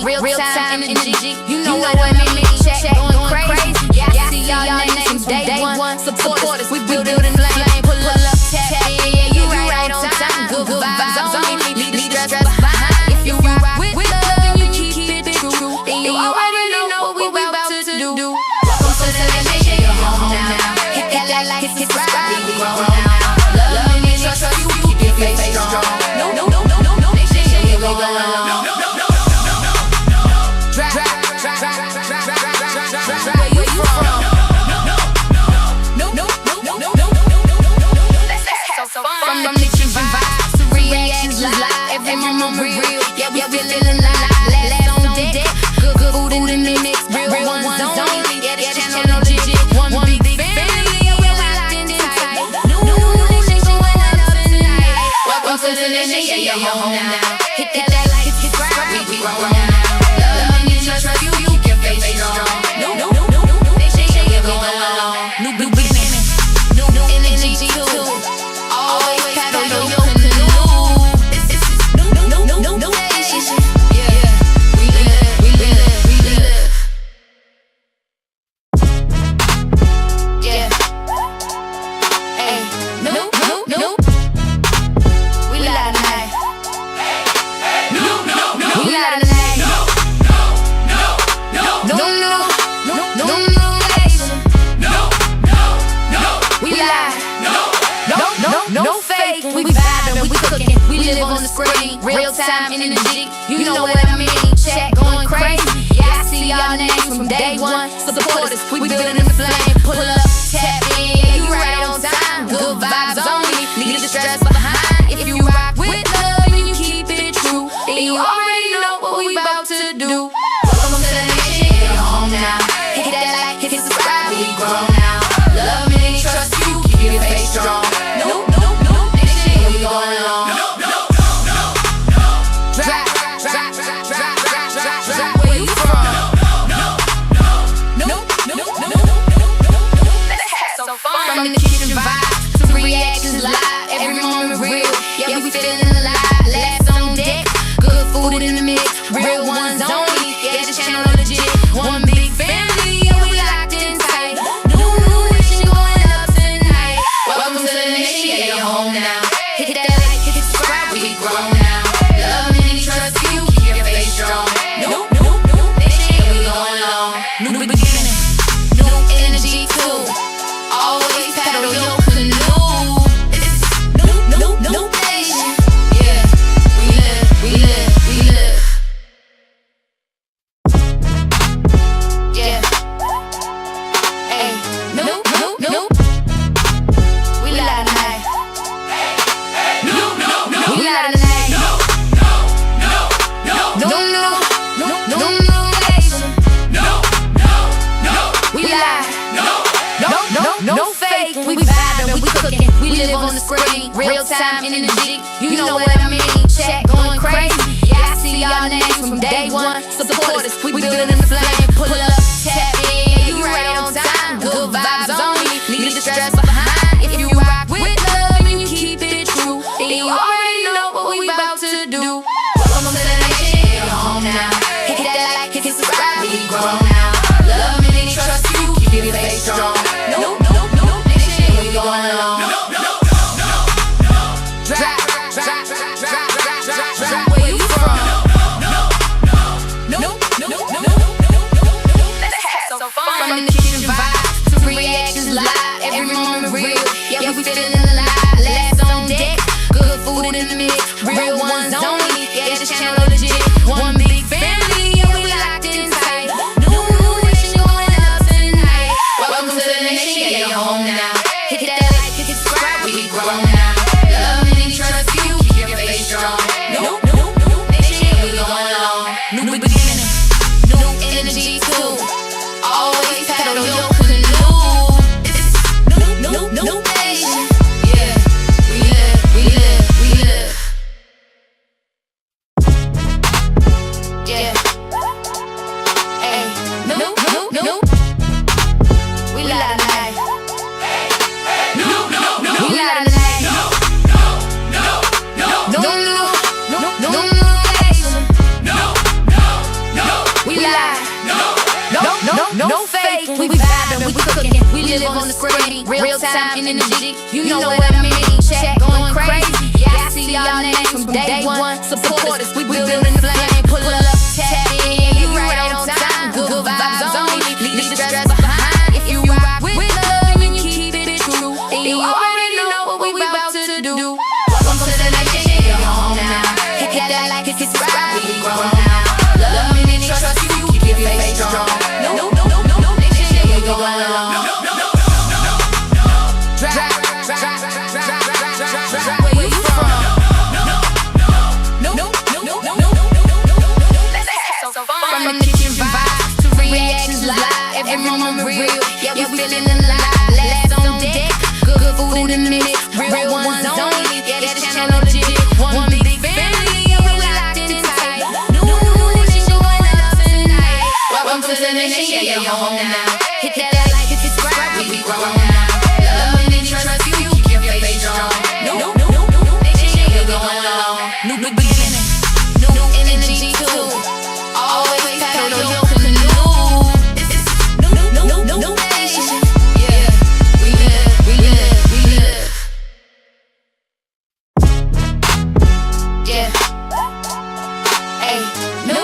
real time energy. You know what I mean? Check going crazy. Yeah, I see y'all names from day one. Support us, we build it in flame. Pull up, tap in, yeah, you right on time. Good vibes only, leave the stress behind. If you rock with love and you keep it true, then you already know what we about to do. Welcome to the nation, you're home now. Hit that like, hit subscribe, we grown now. Love me, trust you, keep your faith strong. No, nation, here we go along. Where you from? From the kitchen vibes to reactions live, every moment real. Yeah, we feeling alive. Last on deck, good food in the mix, real ones only. Yeah, this channel legit, one big family. Yeah, we locked in tight. New nation going up tonight. Welcome to the nation, yeah, you're home now. Hit that like, hit subscribe, we grown now. Love me, trust you, keep your faith strong. No, nation, yeah, we go along. New beginning, new energy too. Always paddle your canoe. No nation. Yeah, we live. Yeah. Hey, no. We live tonight. We live tonight. No nation. We live. No fake, we vibing, we cooking, we live on the screen, real time energy, you know what I mean, chat going crazy, yeah, I see y'all names from day one, support us, we building in the flame, pull up, tap in, yeah, you right on time, good vibes only, leave the stress behind, if you rock with love and you keep it true, then you already know what we about to do. Welcome to the nation, you're home now, hit that like, hit subscribe, we grown now, love me, trust you, keep your faith strong. Going on. Drop. Where you from? Let's have some fun. From the kitchen vibes to reactions live, every moment real. Yeah, we feeling alive. Last on deck, good food in the mix, real ones only. Yeah, this channel legit, one big family. Yeah, we locked in tight. New nation going up tonight. Welcome to the nation. Yeah, you're home now. Hit that like, hit subscribe, we grown now. Love me, trust you, keep your faith strong. No, nation, here we going along. New beginning, new energy too. Always paddle your canoe. No nation. Yeah, we live. Yeah. Hey, no. We live tonight. We live tonight. No nation. We live. No fake. We vibing, we cooking, we live on the screen, real time energy. You know what I mean? Chat going crazy. Yeah, I see y'all names from day one. Support us, we building in the flame. Pull up, tap in, yeah, you right on time. Good vibes only, leave the stress behind. If you rock with love and you keep it true, then you already know what we about to do. Welcome to the nation, you're home now. Hit that like, hit subscribe, we grown now. Love me, trust you, keep your faith strong. No, nation, we going along. Drop. Where you from? Let's have some fun. From the kitchen vibes to reactions live, every moment real. Yeah, we feeling alive. Last on deck, good food in the mix, real ones only. Yeah, this channel legit, one big family. Yeah, we locked in tight. New nation going up tonight. Welcome to the nation, yeah, you're home now. Hit that like, hit subscribe, we grown now. Love me, trust you, keep your faith strong. No, nation, we going along. New beginning, new energy too. Always paddle your canoe. No nation. no fake. We vibing, we cooking, we live on the screen. Real time in energy, you know what I mean. Chat going crazy, yeah, I see y'all names from day one. Support us, we building the flame. Pull up, tap in, you right on time. Good vibes only, leave the stress behind. If you rock with love and you keep it true, and you already know what we about to do. Welcome to the nation, you're home now. Hit that like, hit subscribe, we grow now. Love me and trust you, keep your faith strong. No, nation, we going along. Where you from? Let's have some fun. From the kitchen vibes to reactions live, every moment real. Yeah, we feeling alive. Last on deck, good food in the mix. Real ones only. Yeah, this channel legit. One big family, yeah, we locked in tight. New nation going up tonight. Welcome to the nation, yeah, you're home now. Hit that like, hit subscribe, we grow now. Love and trust you, keep your faith strong. No, nation, we're going along. New beginning, new energy too. Always paddle your canoe. No nation, yeah, we live. Yeah, hey, no,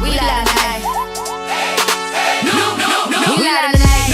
we live tonight. We live tonight.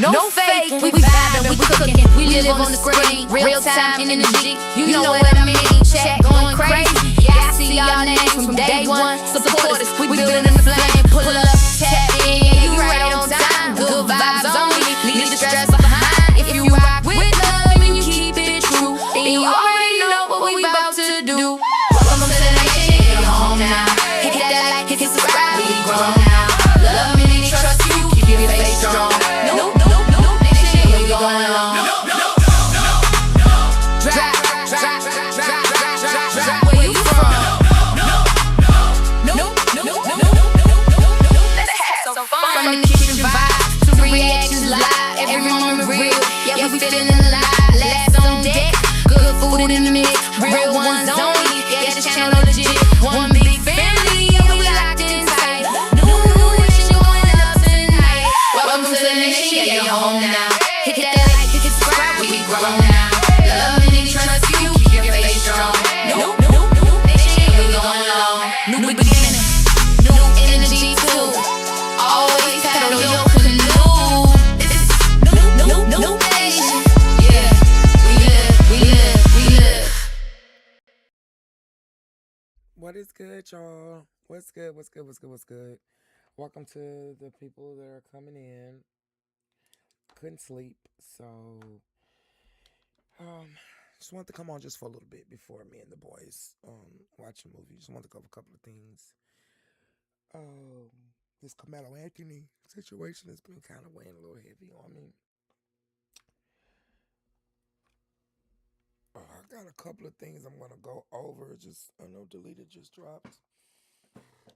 No fake. We vibing, we cooking, we live on the screen. Real time in energy, you know what I mean. Chat going crazy, yeah, I see y'all names from day one. Support us, we building the flame. Pull up, tap in, you right on time. Good vibes only, leave the stress behind. If you rock with love and you keep it true, and you already know what we about to do. Welcome to the nation, you're home now. Hit that like, hit subscribe, we grow now. Love me and trust you, keep your faith strong. No, nation, we going along. Where you from? Let's have some fun. From the kitchen vibes to reactions live, every moment real. Yeah, we feeling alive. Last on deck, good food in the mix. Real ones only. Yeah, this channel legit. One big family, yeah, we locked in tight. New nation going up tonight. Welcome to the nation, yeah, you're home now. Hit that like, hit subscribe, we grow now. Love and trust you, keep your faith strong. No, nation, we going along. New beginning, new energy too. Always paddle your canoe. No nation, yeah, we live. What is good, y'all? What's good? Welcome to the people that are coming in. Couldn't sleep, so just wanted to come on just for a little bit before me and the boys watch a movie. Just wanted to cover a couple of things. This Carmelo Anthony situation has been kind of weighing a little heavy on me. I got a couple of things I'm gonna go over. Just I know Deleted just dropped.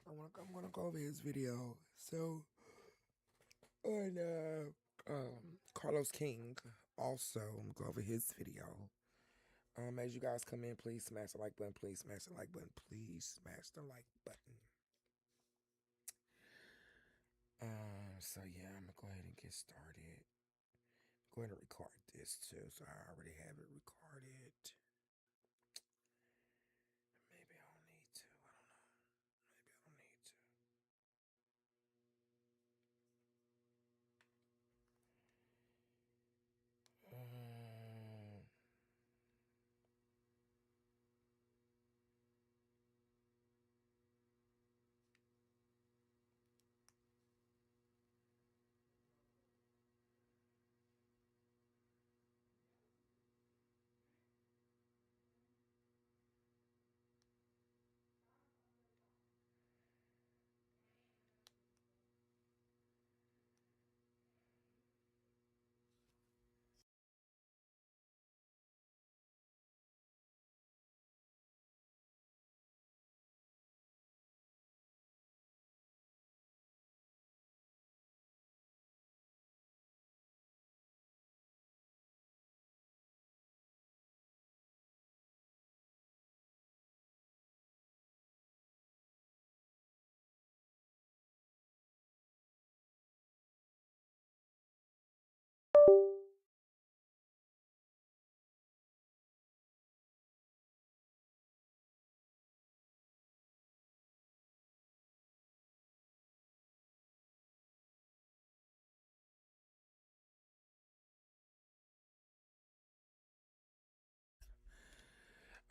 I'm gonna go over his video. So on Carlos King also I'm gonna go over his video. As you guys come in, please smash the like button. Please smash the like button. Please smash the like button. So yeah, I'm gonna go ahead and get started. Go ahead and record this too, so I already have it recorded. Maybe I don't need to. I don't know. Maybe I don't need to.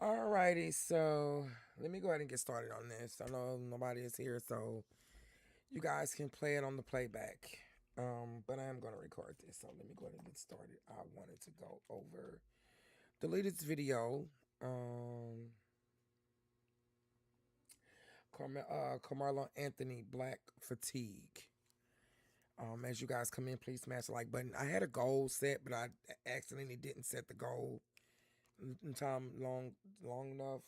Alrighty, so let me go ahead and get started on this. I know nobody is here, so you guys can play it on the playback. But I am going to record this, so let me go ahead and get started. I wanted to go over the latest video. Carmelo Anthony, Black Fatigue. As you guys come in, please smash the like button. I had a goal set, but I accidentally didn't set the goal in time long enough.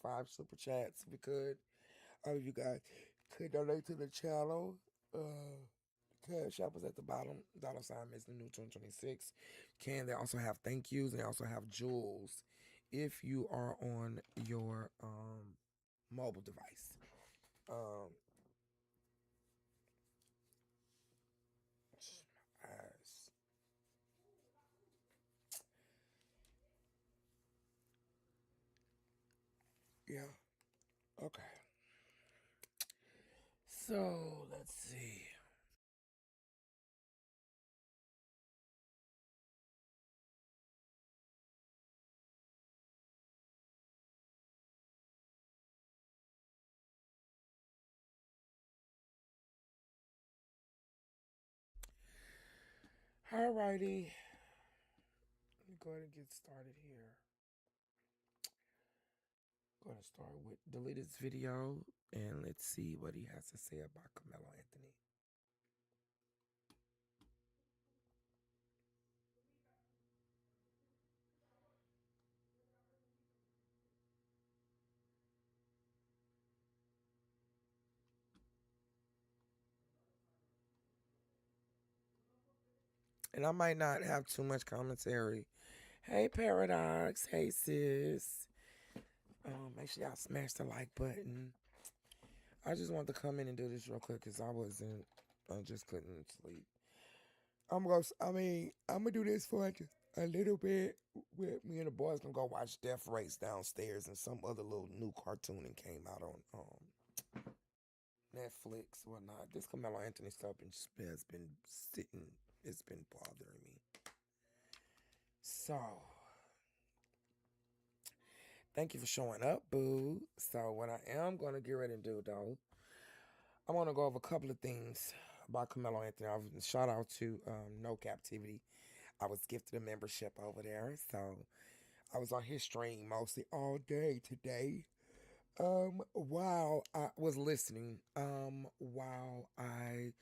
5 super chats if we could. All of you guys could donate to the channel. Cash App is at the bottom. $ is the new 2026. They also have thank yous, and they also have jewels if you are on your mobile device. Eyes. Yeah. Okay. So let's see. Alrighty. Let me go ahead and get started here. Going to start with the latest video, and let's see what he has to say about Carmelo Anthony. And I might not have too much commentary. Hey, Paradox. Hey, sis. Make sure y'all smash the like button. I just wanted to come in and do this real quick because I just couldn't sleep. I'm gonna do this for a little bit. With me and the boys gonna go watch Death Race downstairs and some other little new cartoon that came out on Netflix, whatnot. This Carmelo Anthony stuff has been sitting. It's been bothering me. So, thank you for showing up, boo. So, what I am gonna get ready to do, though, I want to go over a couple of things about Carmelo Anthony. Shout out to No Captivity. I was gifted a membership over there, so I was on his stream mostly all day today. While I was listening, while I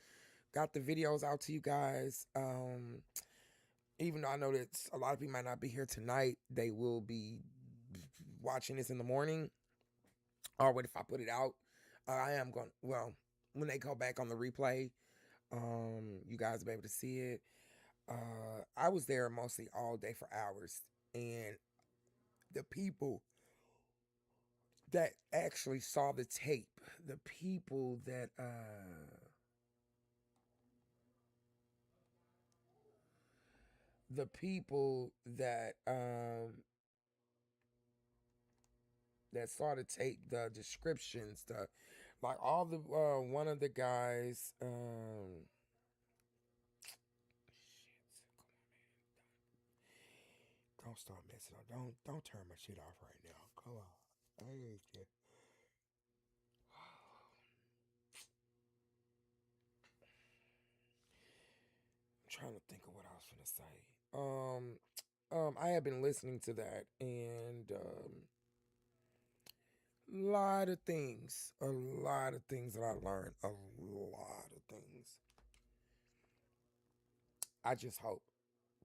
got the videos out to you guys, even though I know that a lot of people might not be here tonight, they will be watching this in the morning, or what if I put it out? I am going, well, when they go back on the replay, you guys will be able to see it. I was there mostly all day for hours, and the people that actually saw the tape, the people that that saw the tape, the descriptions, the like all the one of the guys don't start messing up. Don't turn my shit off right now. Come on. I hate you. I'm trying to think of what I was gonna say. I have been listening to that, and a lot of things that I learned, a lot of things. I just hope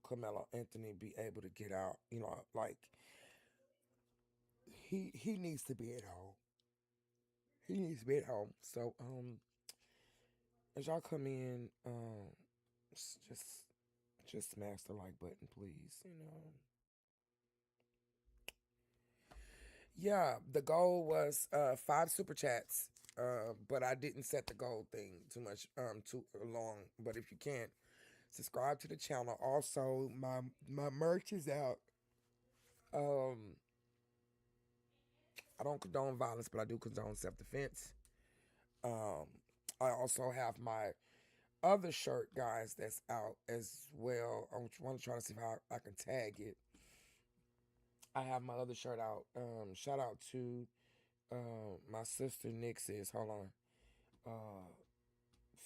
Carmelo Anthony be able to get out. You know, like he needs to be at home. He needs to be at home. So as y'all come in, just smash the like button, please. You know. Yeah, the goal was 5 super chats. But I didn't set the goal thing too long. But if you can't, subscribe to the channel. Also, my merch is out. I don't condone violence, but I do condone self-defense. Um, I also have my other shirt, guys, that's out as well. I want to try to see how I can tag it. I have my other shirt out. Shout out to my sister Nix's. Hold on.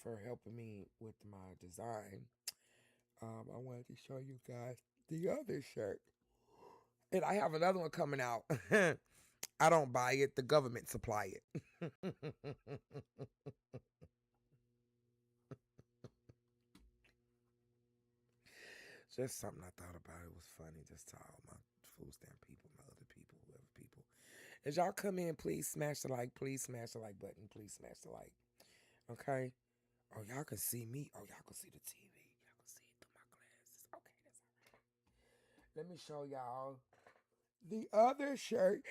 For helping me with my design. I wanted to show you guys the other shirt. And I have another one coming out. I don't buy it, the government supply it. Just something I thought about. It was funny just to all my food stamp people, my other people, whoever people. As y'all come in, please smash the like. Please smash the like button. Please smash the like. Okay? Oh, y'all can see me. Oh, y'all can see the TV. Y'all can see it through my glasses. Okay, that's all right. Let me show y'all the other shirt,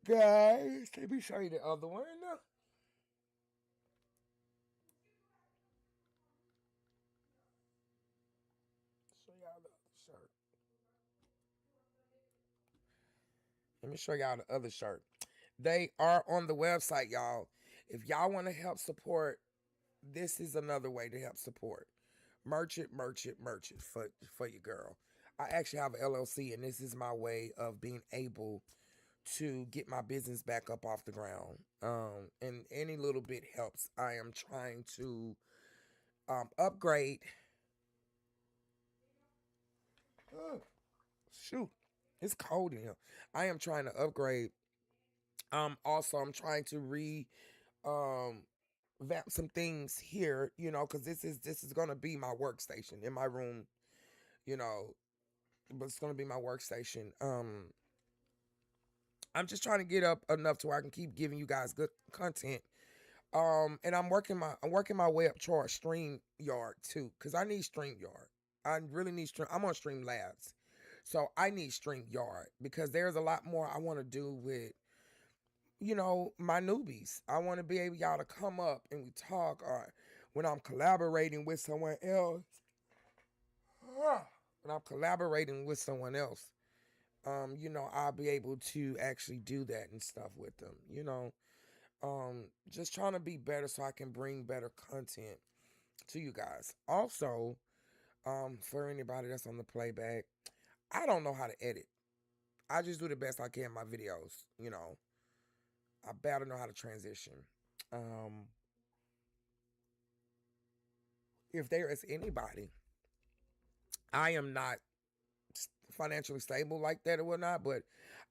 guys. Let me show you the other one. Show y'all the other shirt. Let me show y'all the other shirt. They are on the website, y'all. If y'all want to help support, this is another way to help support. Merch it for your girl. I actually have an LLC, and this is my way of being able to get my business back up off the ground. And any little bit helps. I am trying to upgrade. Shoot, it's cold in here. I am trying to upgrade. Also, I'm trying to vamp some things here, because this is gonna be my workstation in my room, you know, but it's gonna be my workstation. I'm just trying to get up enough to where I can keep giving you guys good content. And I'm working my way up toward StreamYard too, because I need StreamYard. I really need Stream. I'm on Streamlabs, so I need StreamYard because there's a lot more I want to do with my newbies. I want to be able y'all to come up and we talk, or when I'm collaborating with someone else. When I'm collaborating with someone else, I'll be able to actually do that and stuff with them. Just trying to be better so I can bring better content to you guys. Also, for anybody that's on the playback, I don't know how to edit. I just do the best I can in my videos. I better know how to transition. If there is anybody, I am not financially stable like that or whatnot, but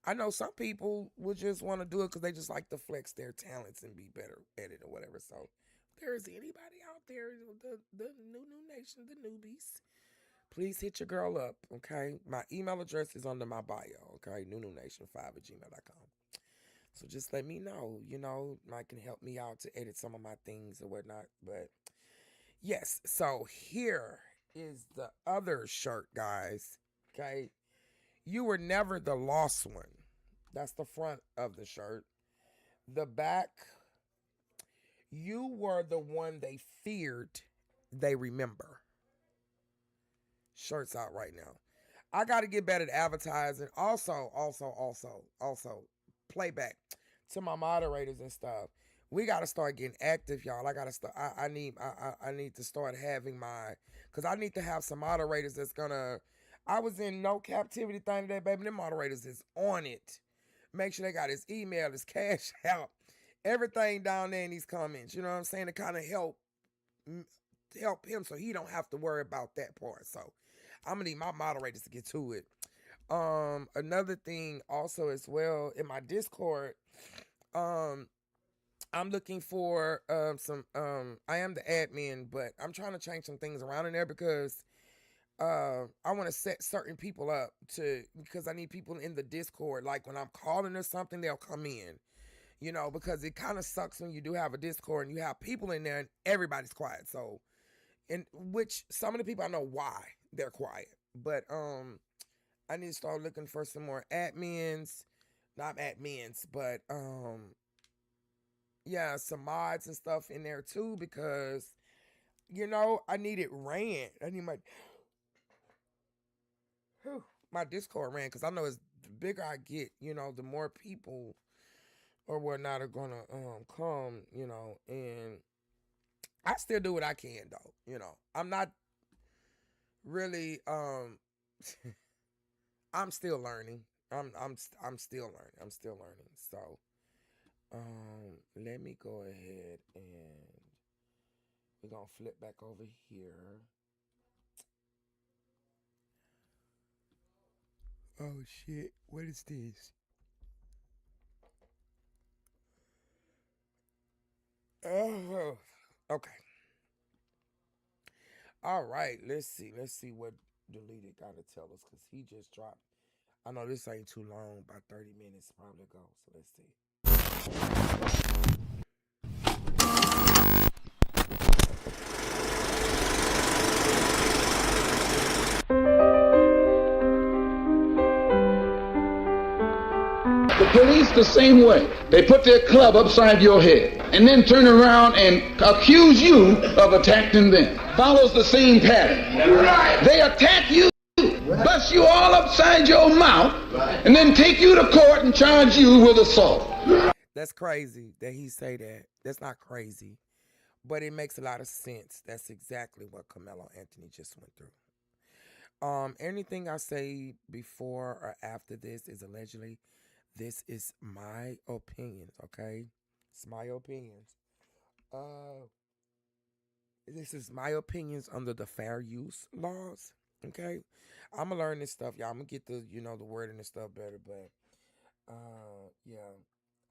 I know some people would just want to do it because they just like to flex their talents and be better at it or whatever. So if there is anybody out there, the new nation, the newbies, please hit your girl up, okay? My email address is under my bio, okay? newnation5@gmail.com. So just let me know, might can help me out to edit some of my things or whatnot. But yes, so here is the other shirt, guys. Okay. You were never the lost one. That's the front of the shirt. The back, you were the one they feared they remember. Shirt's out right now. I got to get better at advertising. Also, playback to my moderators and stuff. We got to start getting active, y'all. I got to start. I need to start having because I need to have some moderators that's gonna. I was in no captivity thing today, baby. Them moderators is on it. Make sure they got his email, his cash out, everything down there in these comments. You know what I'm saying? To kind of help him so he don't have to worry about that part. So I'm gonna need my moderators to get to it. Another thing also as well in my Discord, I'm looking for some I am the admin, but I'm trying to change some things around in there because I want to set certain people up because I need people in the Discord. Like when I'm calling or something, they'll come in, because it kind of sucks when you do have a Discord and you have people in there and everybody's quiet. So, and which some of the people I know why they're quiet, but I need to start looking for some more admins, not admins, but yeah, some mods and stuff in there too because I need it ran. I need my Discord ran because I know as the bigger I get, the more people or whatnot are gonna come, and I still do what I can though, I'm not really I'm still learning, I'm still learning. I'm still learning. So let me go ahead and we're gonna flip back over here. Oh shit! What is this? Oh, okay. All right. Let's see. Let's see what deleted got to tell us because he just dropped. I know this ain't too long, about 30 minutes probably ago. So let's see. The police the same way. They put their club upside your head and then turn around and accuse you of attacking them. Follows the same pattern. They attack you, bust you all upside your mouth, and then take you to court and charge you with assault. That's crazy that he say that. That's not crazy, but it makes a lot of sense. That's exactly what Carmelo Anthony just went through. Anything I say before or after this is allegedly. This is my opinions, okay? It's my opinions. This is my opinions under the fair use laws, okay? I'm gonna learn this stuff, y'all. I'm gonna get the the word and the stuff better, but yeah,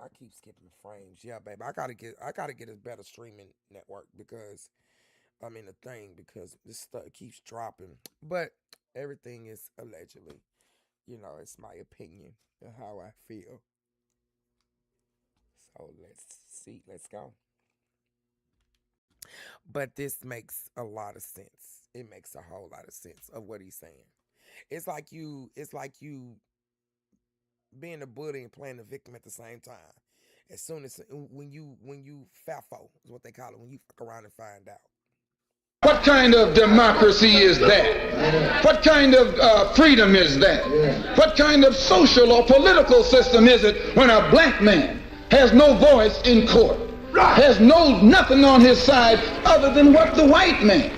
I keep skipping frames. Yeah, baby, I gotta get a better streaming network because I mean the thing because this stuff keeps dropping, but everything is allegedly. It's my opinion of how I feel. So let's see. Let's go. But this makes a lot of sense. It makes a whole lot of sense of what he's saying. It's like you being a bully and playing the victim at the same time. As soon as when you FAFO is what they call it, when you fuck around and find out. What kind of democracy is that? What kind of freedom is that? What kind of social or political system is it when a black man has no voice in court, has nothing on his side other than what the white man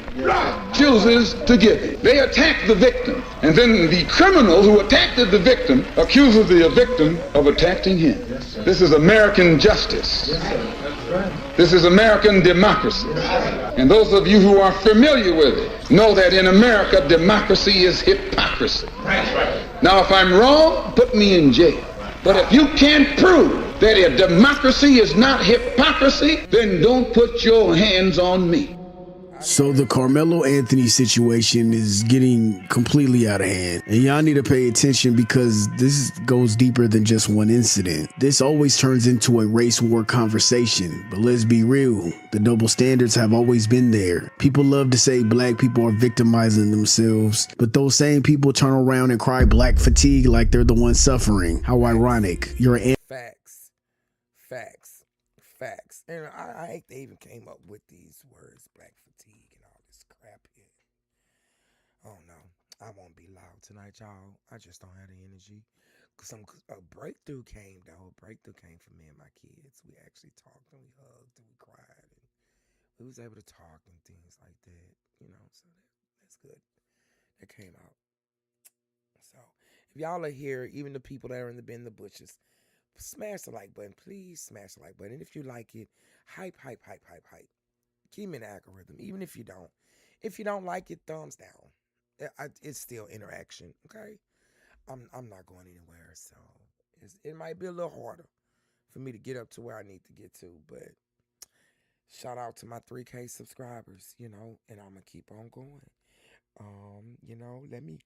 chooses to give him? They attack the victim, and then the criminal who attacked the victim accuses the victim of attacking him. This is American justice. This is American democracy. And those of you who are familiar with it know that in America, democracy is hypocrisy. Now, if I'm wrong, put me in jail. But if you can't prove that a democracy is not hypocrisy, then don't put your hands on me. So the Carmelo Anthony situation is getting completely out of hand, and y'all need to pay attention because this goes deeper than just one incident. This always turns into a race war conversation, but let's be real, the double standards have always been there. People love to say black people are victimizing themselves, but those same people turn around and cry black fatigue like they're the ones suffering. How ironic. You're an Facts. Facts. Facts. And I hate they even came up with these words, black fatigue and all this crap here. Oh no, I won't be loud tonight, y'all. I just don't have the energy. A breakthrough came though. A breakthrough came for me and my kids. We actually talked and we hugged and we cried and we was able to talk and things like that. So that's good. That came out. So if y'all are here, even the people that are in the bushes, smash the like button. Please smash the like button. And if you like it, hype. Keep me in the algorithm. Even if you don't. If you don't like it, thumbs down. It's still interaction, okay? I'm not going anywhere, so it might be a little harder for me to get up to where I need to get to, but shout out to my 3K subscribers, and I'm gonna keep on going. Let me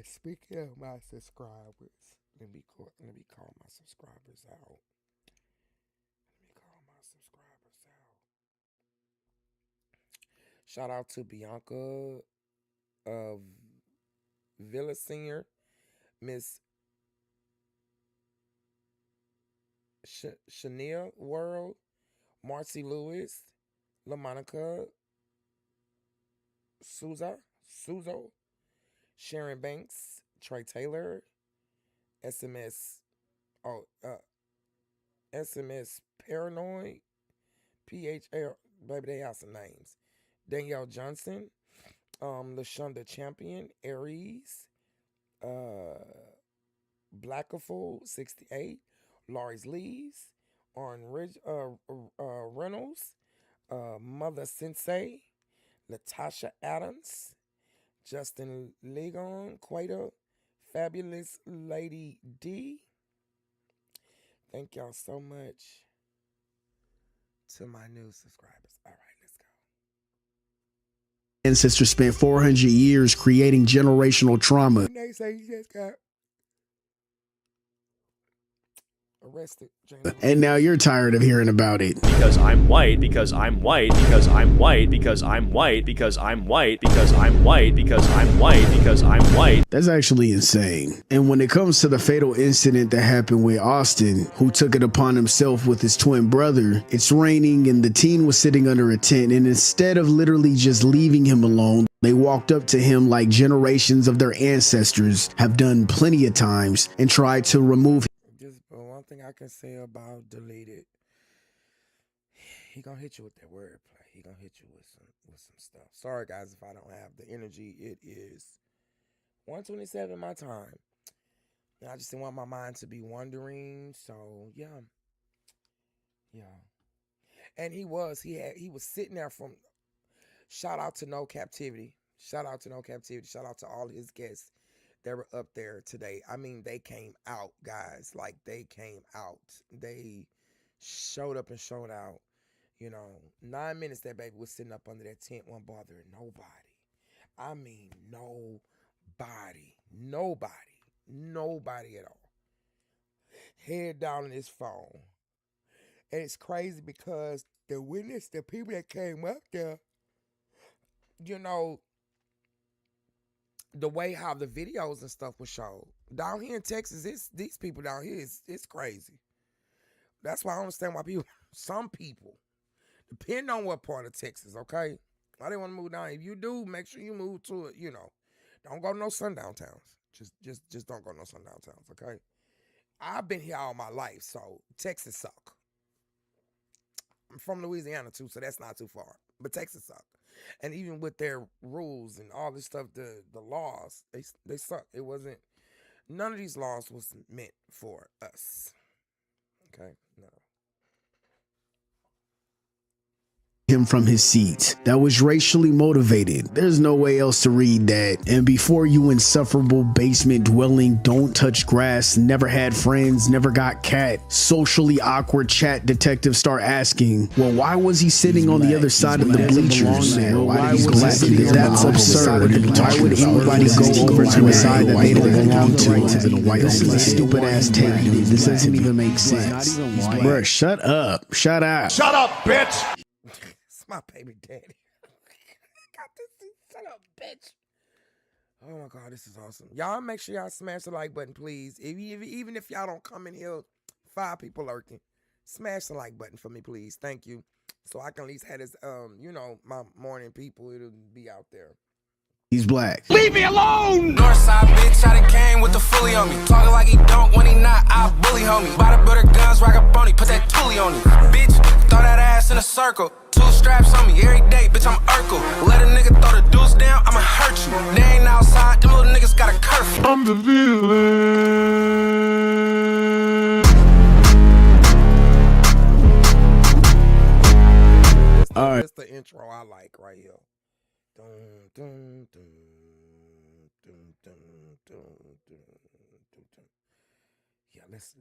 speaking of my subscribers, let me call my subscribers out. Shout out to Bianca Villa Senior, Miss Shania World, Marcy Lewis, LaMonica Suzo, Sharon Banks, Trey Taylor, SMS Paranoid, PHL, baby, they have some names. Danielle Johnson, LaShonda Champion, Aries, Blackerful 68, Lori's Lees, Reynolds, Mother Sensei, Latasha Adams, Justin Ligon, Quater, Fabulous Lady D. Thank y'all so much to my new subscribers. All right, let's go. Ancestors spent 400 years creating generational trauma. And they say he just got arrested. And now you're tired of hearing about it. Because I'm white, because I'm white, because I'm white, because I'm white, because I'm white, because I'm white, because I'm white, because I'm white. That's actually insane. And when it comes to the fatal incident that happened with Austin, who took it upon himself with his twin brother, it's raining and the teen was sitting under a tent, and instead of literally just leaving him alone, they walked up to him like generations of their ancestors have done plenty of times and tried to remove him. Just one thing I can say about deleted, he gonna hit you with that wordplay. He gonna hit you with some stuff. Sorry guys if I don't have the energy. It is 1:27 my time. And I just didn't want my mind to be wandering. So yeah. And he was sitting there from shout out to No Captivity. Shout out to No Captivity. Shout out to all his guests that were up there today. I mean, they came out, guys. Like, they came out. They showed up and showed out. 9 minutes that baby was sitting up under that tent, wasn't bothering nobody. I mean, nobody. Nobody at all. Head down on his phone. And it's crazy because the people that came up there, the way how the videos and stuff were showed. Down here in Texas, these people down here, it's crazy. That's why I understand why some people, depending on what part of Texas, okay? I didn't want to move down. If you do, make sure you move to it, Don't go to no sundown towns. Just don't go to no sundown towns, okay? I've been here all my life, so Texas suck. I'm from Louisiana too, so that's not too far. But Texas suck. And even with their rules and all this stuff, the laws, they suck. None of these laws was meant for us. Okay? No. Him from his seat. That was racially motivated. There's no way else to read that. And before you insufferable basement dwelling, don't touch grass, never had friends, never got cat, socially awkward chat detectives start asking, well, why was he sitting on the other side of the bleachers? Why was he sitting there? That's absurd. Why would anybody go over to a side that they don't belong to? This is a stupid ass take, dude. This doesn't even make sense. Bruh, shut up. Shut up. Shut up, bitch! My baby daddy. Got this. Shut up, bitch. Oh my God, this is awesome. Y'all make sure y'all smash the like button, please. Even if y'all don't come in here, 5 people lurking, smash the like button for me, please. Thank you. So I can at least have this, my morning people. It'll be out there. He's black. Leave me alone! Northside bitch, I done came with the fully on me. Talking like he don't when he not, I bully homie. Buy the butter guns, rock a pony, put that toolie on him. Bitch, throw that ass in a circle. 2 straps on me every day, bitch, I'm Urkel. Let a nigga throw the deuce down, I'ma hurt you. They ain't outside, them little niggas got a curfew. I'm the villain. That's the intro I like right here. Dun, dun, dun, dun, dun, dun, dun, dun, dun. Yeah, let's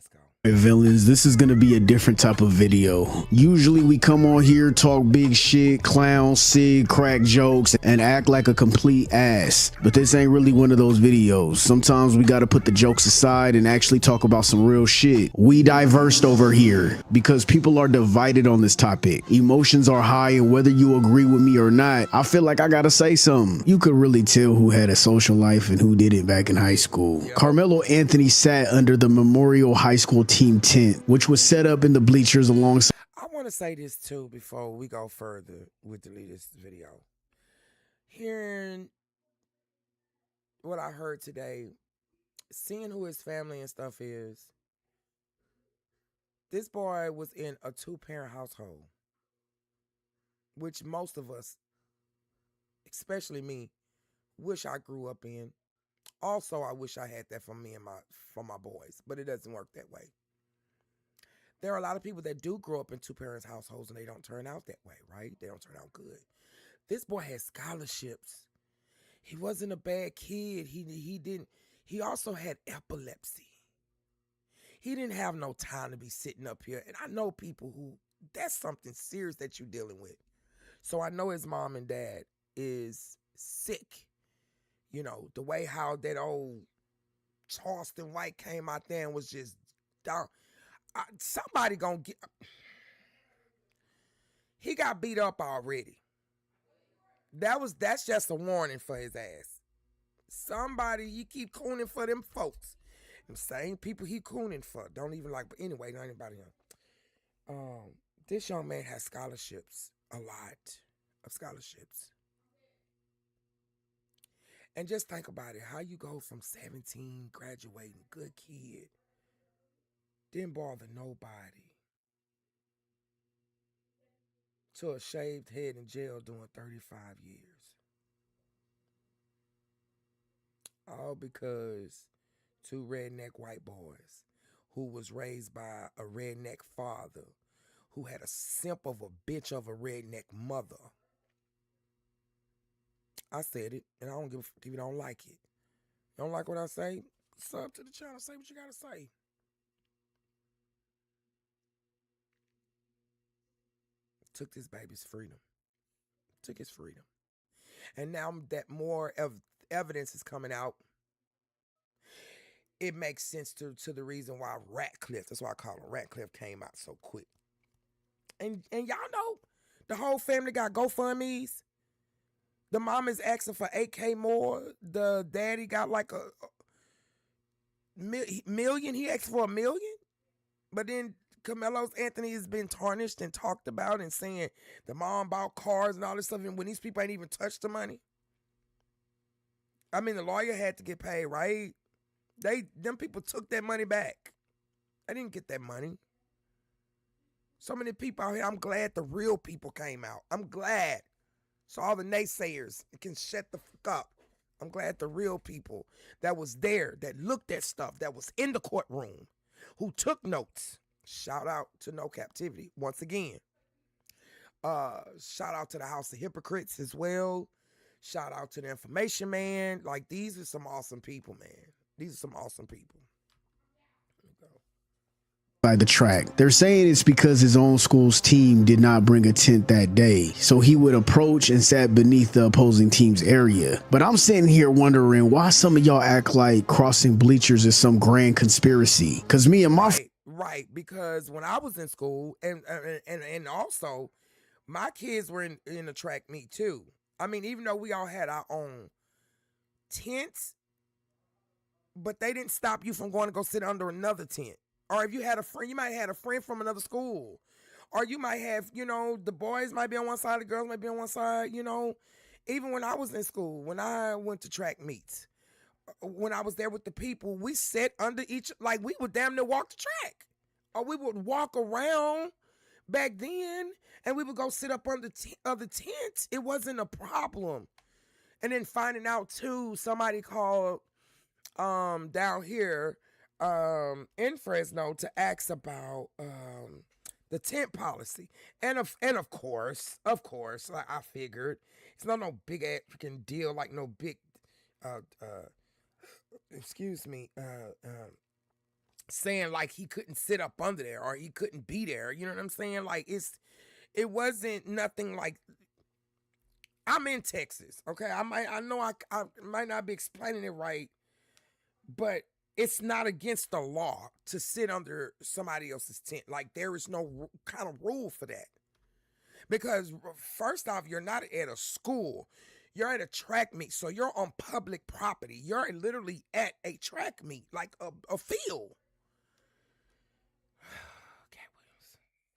go. Villains, this is gonna be a different type of video. Usually we come on here, talk big shit, clown, sig, crack jokes, and act like a complete ass. But this ain't really one of those videos. Sometimes we gotta put the jokes aside and actually talk about some real shit. We diversed over here because people are divided on this topic. Emotions are high, and whether you agree with me or not, I feel like I gotta say something. You could really tell who had a social life and who didn't back in high school. Carmelo Anthony sat under the Memorial High School team tent, which was set up in the bleachers alongside. I want to say this too before we go further with this video. Hearing what I heard today, seeing who his family and stuff is, this boy was in a 2-parent household, which most of us, especially me, wish I grew up in. Also, I wish I had that for my boys, but it doesn't work that way. There are a lot of people that do grow up in two-parents households and they don't turn out that way, right? They don't turn out good. This boy had scholarships. He wasn't a bad kid. He also had epilepsy. He didn't have no time to be sitting up here. And I know people who, that's something serious that you're dealing with. So I know his mom and dad is sick. You know, the way how that old Charleston White came out there and was just down. Somebody gonna get. He got beat up already. That's just a warning for his ass. Somebody, he keep cooning for them folks. Them same people he cooning for. Don't even like, but anyway, not anybody else. This young man has scholarships. A lot of scholarships. And just think about it. How you go from 17, graduating, good kid, didn't bother nobody, to a shaved head in jail doing 35 years. All because two redneck white boys who was raised by a redneck father who had a simp of a bitch of a redneck mother. I said it, and I don't give a fuck if you don't like it. You don't like what I say? Sub to the channel, say what you gotta say. Took this baby's freedom. Took his freedom. And now that more evidence is coming out, it makes sense to the reason why Ratcliffe, that's why I call him Ratcliffe, came out so quick. And y'all know, the whole family got GoFundMes. The mom is asking for $8K more. The daddy got like a million. He asked for $1 million. But then Carmelo's Anthony has been tarnished and talked about and saying the mom bought cars and all this stuff. And when these people ain't even touched the money. I mean, the lawyer had to get paid, right? Them people took that money back. I didn't get that money. So many people out here, I'm glad the real people came out. I'm glad. So all the naysayers can shut the fuck up. I'm glad the real people that was there, that looked at stuff, that was in the courtroom, who took notes. Shout out to No Captivity once again. Shout out to the House of Hypocrites as well. Shout out to the Information Man. Like, these are some awesome people, man. These are some awesome people. By the track. They're saying it's because his own school's team did not bring a tent that day, so he would approach and sat beneath the opposing team's area. But I'm sitting here wondering why some of y'all act like crossing bleachers is some grand conspiracy. Because me and my right, because when I was in school, and also my kids were in the track meet too. I mean, even though we all had our own tents, but they didn't stop you from going to go sit under another tent. Or if you had a friend, you might have had a friend from another school. Or you might have, you know, the boys might be on one side, the girls might be on one side, you know. Even when I was in school, when I went to track meets, when I was there with the people, we sat under each, like we would damn near walk the track. Or we would walk around back then, and we would go sit up under other tents. It wasn't a problem. And then finding out, too, somebody called down here, in Fresno to ask about the tent policy, and of course, like I figured, it's not no big freaking deal, like no big, saying like he couldn't sit up under there or he couldn't be there. You know what I'm saying? Like it wasn't nothing like. I'm in Texas, okay. I might not be explaining it right, but it's not against the law to sit under somebody else's tent. Like, there is no kind of rule for that. Because first off, you're not at a school. You're at a track meet. So you're on public property. You're literally at a track meet, like a field.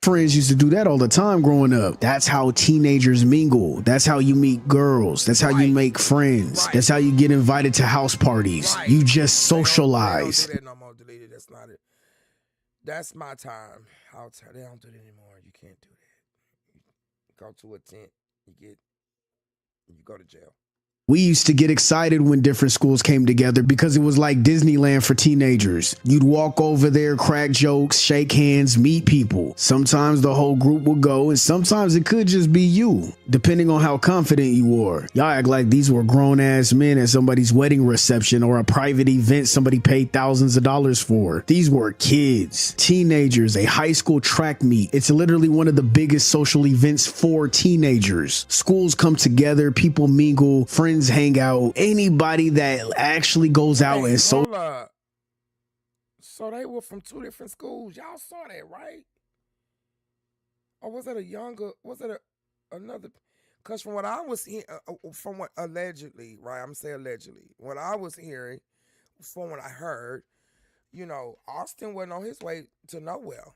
friends used to do that all the time growing up. That's how teenagers mingle. That's how you meet girls. That's how you make friends. That's how you get invited to house parties. You just socialize. They don't do that no more, deleted. That's not it. That's my time. They don't do it anymore. You can't do that. You go to a tent, you go to jail. We used to get excited when different schools came together because it was like Disneyland for teenagers. You'd walk over there, crack jokes, shake hands, meet people. Sometimes the whole group would go, and sometimes it could just be you, depending on how confident you were. Y'all act like these were grown-ass men at somebody's wedding reception or a private event somebody paid thousands of dollars for. These were kids, teenagers, a high school track meet. It's literally one of the biggest social events for teenagers. Schools come together, people mingle, friends hang out. Anybody that actually goes out and so they were from two different schools. Y'all saw that, right? Or was it another? Because from what I was hearing, from what allegedly, right? I'm saying allegedly. What I was hearing, from what I heard, Austin wasn't on his way to nowhere.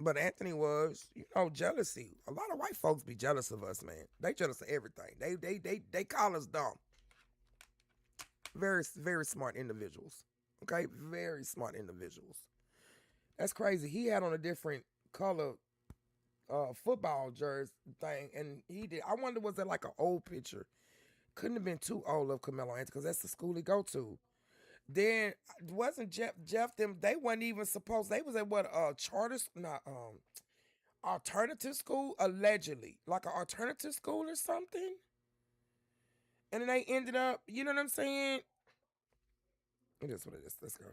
But Anthony was, jealousy. A lot of white folks be jealous of us, man. They jealous of everything. They call us dumb. Very, very smart individuals. Okay? Very smart individuals. That's crazy. He had on a different color football jersey thing, and he did. I wonder, was that like an old picture? Couldn't have been too old of Carmelo Anthony, because that's the school he go to. Then wasn't Jeff them? They weren't even supposed. They was at what alternative school, allegedly, like an alternative school or something. And then they ended up, you know what I'm saying? It is what it is. Let's go.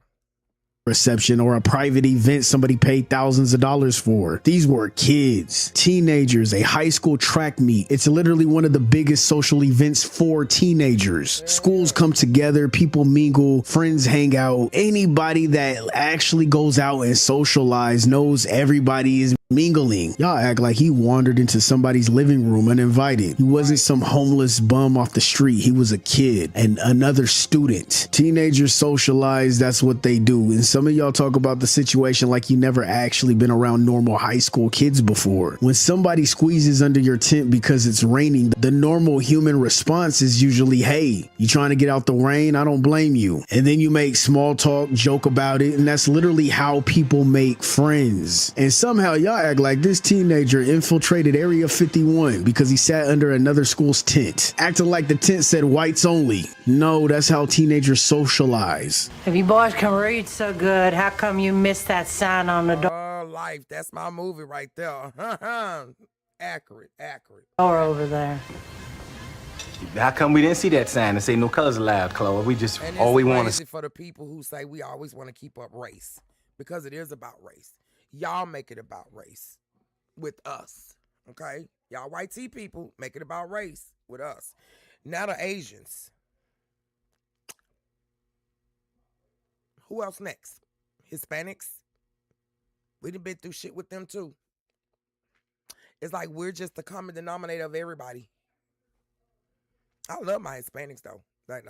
Reception or a private event somebody paid thousands of dollars for. These were kids, teenagers, a high school track meet. It's literally one of the biggest social events for teenagers. Schools come together, people mingle, friends hang out. Anybody that actually goes out and socialize knows everybody is mingling. Y'all act like he wandered into somebody's living room uninvited. He wasn't some homeless bum off the street. He was a kid and another student. Teenagers socialize, that's what they do. And some of y'all talk about the situation like you never actually been around normal high school kids before. When somebody squeezes under your tent because it's raining, the normal human response is usually, hey, you trying to get out the rain? I don't blame you. And then you make small talk, joke about it, and that's literally how people make friends. And somehow y'all act like this teenager infiltrated Area 51 because he sat under another school's tent, acting like the tent said whites only. No, that's how teenagers socialize. If you boys can read so good, how come you missed that sign on the door Life, that's my movie right there. Accurate. over there? How come we didn't see that sign and say no colors allowed, Chloe? We just And all we it's want crazy to. for the people who say we always want to keep up race, because it is about race. Y'all make it about race with us, okay? Y'all white tea people make it about race with us. Now the Asians. Who else next? Hispanics. We done been through shit with them too. It's like we're just the common denominator of everybody. I love my Hispanics though. That's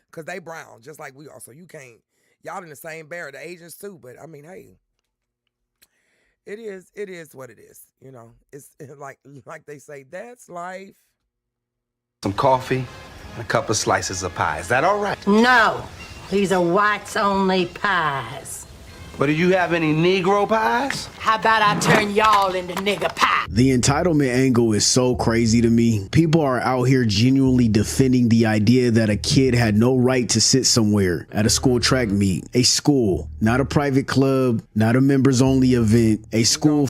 because they brown just like we are. So you can't. Y'all in the same barrel, the Asians too. But I mean, hey, it is what it is. It's like they say, that's life. Some coffee and a couple of slices of pie. Is that all right? No, these are whites only pies. But do you have any Negro pies? How about I turn y'all into nigger pie? The entitlement angle is so crazy to me. People are out here genuinely defending the idea that a kid had no right to sit somewhere at a school track meet. A school, not a private club, not a members only event, a school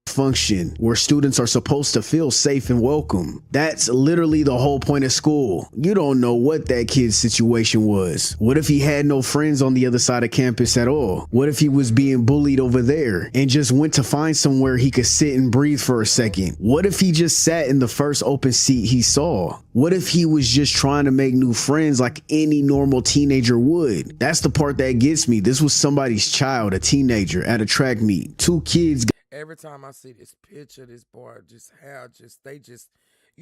function where students are supposed to feel safe and welcome. That's literally the whole point of school. You don't know what that kid's situation was. What if he had no friends on the other side of campus at all? What if he was being bullied over there and just went to find somewhere he could sit and breathe for a second? What if he just sat in the first open seat he saw? What if he was just trying to make new friends like any normal teenager would? That's the part that gets me. This was somebody's child, a teenager at a track meet. Two kids. Every time I see this picture, this boy,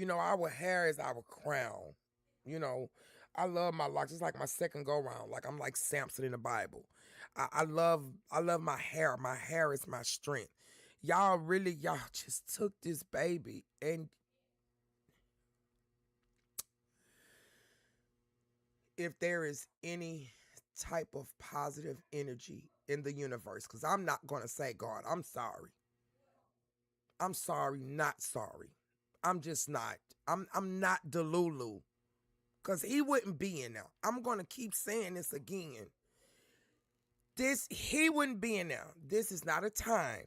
our hair is our crown. I love my locks. It's like my second go round. Like I'm like Samson in the Bible. I love my hair. My hair is my strength. Y'all just took this baby and if there is any type of positive energy in the universe, because I'm not going to say, God, I'm sorry. I'm sorry, not sorry. I'm just not. I'm not Delulu. Because he wouldn't be in there. I'm going to keep saying this again. He wouldn't be in there. This is not a time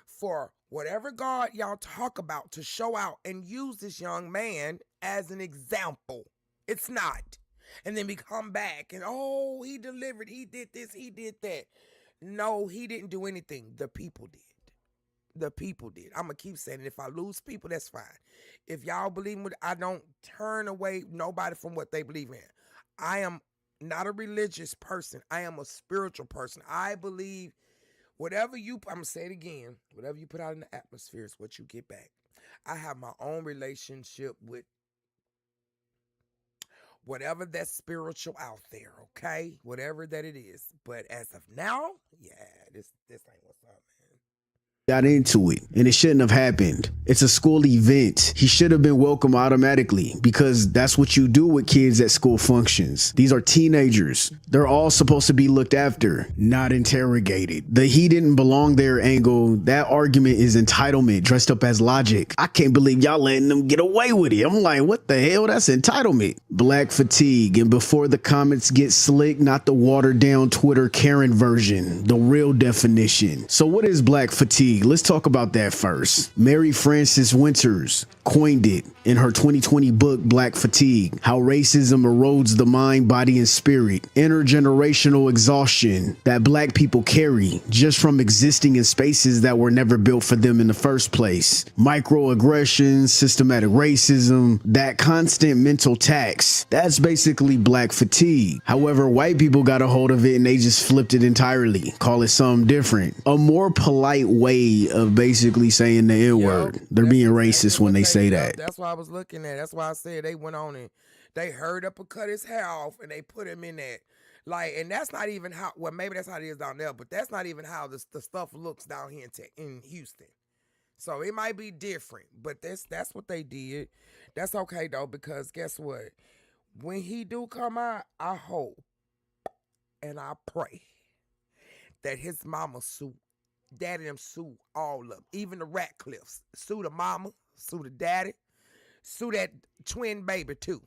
for whatever God y'all talk about to show out and use this young man as an example. It's not. And then we come back and, oh, he delivered. He did this. He did that. No, he didn't do anything. The people did. The people did. I'm going to keep saying it. If I lose people, that's fine. If y'all believe me, I don't turn away nobody from what they believe in. I am not a religious person. I am a spiritual person. I believe whatever I'm going to say it again, whatever you put out in the atmosphere is what you get back. I have my own relationship with whatever that's spiritual out there, okay? Whatever that it is. But as of now, yeah, this ain't what's up, man. Got into it, and it shouldn't have happened. It's a school event. He should have been welcome automatically, because that's what you do with kids at school functions. These are teenagers. They're all supposed to be looked after, not interrogated. The he didn't belong there angle, that argument is entitlement dressed up as logic. I can't believe y'all letting them get away with it. I'm like, what the hell? That's entitlement. Black fatigue, and before the comments get slick, not the watered down Twitter Karen version, the real definition. So what is black fatigue? Let's talk about that first. Mary Frances Winters coined it in her 2020 book, Black Fatigue, how racism erodes the mind, body, and spirit. Intergenerational exhaustion that black people carry just from existing in spaces that were never built for them in the first place. Microaggressions, systematic racism, that constant mental tax. That's basically black fatigue. However, white people got a hold of it and they just flipped it entirely. Call it something different. A more polite way of basically saying the N-word. They're being racist when they say that. That's why I was looking at. That's why I said they went on and they hurried up and cut his hair off and they put him in that. Like, and that's not even how, well, maybe that's how it is down there, but that's not even how the stuff looks down here in Houston. So it might be different, but that's what they did. That's okay though, because guess what? When he do come out, I hope and I pray that his mama sue, daddy them sue all of them, even the Ratcliffs. Sue the mama, sue the daddy, sue that twin baby too.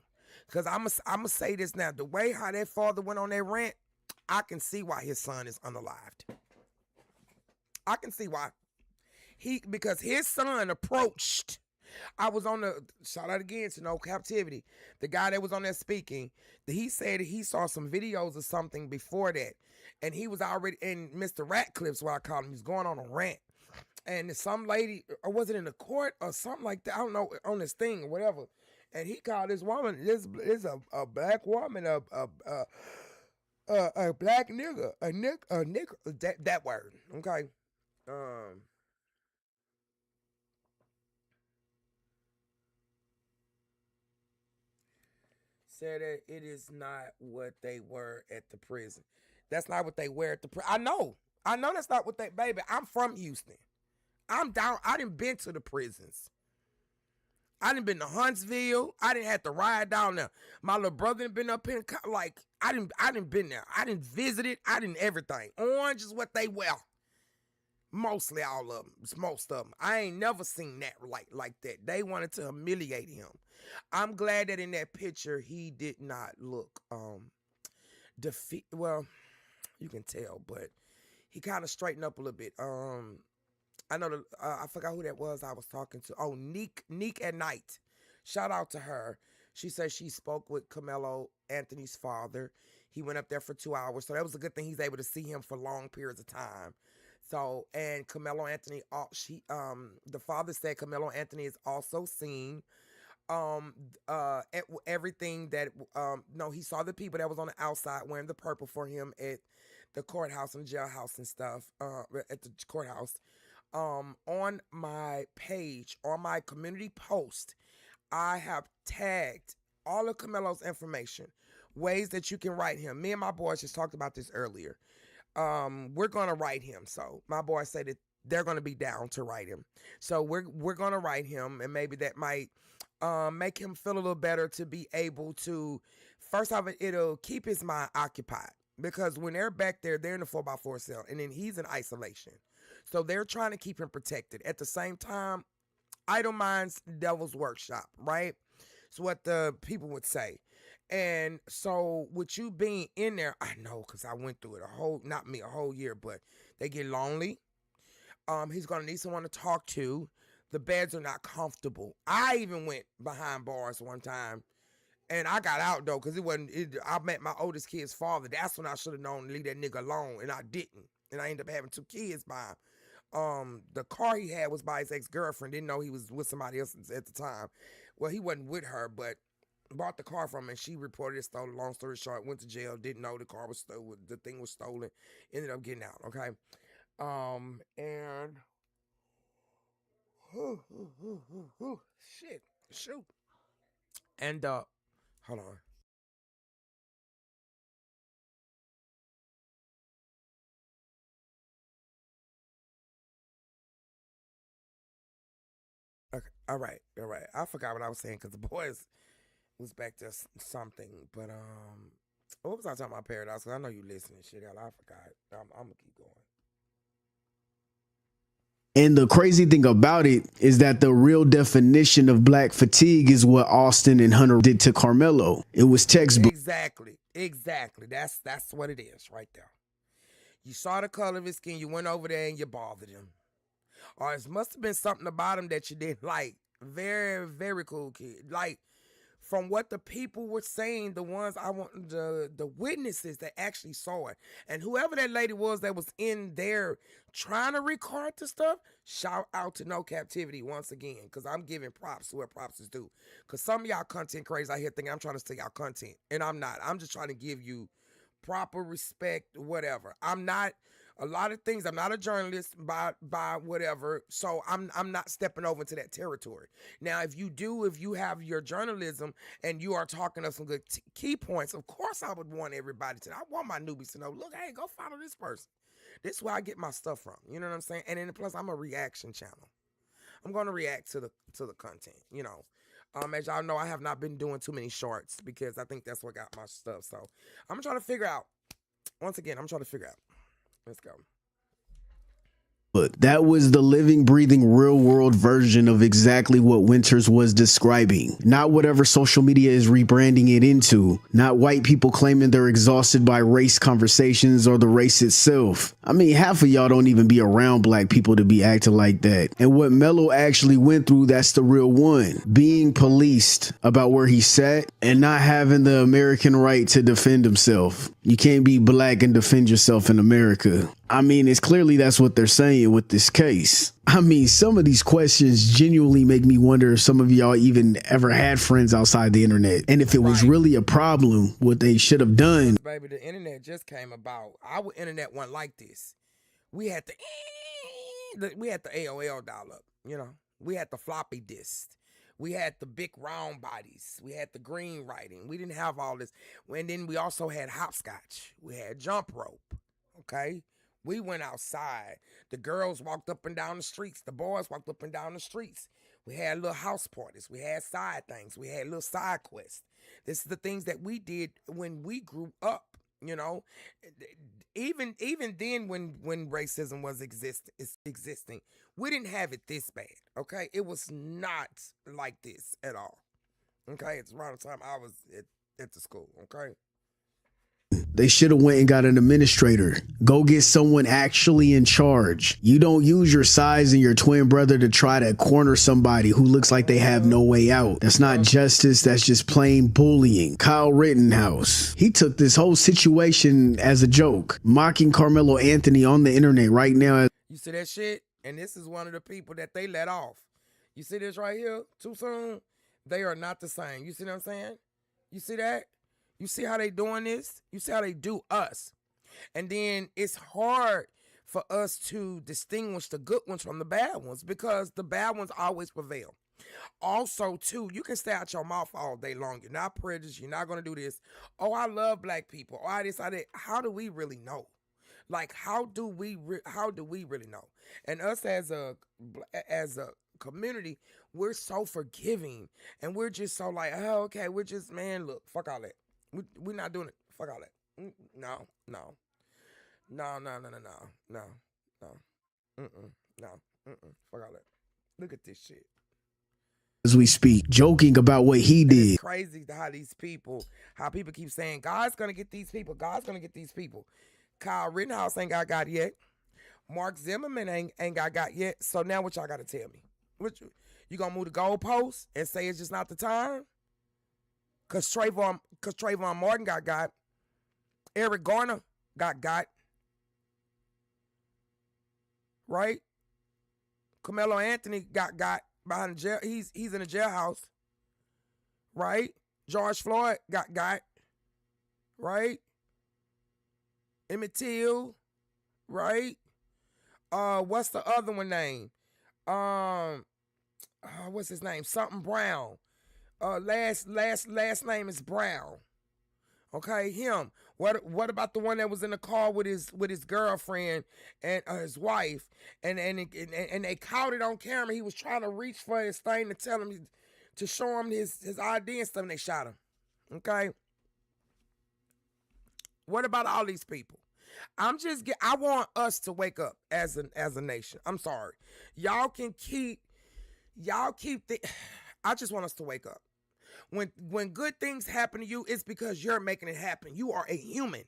Because I'm going to say this now. The way how that father went on that rant, I can see why his son is unalived. I can see why. Because his son approached. I was on the, shout out again to No Captivity, the guy that was on there speaking, he said he saw some videos or something before that. And he was already in Mr. Ratcliffe's, what I call him. He's going on a rant. And some lady, or was it in the court or something like that? I don't know, on this thing or whatever. And he called this woman, this is a black woman, a black nigga, a nigga, that word, okay? Said that it is not what they were at the prison. That's not what they were at the prison. I know that's not what they, baby, I'm from Houston. I'm down, I done been to the prisons. I done been to Huntsville. I didn't have to ride down there. My little brother done been up in, like, I done been there. I done visited. I done everything. Orange is what they wear. Mostly all of them. It's most of them. I ain't never seen that like that. They wanted to humiliate him. I'm glad that in that picture, he did not look, well, you can tell, but he kind of straightened up a little bit. I know I forgot who that was I was talking to. Oh, Neek at Night. Shout out to her. She said she spoke with Carmelo Anthony's father. He went up there for 2 hours. So that was a good thing. He's able to see him for long periods of time. So, and Carmelo Anthony, the father said Carmelo Anthony is also seen everything that, no, he saw the people that was on the outside wearing the purple for him at the courthouse and jailhouse and stuff, at the courthouse. On my page, on my community post, I have tagged all of Carmelo's information, ways that you can write him. Me and my boys just talked about this earlier. We're going to write him. So my boys say that they're going to be down to write him. So we're going to write him, and maybe that might make him feel a little better to be able to, first off, it'll keep his mind occupied. Because when they're back there, they're in the 4x4 cell, and then he's in isolation. So they're trying to keep him protected. At the same time, idle minds, devil's workshop, right? It's what the people would say. And so with you being in there, I know because I went through it not me, a whole year, but they get lonely. He's gonna need someone to talk to. The beds are not comfortable. I even went behind bars one time, and I got out though because it wasn't. I met my oldest kid's father. That's when I should have known to leave that nigga alone, and I didn't. And I ended up having 2 kids by him. The car he had was by his ex-girlfriend. Didn't know he was with somebody else at the time. Well, he wasn't with her, but bought the car from her, and she reported it stolen. Long story short, went to jail. Didn't know the car was stolen. The thing was stolen. Ended up getting out. Okay. And shit, shoot. And hold on. Okay, all right. I forgot what I was saying because the boys was back to something. But what was I talking about, Paradise? Because I know you listening, shit. I forgot. I'm gonna keep going. And the crazy thing about it is that the real definition of black fatigue is what Austin and Hunter did to Carmelo. It was textbook. Exactly. That's what it is right there. You saw the color of his skin. You went over there and you bothered him. Or it must have been something about him that you didn't like. Very, very cool kid. Like, from what the people were saying, the ones I want, the witnesses that actually saw it, and whoever that lady was that was in there trying to record the stuff, shout out to No Captivity once again, because I'm giving props where props is due. Because some of y'all content crazy out here thinking I'm trying to steal y'all content, and I'm not. I'm just trying to give you proper respect, whatever. I'm not a lot of things. I'm not a journalist by whatever, so I'm not stepping over into that territory. Now, if you have your journalism and you are talking of some good key points, of course I would want everybody to. I want my newbies to know. Look, hey, go follow this person. This is where I get my stuff from. You know what I'm saying? And then plus, I'm a reaction channel. I'm going to react to the content. You know, as y'all know, I have not been doing too many shorts because I think that's what got my stuff. So I'm trying to figure out. Once again, I'm trying to figure out. Let's go. But that was the living, breathing, real world version of exactly what Winters was describing. Not whatever social media is rebranding it into. Not white people claiming they're exhausted by race conversations or the race itself. I mean, half of y'all don't even be around black people to be acting like that. And what Melo actually went through, that's the real one. Being policed about where he sat and not having the American right to defend himself. You can't be black and defend yourself in America. I mean, it's clearly that's what they're saying with this case. I mean, some of these questions genuinely make me wonder if some of y'all even ever had friends outside the internet. And if it was really a problem, what they should have done. Baby, the internet just came about. Our internet wasn't like this. We had the AOL dial-up, you know. We had the floppy disk. We had the big round bodies. We had the green writing. We didn't have all this. And then we also had hopscotch. We had jump rope, okay? We went outside. The girls walked up and down the streets. The boys walked up and down the streets. We had little house parties. We had side things. We had little side quests. This is the things that we did when we grew up, you know. Even then when racism was existing, we didn't have it this bad, okay? It was not like this at all, okay? It's around the time I was at the school, okay? They should have went and got an administrator. Go get someone actually in charge. You don't use your size and your twin brother to try to corner somebody who looks like they have no way out. That's not justice. That's just plain bullying. Kyle Rittenhouse. He took this whole situation as a joke, mocking Carmelo Anthony on the internet right now. You see that shit? And this is one of the people that they let off. You see this right here? Too soon? They are not the same. You see what I'm saying? You see that? You see how they doing this? You see how they do us? And then it's hard for us to distinguish the good ones from the bad ones because the bad ones always prevail. Also, too, you can stay out your mouth all day long. You're not prejudiced. You're not going to do this. Oh, I love black people. Oh, I this, I that. How do we really know? Like, how do we really know? And us as a community, we're so forgiving. And we're just so like, oh, okay, we're just, man, look, fuck all that. We're not doing it. Fuck all that. No. Fuck all that. Look at this shit. as we speak, joking about what he did. It's crazy how people keep saying, God's going to get these people. God's going to get these people. Kyle Rittenhouse ain't got yet. Mark Zimmerman ain't got yet. So now what y'all got to tell me? You going to move the goalposts and say it's just not the time? Because Trayvon Martin got. Eric Garner got. Right? Carmelo Anthony got behind the jail. He's in the jailhouse. Right? George Floyd got. Right? Emmett Till. Right? What's the other one name? What's his name? Something Brown. Last name is Brown. Okay, him. What about the one that was in the car with his girlfriend and his wife, and they caught it on camera. He was trying to reach for his thing to tell him to show him his ID and stuff, and they shot him. Okay. What about all these people? I want us to wake up as a nation. I'm sorry, I just want us to wake up. When good things happen to you, it's because you're making it happen. You are a human.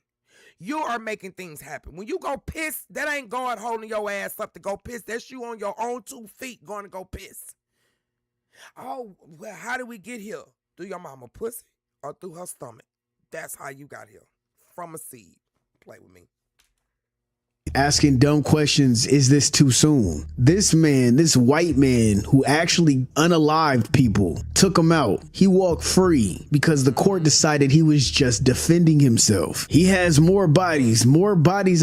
You are making things happen. When you go piss, that ain't God holding your ass up to go piss. That's you on your own 2 feet going to go piss. Oh, well, how did we get here? Through your mama pussy or through her stomach? That's how you got here. From a seed. Play with me. Asking dumb questions, is this too soon? This white man who actually unalived people, took him out. He walked free because the court decided he was just defending himself. He has more bodies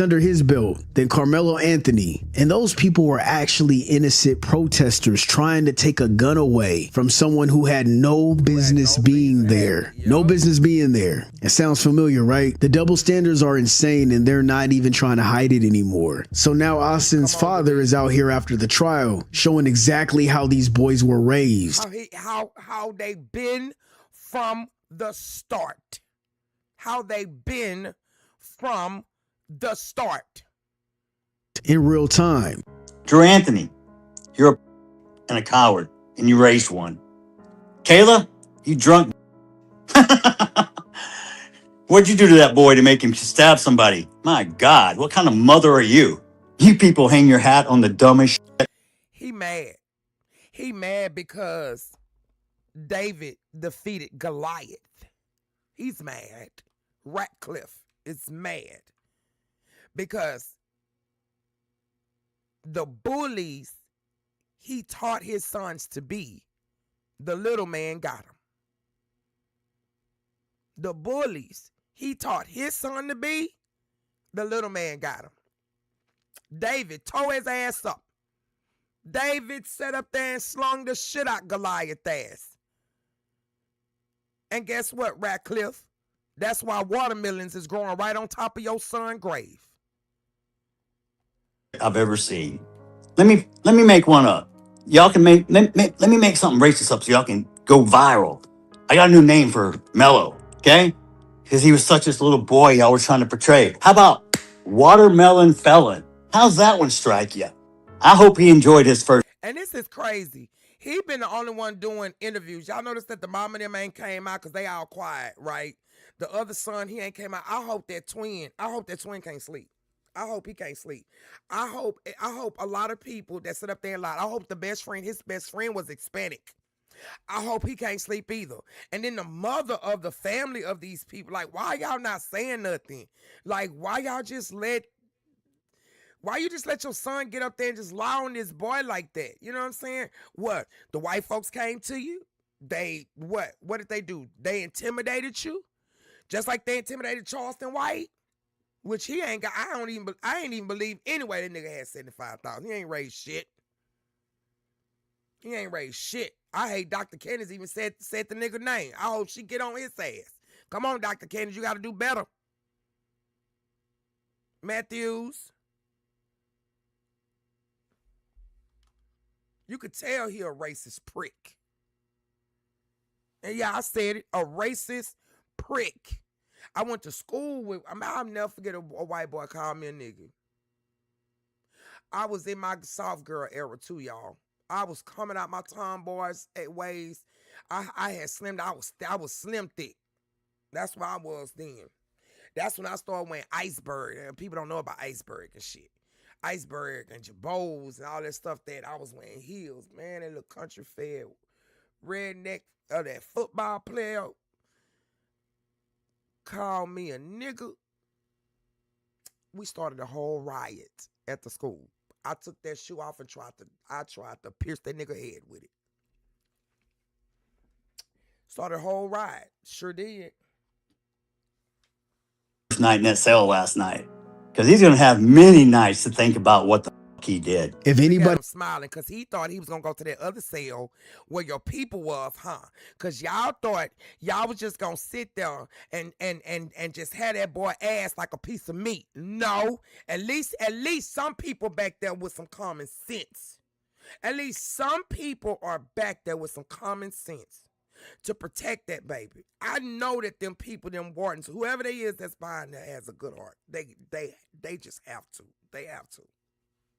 under his belt than Carmelo Anthony. And those people were actually innocent protesters trying to take a gun away from someone who had no business being there. No business being there. It sounds familiar, right? The double standards are insane and they're not even trying to hide it anymore. So now Austin's father is out here after the trial, showing exactly how these boys were raised. How they been from the start. How they been from the start. In real time. Drew Anthony, you're a coward, and you raised one. Kayla, you drunk. What'd you do to that boy to make him stab somebody? My God, what kind of mother are you? You people hang your hat on the dumbest shit. He mad. He mad because David defeated Goliath. He's mad. Ratcliffe is mad because the bullies he taught his sons to be, the little man got him. The bullies he taught his son to be, the little man got him. David tore his ass up. David sat up there and slung the shit out Goliath's ass. And guess what, Ratcliffe? That's why watermelons is growing right on top of your son's grave. I've ever seen. Let me make one up. Y'all can let me make something racist up so y'all can go viral. I got a new name for Mello, okay? Because he was such this little boy y'all were trying to portray. How about Watermelon Felon? How's that one strike you? I hope he enjoyed his first. And this is crazy. He been the only one doing interviews. Y'all notice that the mom and them ain't came out because they all quiet, right? The other son, he ain't came out. I hope that twin can't sleep. I hope he can't sleep. I hope a lot of people that sit up there and lie. I hope his best friend was Hispanic. I hope he can't sleep either. And then the mother of the family of these people, like, why y'all not saying nothing? Like, why you just let your son get up there and just lie on this boy like that? You know what I'm saying? What? The white folks came to you? What did they do? They intimidated you? Just like they intimidated Charleston White? Which he ain't got. I ain't even believe anyway that nigga had 75,000. He ain't raised shit. He ain't raised shit. I hate Dr. Kennedy even said the nigga name. I hope she get on his ass. Come on, Dr. Kennedy, you got to do better. Matthews. You could tell he a racist prick. And yeah, I said it, a racist prick. I went to school with, I'll never forget a white boy called me a nigga. I was in my soft girl era too, y'all. I was coming out my tomboys ways. I had slimmed. I was slim thick. That's where I was then. That's when I started wearing iceberg. And people don't know about iceberg and shit. Iceberg and Jabos and all that stuff that I was wearing heels. Man, that little country fed redneck that football player called me a nigga. We started a whole riot at the school. I took that shoe off and tried to pierce that nigga head with it. Started a whole riot. Sure did. Night in that cell last night, because he's gonna have many nights to think about what the fuck he did. If anybody smiling because he thought he was gonna go to that other cell where your people was, huh? Because y'all thought y'all was just gonna sit there and just have that boy ass like a piece of meat. No, at least some people back there with some common sense. At least some people are back there with some common sense to protect that baby. I know that them people, them wardens, whoever they is that's behind there has a good heart. They just have to. They have to.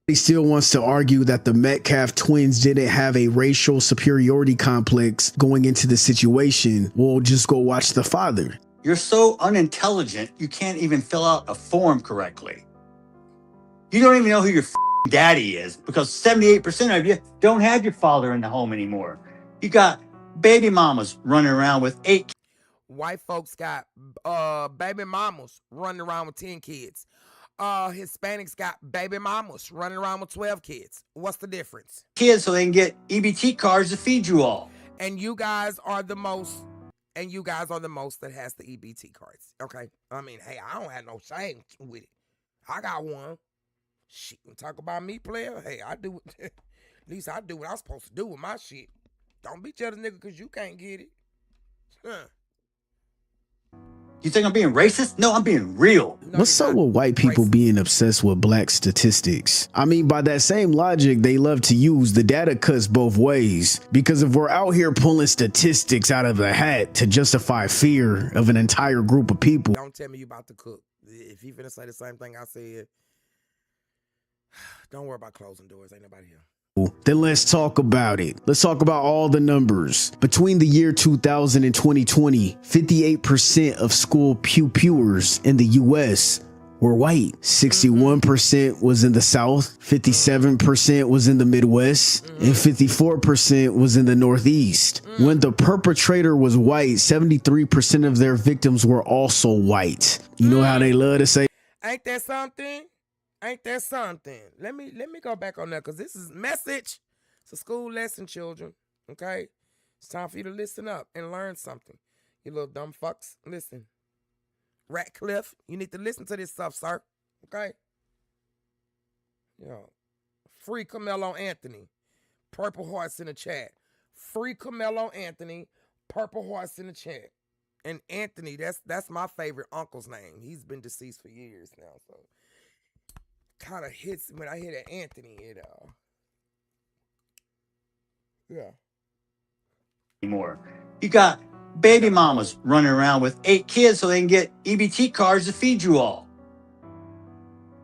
He still wants to argue that the Metcalf twins didn't have a racial superiority complex going into the situation, well, just go watch the father. You're so unintelligent, you can't even fill out a form correctly. You don't even know who your daddy is, because 78% of you don't have your father in the home anymore. You got baby mamas running around with 8 kids. White folks got baby mamas running around with 10 kids. Hispanics got baby mamas running around with 12 kids. What's the difference? Kids so they can get EBT cards to feed you all. And you guys are the most that has the EBT cards. Okay? I mean, hey, I don't have no shame with it. I got one. Shit, talk about me, player. Hey, I do at least I do what I'm supposed to do with my shit. Don't be jealous, nigga, because you can't get it. Huh. You think I'm being racist? No, I'm being real. No, What's up with white people being obsessed with black statistics? I mean, by that same logic, they love to use the data cuts both ways. Because if we're out here pulling statistics out of the hat to justify fear of an entire group of people. Don't tell me you about to cook. If you finna say the same thing I said, don't worry about closing doors. Ain't nobody here. Then let's talk about it. Let's talk about all the numbers. Between the year 2000 and 2020, 58% of school pupils in the US were white. 61% was in the South, 57% was in the Midwest, and 54% was in the Northeast. When the perpetrator was white, 73% of their victims were also white. You know how they love to say, ain't that something? Ain't that something? Let me go back on that, because this is message. It's a school lesson, children. Okay? It's time for you to listen up and learn something. You little dumb fucks. Listen. Ratcliffe, you need to listen to this stuff, sir. Okay? Yo. Free Carmelo Anthony. Purple hearts in the chat. Free Carmelo Anthony. Purple hearts in the chat. And Anthony, that's my favorite uncle's name. He's been deceased for years now, so kind of hits when I hear that Anthony. Yeah. Anymore. You got baby mamas running around with 8 kids so they can get EBT cards to feed you all.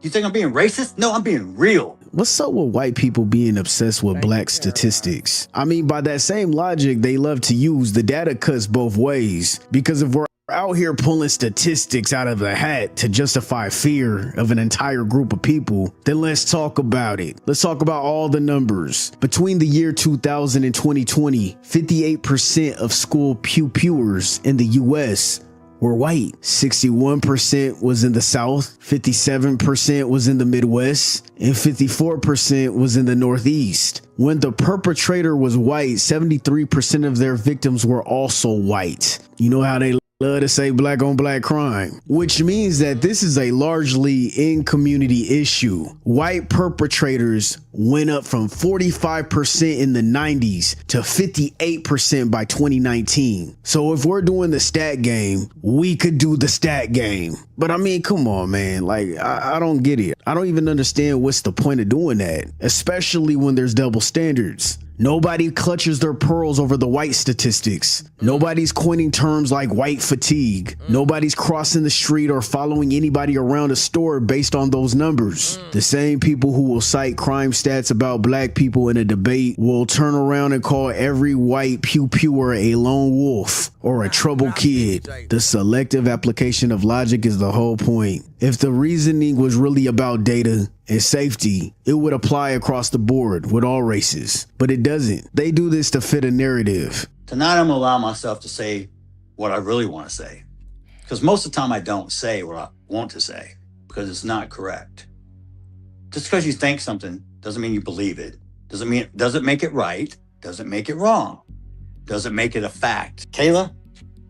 You think I'm being racist? No, I'm being real. What's up with white people being obsessed with black statistics? I mean, by that same logic, they love to use the data cuts both ways. Because if we're out here pulling statistics out of the hat to justify fear of an entire group of people, then let's talk about it. Let's talk about all the numbers. Between the year 2000 and 2020, 58% of school pupils in the US were white. 61% was in the South, 57% was in the Midwest, and 54% was in the Northeast. When the perpetrator was white, 73% of their victims were also white. You know how they love to say black on black crime, which means that this is a largely in-community issue. White perpetrators went up from 45% in the 90s to 58% by 2019. So if we're doing the stat game, we could do the stat game. But I mean, come on, man. Like, I don't get it. I don't even understand what's the point of doing that, especially when there's double standards. Nobody clutches their pearls over the white statistics. Nobody's coining terms like white fatigue. Nobody's crossing the street or following anybody around a store based on those numbers. The same people who will cite crime stats about black people in a debate will turn around and call every white pew-pewer a lone wolf or a troubled kid. The selective application of logic is the whole point. If the reasoning was really about data and safety, it would apply across the board with all races, but it doesn't. They do this to fit a narrative. Tonight, I'm gonna allow myself to say what I really want to say. Because most of the time I don't say what I want to say because it's not correct. Just because you think something doesn't mean you believe it. Doesn't make it right. Doesn't make it wrong. Doesn't make it a fact. Kayla,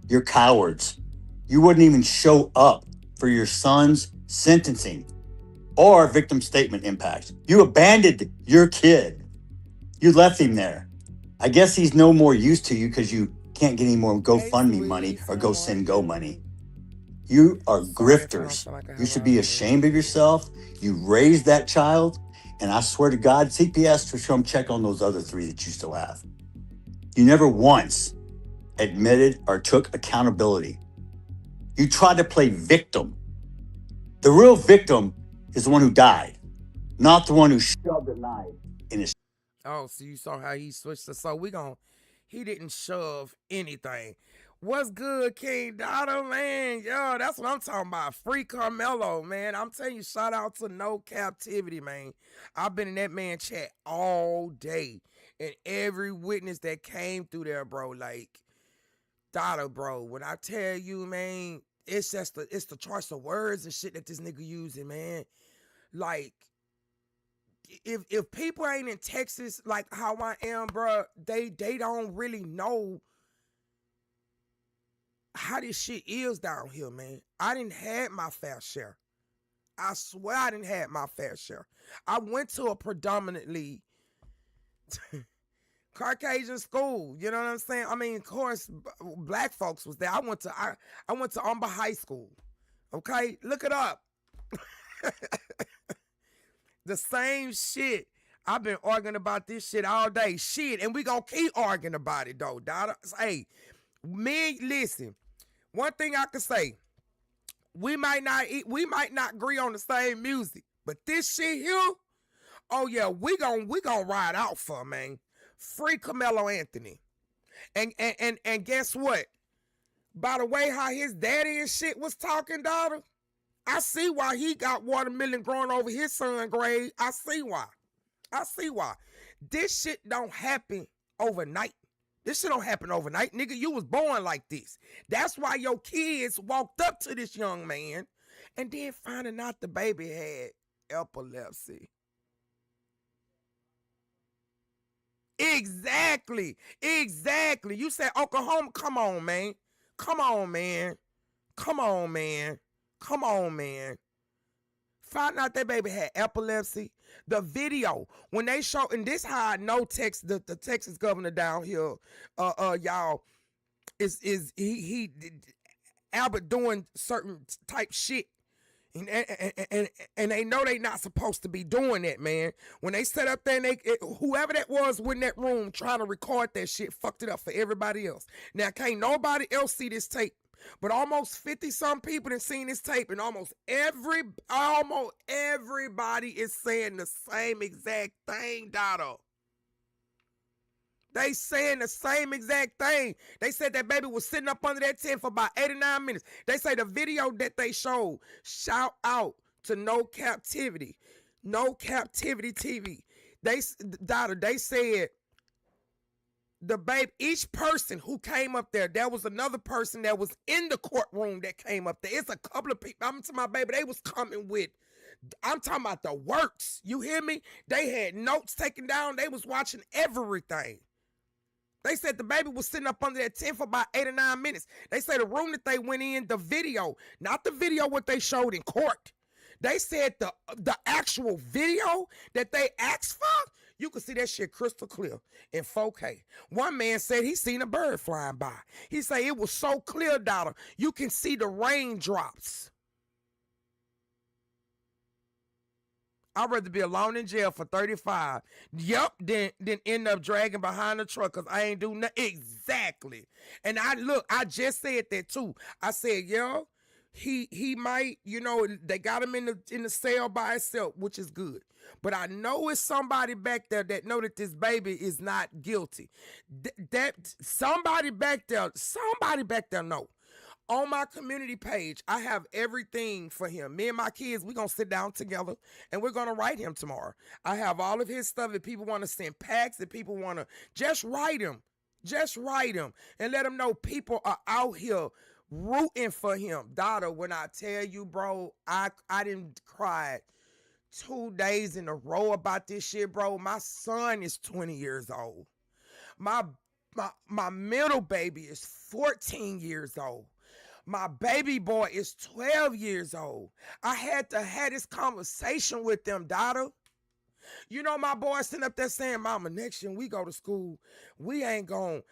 you're cowards. You wouldn't even show up for your son's sentencing or victim statement impact. You abandoned your kid. You left him there. I guess he's no more use to you because you can't get any more GoFundMe money or go send Go money. You are grifters. You should be ashamed of yourself. You raised that child, and I swear to God, CPS should come check on those other 3 that you still have. You never once admitted or took accountability. You tried to play victim. The real victim is the one who died, not the one who shoved a knife in his. Oh, so you saw how he switched it. So he didn't shove anything. What's good, King Dotto, man? Yo, that's what I'm talking about. Free Carmelo, man. I'm telling you, shout out to No Captivity, man. I've been in that man chat all day. And every witness that came through there, bro, like, Dotto, bro, when I tell you, man, it's the choice of words and shit that this nigga using, man. Like, if people ain't in Texas like how I am, bro, they don't really know how this shit is down here, man. I didn't have my fair share. I swear I didn't have my fair share. I went to a predominantly Caucasian school, you know what I'm saying? I mean, of course, black folks was there. I went to Umber High School. Okay, look it up. The same shit. I've been arguing about this shit all day. Shit, and we gonna keep arguing about it though, daughter. Hey, me, listen. One thing I can say, we might not agree on the same music, but this shit here, oh yeah, we gonna ride out for, man. Free Carmelo Anthony. And guess what? By the way, how his daddy and shit was talking, daughter, I see why he got watermelon growing over his son's grave. I see why. This shit don't happen overnight. This shit don't happen overnight. Nigga, you was born like this. That's why your kids walked up to this young man and then finding out the baby had epilepsy. Exactly. You said Oklahoma, come on, man. Find out that baby had epilepsy. The video, when they show, and this how I know the Texas governor down here, y'all, is he Albert doing certain type shit. And they know they not supposed to be doing that, man. When they set up there and whoever that was in that room trying to record that shit fucked it up for everybody else. Now, can't nobody else see this tape, but almost 50-some people have seen this tape, and almost everybody is saying the same exact thing, Dotto. They saying the same exact thing. They said that baby was sitting up under that tent for about 89 minutes. They say the video that they showed, shout out to No Captivity TV. They said the baby, each person who came up there was another person that was in the courtroom that came up there. It's a couple of people. I'm talking about, baby, they was coming with, I'm talking about the works. You hear me? They had notes taken down. They was watching everything. They said the baby was sitting up under that tent for about 8 or 9 minutes. They said the room that they went in, the video, not the video what they showed in court. They said the actual video that they asked for, you could see that shit crystal clear in 4K. One man said he seen a bird flying by. He said it was so clear, daughter, you can see the raindrops I'd rather be alone in jail for 35. Yup, then end up dragging behind the truck because I ain't do nothing. Exactly. And I just said that too. I said, yo, he might, they got him in the cell by himself, which is good. But I know it's somebody back there that know that this baby is not guilty. That somebody back there know. On my community page, I have everything for him. Me and my kids, we're going to sit down together and we're going to write him tomorrow. I have all of his stuff. If people want to send packs, if people want to just write him. Just write him and let him know people are out here rooting for him. Daughter, when I tell you, bro, I didn't cry 2 days in a row about this shit, bro. My son is 20 years old. My middle baby is 14 years old. My baby boy is 12 years old. I had to have this conversation with them, daughter. My boy sitting up there saying, Mama, next year we go to school, we ain't gonna,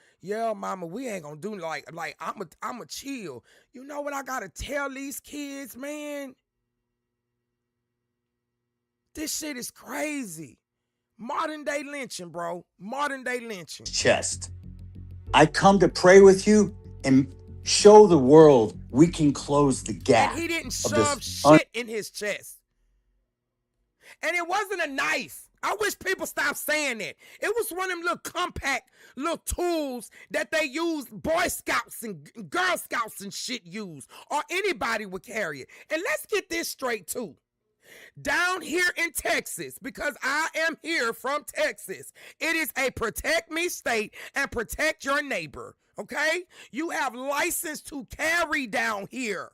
Mama, we ain't gonna do like I'm a chill. You know what I gotta tell these kids, man? This shit is crazy. Modern day lynching, bro. Modern day lynching. Chest. I come to pray with you and show the world we can close the gap. And he didn't shove shit in his chest. And it wasn't a knife. I wish people stopped saying that. It was one of them little compact little tools that they use, Boy Scouts and Girl Scouts and shit use, or anybody would carry it. And let's get this straight too. Down here in Texas, because I am here from Texas, it is a protect me state and protect your neighbor, okay? You have license to carry down here.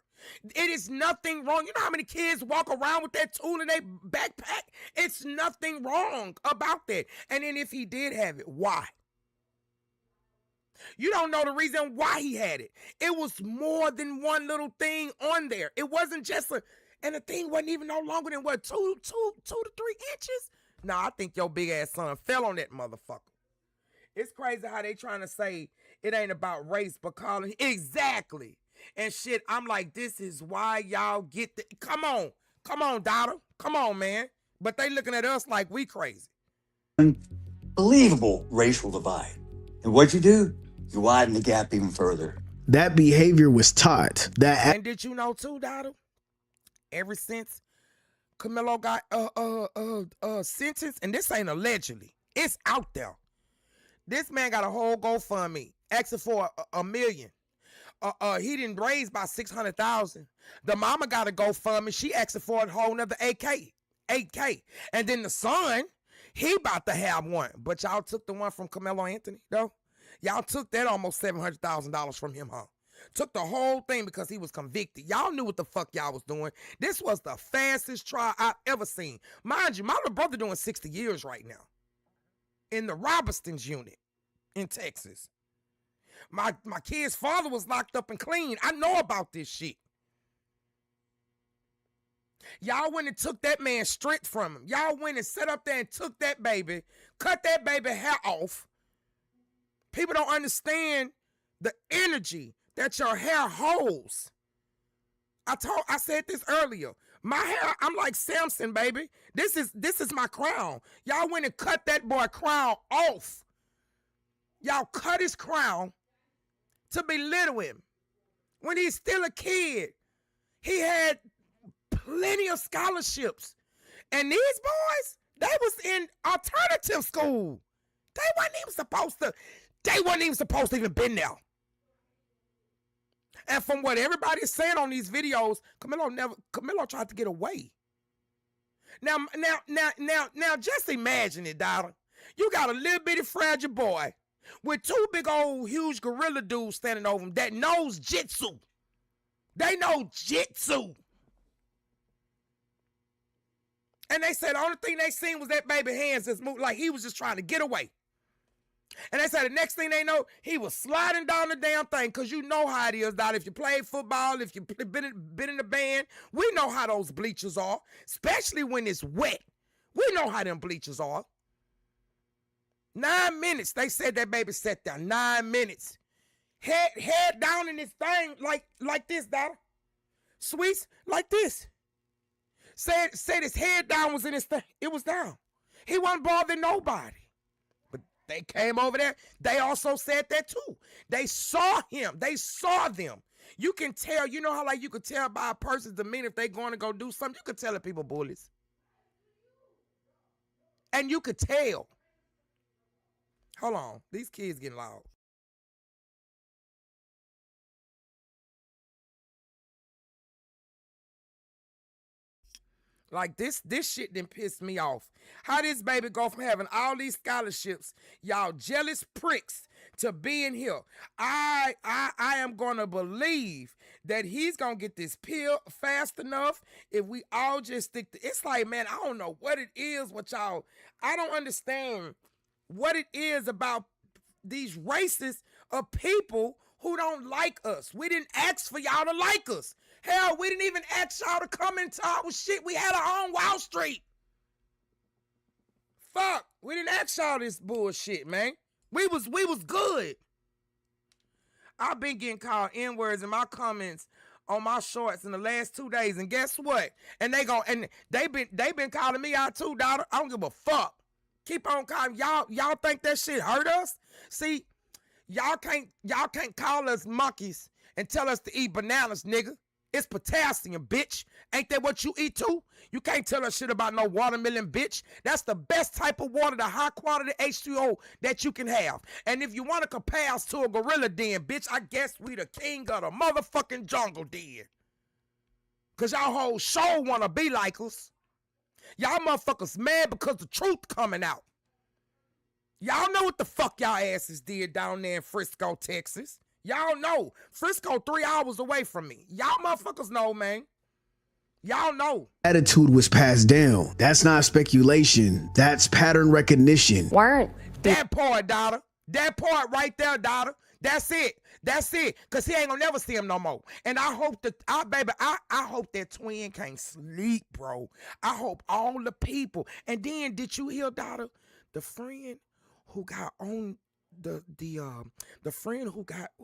It is nothing wrong. You know how many kids walk around with that tool in their backpack? It's nothing wrong about that. And then if he did have it, why? You don't know the reason why he had it. It was more than one little thing on there. It wasn't just and the thing wasn't even no longer than what, 2 to 3 inches? Nah, I think your big ass son fell on that motherfucker. It's crazy how they trying to say it ain't about race, but calling exactly. And shit, I'm like, this is why y'all get the, come on, daughter, come on, man. But they looking at us like we crazy. Unbelievable racial divide. And what'd you do? You widen the gap even further. That behavior was taught. And did you know too, daughter? Ever since Camilo got sentenced, and this ain't allegedly, it's out there. This man got a whole GoFundMe asking for $1 million. He didn't raise by 600,000. The mama got a GoFundMe. She asking for a whole nother 8K. And then the son, he about to have one. But y'all took the one from Carmelo Anthony, though. Y'all took that almost $700,000 from him, huh? Took the whole thing because he was convicted. Y'all knew what the fuck y'all was doing. This was the fastest trial I've ever seen. Mind you, my little brother doing 60 years right now in the Robertson's unit in Texas. My kid's father was locked up and clean. I know about this shit. Y'all went and took that man's strength from him. Y'all went and sat up there and took that baby, cut that baby hair off. People don't understand the energy that your hair holds. I said this earlier. My hair, I'm like Samson, baby. This is my crown. Y'all went and cut that boy crown off. Y'all cut his crown to belittle him. When he's still a kid, he had plenty of scholarships. And these boys, they was in alternative school. They wasn't even supposed to even been there. And from what everybody's saying on these videos, Camilo tried to get away. Now, just imagine it, daughter. You got a little bitty fragile boy with 2 big old huge gorilla dudes standing over him that knows jitsu. They know jitsu. And they said the only thing they seen was that baby hands just moved like he was just trying to get away. And they said the next thing they know, he was sliding down the damn thing, because you know how it is, Dad. If you played football, if you've been in the band, we know how those bleachers are, especially when it's wet. We know how them bleachers are. 9 minutes, they said that baby sat there. 9 minutes. Head down in this thing like this, Dad. Sweets, like this. Said his head down was in his thing. It was down. He wasn't bothering nobody. But they came over there. They also said that too. They saw him. They saw them. You can tell. You know how like you could tell by a person's demeanor if they going to go do something. You could tell if people bullies. And you could tell. Hold on. These kids getting loud. Like this shit done pissed me off. How this baby go from having all these scholarships, y'all jealous pricks, to being here. I am gonna believe that he's gonna get this pill fast enough if we all just stick to. It's like, man, I don't know what it is with y'all. I don't understand what it is about these races of people who don't like us. We didn't ask for y'all to like us. Hell, we didn't even ask y'all to come into our shit. We had our own Wall Street. Fuck, we didn't ask y'all this bullshit, man. We was good. I've been getting called N-words in my comments on my shorts in the last 2 days, and guess what? And they been calling me out too, daughter. I don't give a fuck. Keep on calling y'all think that shit hurt us? See, y'all can't call us monkeys and tell us to eat bananas, nigga. It's potassium, bitch. Ain't that what you eat too? You can't tell us shit about no watermelon, bitch. That's the best type of water, the high quality H2O that you can have. And if you want to compare us to a gorilla den, bitch, I guess we the king of the motherfucking jungle den. Cause y'all whole show wanna be like us. Y'all motherfuckers mad because the truth coming out. Y'all know what the fuck y'all asses did down there in Frisco, Texas. Y'all know. Frisco 3 hours away from me. Y'all motherfuckers know, man. Y'all know. Attitude was passed down. That's not speculation. That's pattern recognition. Weren't that part, daughter? That part right there, daughter. That's it. That's it. Cause he ain't gonna never see him no more. And I hope that I hope that twin can't sleep, bro. I hope all the people. And then did you hear, daughter? The friend who got on the friend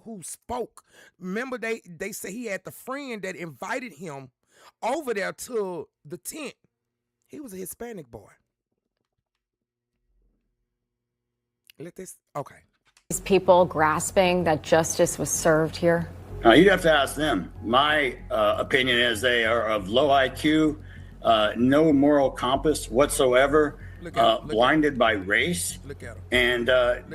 who spoke. Remember they say he had the friend that invited him over there to the tent. He was a Hispanic boy. Okay. these people grasping that justice was served here? You'd have to ask them. My opinion is they are of low IQ, no moral compass whatsoever, blinded by race, and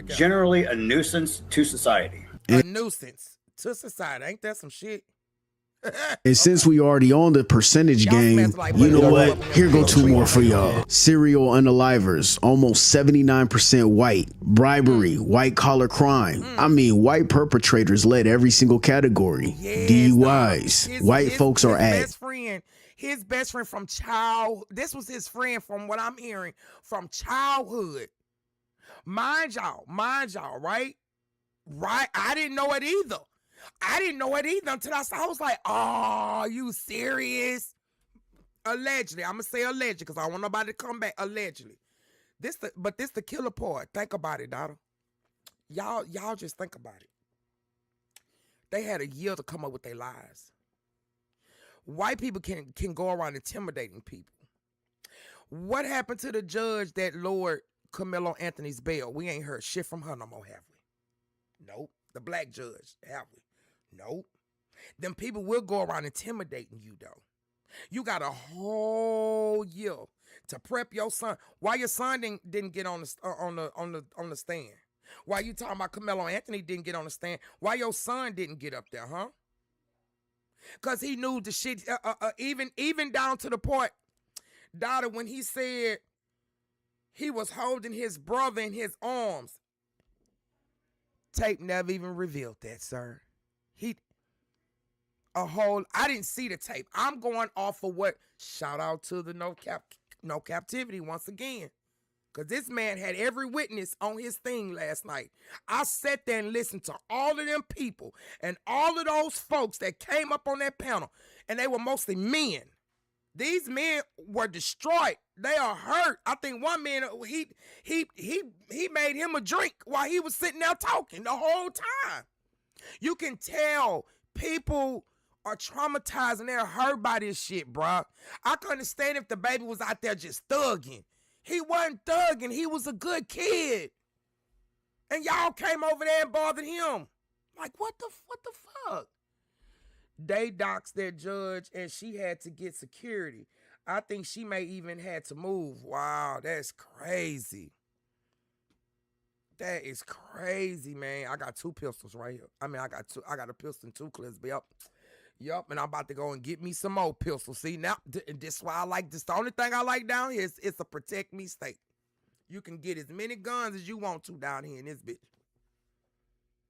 generally a nuisance to society. A nuisance to society. Ain't that some shit? And since we already on the percentage game, you know what? Here go two more for y'all. Serial unalivers, almost 79% white. Bribery, white collar crime. I mean, white perpetrators led every single category. DUIs. White folks are at. His best friend from this was his friend from what I'm hearing from childhood. Mind y'all, right? Right? I didn't know it either. Until I was like, oh, you serious? Allegedly. I'm going to say allegedly because I don't want nobody to come back. Allegedly. This the killer part. Think about it, daughter. Y'all just think about it. They had a year to come up with their lies. White people can go around intimidating people. What happened to the judge that lowered Carmelo Anthony's bail? We ain't heard shit from her no more, have we? Nope. The black judge, have we? Nope. Them people will go around intimidating you, though. You got a whole year to prep your son. Why your son didn't get on the stand? Why you talking about Carmelo Anthony didn't get on the stand? Why your son didn't get up there, huh? Because he knew the shit, even down to the point, daughter, when he said he was holding his brother in his arms. Tape never even revealed that, sir. I didn't see the tape. I'm going off of what, shout out to the no captivity once again. Because this man had every witness on his thing last night. I sat there and listened to all of them people and all of those folks that came up on that panel. And they were mostly men. These men were destroyed. They are hurt. I think one man, he made him a drink while he was sitting there talking the whole time. You can tell people are traumatized and they're hurt by this shit, bruh. I can understand if the baby was out there just thugging. He wasn't thugging. He was a good kid. And y'all came over there and bothered him. Like, what the fuck? They doxed their judge and she had to get security. I think she may even had to move. Wow, that's crazy. That is crazy, man. I got 2 pistols right here. I mean, I got a pistol and 2 clips. Yup, and I'm about to go and get me some more pistols. See, now, this is why I like this. The only thing I like down here is it's a protect me state. You can get as many guns as you want to down here in this bitch.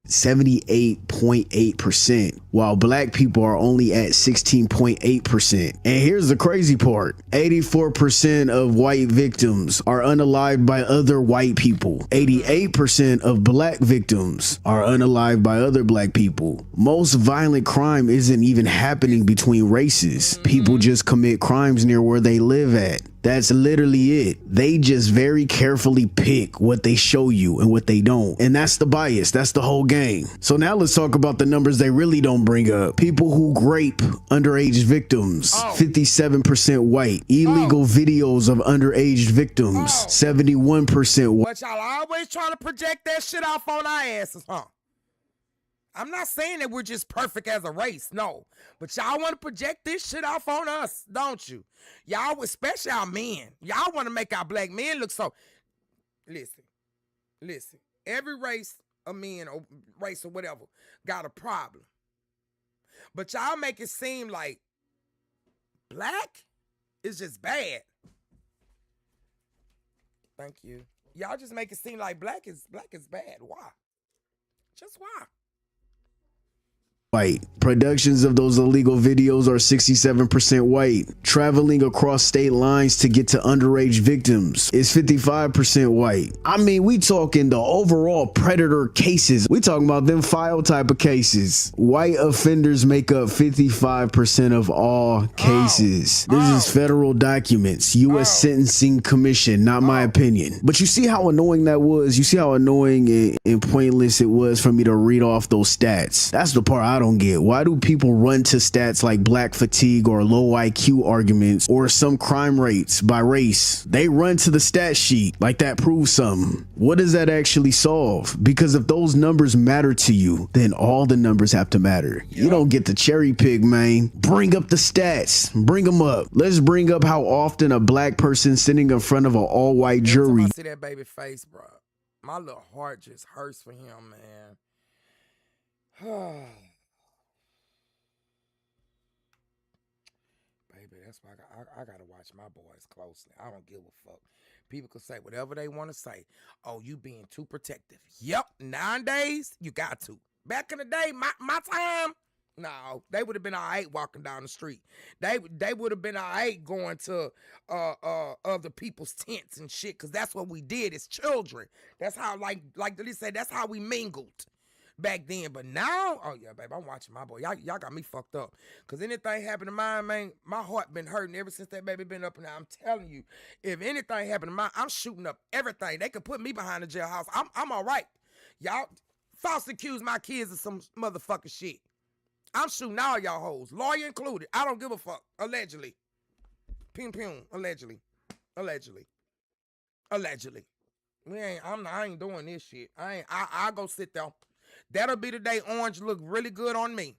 78.8%, while black people are only at 16.8%. And here's the crazy part. 84% of white victims are unalived by other white people. 88% of black victims are unalived by other black people. Most violent crime isn't even happening between races. People just commit crimes near where they live at. That's literally it. They just very carefully pick what they show you and what they don't. And that's the bias. That's the whole game. So now let's talk about the numbers they really don't bring up. People who rape underage victims, 57% white. Illegal videos of underage victims, 71% white. But y'all always trying to project that shit off on our asses, huh? I'm not saying that we're just perfect as a race, no. But y'all want to project this shit off on us, don't you? Y'all, especially our men. Y'all want to make our black men look so... Listen. Every race of men or race or whatever got a problem. But y'all make it seem like black is just bad. Thank you. Y'all just make it seem like black is bad. Why? Just why? White. Productions of those illegal videos are 67% white. Traveling across state lines to get to underage victims is 55% white. I mean, we talking the overall predator cases. We talking about them file type of cases. White offenders make up 55% of all cases. This is federal documents, U.S. Sentencing Commission, not my opinion. But you see how annoying that was? You see how annoying and pointless it was for me to read off those stats? That's the part I don't get. Why do people run to stats like black fatigue or low IQ arguments or some crime rates by race? They run to the stat sheet like that proves something. What does that actually solve? Because if those numbers matter to you, then all the numbers have to matter. You don't get to cherry pick, man. Bring up the stats. Bring them up. Let's bring up how often a black person sitting in front of an all-white jury. I see that baby face, bro. My little heart just hurts for him, man. Baby, that's why I gotta watch my boys closely. I don't give a fuck. People can say whatever they want to say. Oh, you being too protective. Yep, nowadays, you got to. Back in the day, my time, no, they would have been all right walking down the street. They would have been all right going to other people's tents and shit, because that's what we did as children. That's how, like they said, that's how we mingled back then. But now, oh yeah, baby, I'm watching my boy. Y'all got me fucked up. Because anything happened to mine, man, my heart been hurting ever since that baby been up. And I'm telling you, if anything happened to mine, I'm shooting up everything. They could put me behind the jailhouse. I'm all right. Y'all falsely accuse my kids of some motherfucking shit. I'm shooting all y'all hoes, lawyer included. I don't give a fuck. Allegedly. Ping ping. Allegedly. I ain't doing this shit. I'll go sit there. That'll be the day orange look really good on me.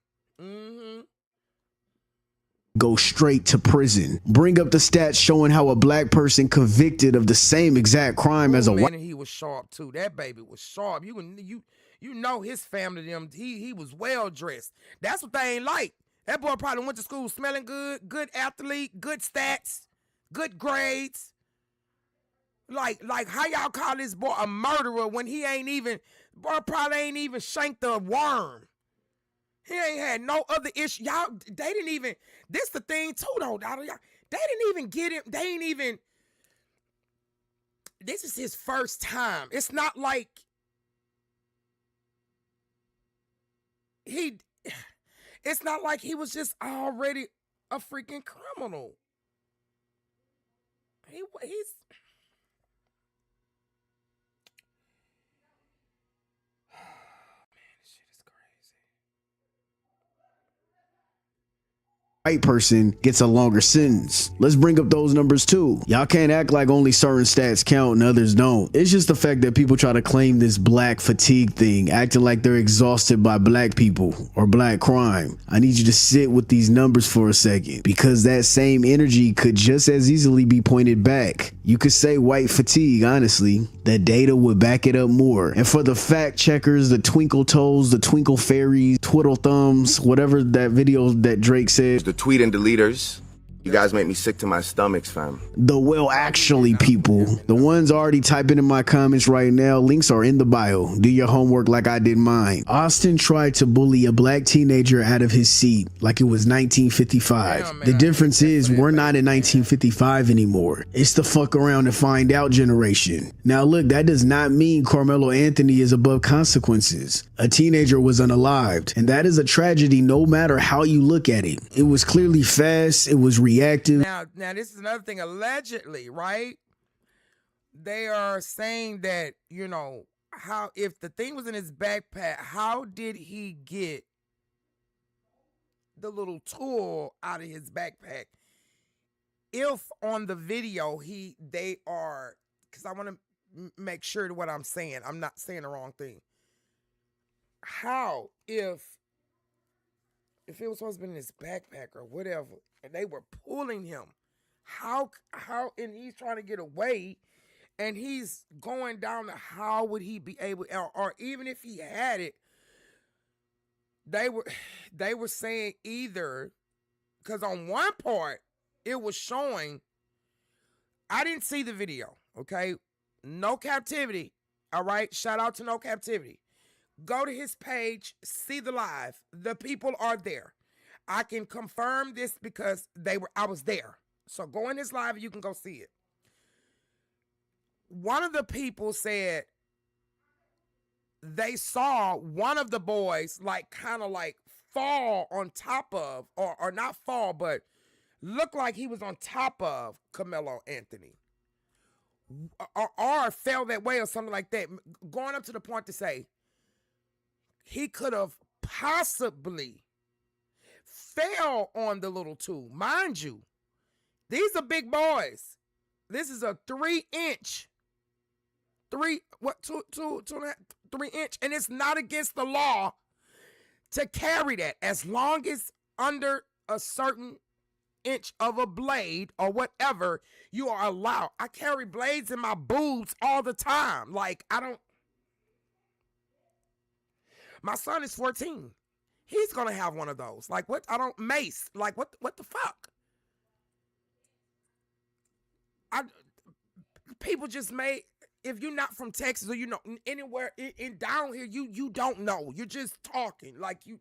Go straight to prison. Bring up the stats showing how a black person convicted of the same exact crime as a white. And he was sharp too. That baby was sharp. You know his family, them, he was well dressed. That's what they ain't like. That boy probably went to school smelling good, good athlete, good stats, good grades. Like how y'all call this boy a murderer when he ain't even, boy probably ain't even shanked a worm. He ain't had no other issue. Y'all, they didn't even, this the thing too though, y'all. They didn't even get him, they ain't even, this is his first time. It's not like it's not like he was just already a freaking criminal. He's, man, this shit is crazy. white person gets a longer sentence. Let's bring up those numbers too. Y'all can't act like only certain stats count and others don't. It's just the fact that people try to claim this black fatigue thing, acting like they're exhausted by black people or black crime. I need you to sit with these numbers for a second, because that same energy could just as easily be pointed back. You could say white fatigue, honestly. The data would back it up more. And for the fact checkers, the twinkle toes, the twinkle fairies, twiddle thumbs, whatever that video that Drake said, the tweet and deleters, you guys make me sick to my stomachs, fam. the well actually people, the ones already typing in my comments right now, links are in the bio. Do your homework like I did mine. Austin tried to bully a black teenager out of his seat like it was 1955. The difference is we're not in 1955 anymore. It's the fuck around and find out generation. Now look, that does not mean Carmelo Anthony is above consequences. A teenager was unalived, and that is a tragedy no matter how you look at it. It was clearly fast, it was reactive. Now this is another thing. Allegedly, right? They are saying that, you know, how if the thing was in his backpack, how did he get the little tool out of his backpack? If on the video they are, because I want to make sure what I'm saying, I'm not saying the wrong thing. How if it was supposed to be in his backpack or whatever, and they were pulling him, how and he's trying to get away, and he's going down to how would he be able, or even if he had it, they were saying either, because on one part it was showing, I didn't see the video, okay? No Captivity, all right? Shout out to No Captivity. Go to his page, see the live. The people are there. I can confirm this because I was there. So go in his live and you can go see it. One of the people said they saw one of the boys kind of fall on top of, or not fall, but look like he was on top of Carmelo Anthony. Or fell that way or something like that. Going up to the point to say, he could have possibly fell on the little tool. Mind you, these are big boys. This is a 3-inch, 3 inch, and it's not against the law to carry that as long as under a certain inch of a blade or whatever you are allowed. I carry blades in my boobs all the time. My son is 14. He's gonna have one of those. Mace. What the fuck? People just if you're not from Texas or you know anywhere in down here, you don't know. You're just talking you.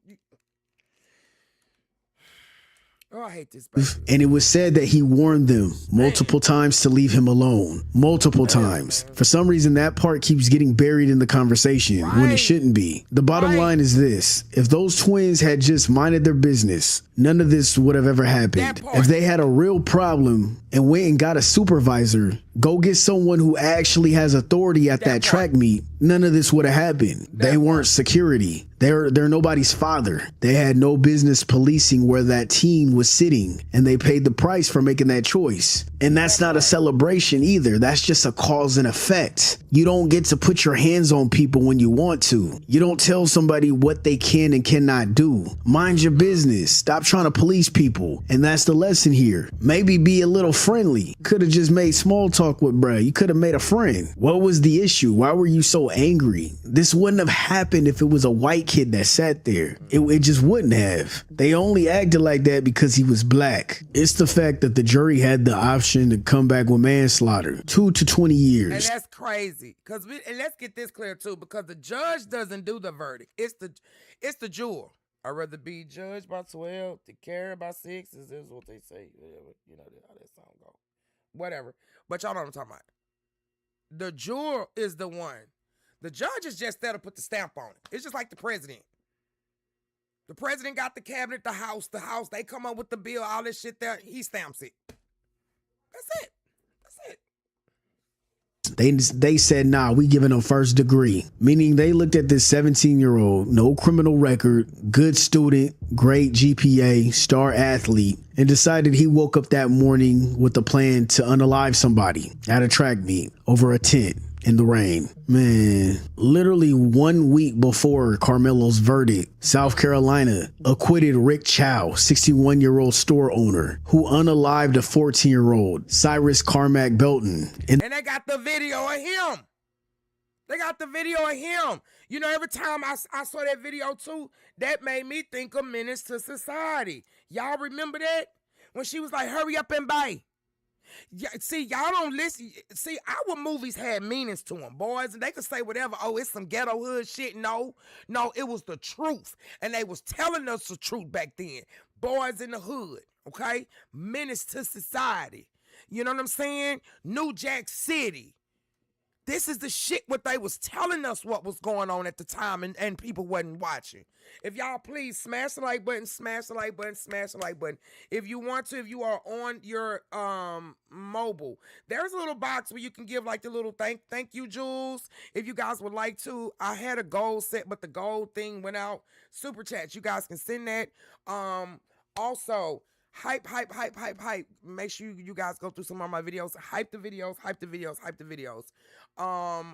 Oh, I hate this. And it was said that he warned them multiple times to leave him alone. Multiple times. For some reason, that part keeps getting buried in the conversation when it shouldn't be. The bottom line is this. If those twins had just minded their business, none of this would have ever happened. If they had a real problem and went and got a supervisor, go get someone who actually has authority at that track meet, none of this would have happened. They weren't security. They're nobody's father. They had no business policing where that team was sitting, and they paid the price for making that choice. And that's not a celebration either. That's just a cause and effect. You don't get to put your hands on people when you want to. You don't tell somebody what they can and cannot do. Mind your business. Stop trying to police people. And that's the lesson here. Maybe be a little friendly. Could have just made small talk with bruh. You could have made a friend. What was the issue? Why were you so angry? This wouldn't have happened if it was a white kid that sat there. It just wouldn't have. They only acted like that because he was black. It's the fact that the jury had the option to come back with manslaughter, 2 to 20 years. And that's crazy. And let's get this clear too, because the judge doesn't do the verdict. It's the juror. I'd rather be judged by 12 to carry by 6. Is what they say. You know how that song go. Whatever. But y'all know what I'm talking about. The juror is the one. The judge is just there to put the stamp on it. It's just like the president. The president got the cabinet, the house, they come up with the bill, all this shit there, he stamps it. That's it. They said, nah, we giving him first degree, meaning they looked at this 17-year-old, no criminal record, good student, great GPA, star athlete, and decided he woke up that morning with a plan to unalive somebody at a track meet over a tent in the rain. Man, literally 1 week before Carmelo's verdict, South Carolina acquitted Rick Chow, 61-year-old store owner, who unalived a 14-year-old, Cyrus Carmack Belton. And they got the video of him. They got the video of him. You know, every time I saw that video too, that made me think of Menace to Society. Y'all remember that? When she was like, hurry up and buy. Yeah, see, y'all don't listen. See, our movies had meanings to them, boys, and they could say whatever. Oh, it's some ghetto hood shit. No, it was the truth, and they was telling us the truth back then. Boys in the hood, okay? Menace to Society. You know what I'm saying? New Jack City. This is the shit what they was telling us what was going on at the time, and people wasn't watching. If y'all please smash the like button, smash the like button, smash the like button. If you want to, if you are on your mobile, there's a little box where you can give like the little thank you, Jules. If you guys would like to, I had a gold set, but the gold thing went out. Super chats, you guys can send that. Also, hype. Make sure you guys go through some of my videos. Hype the videos.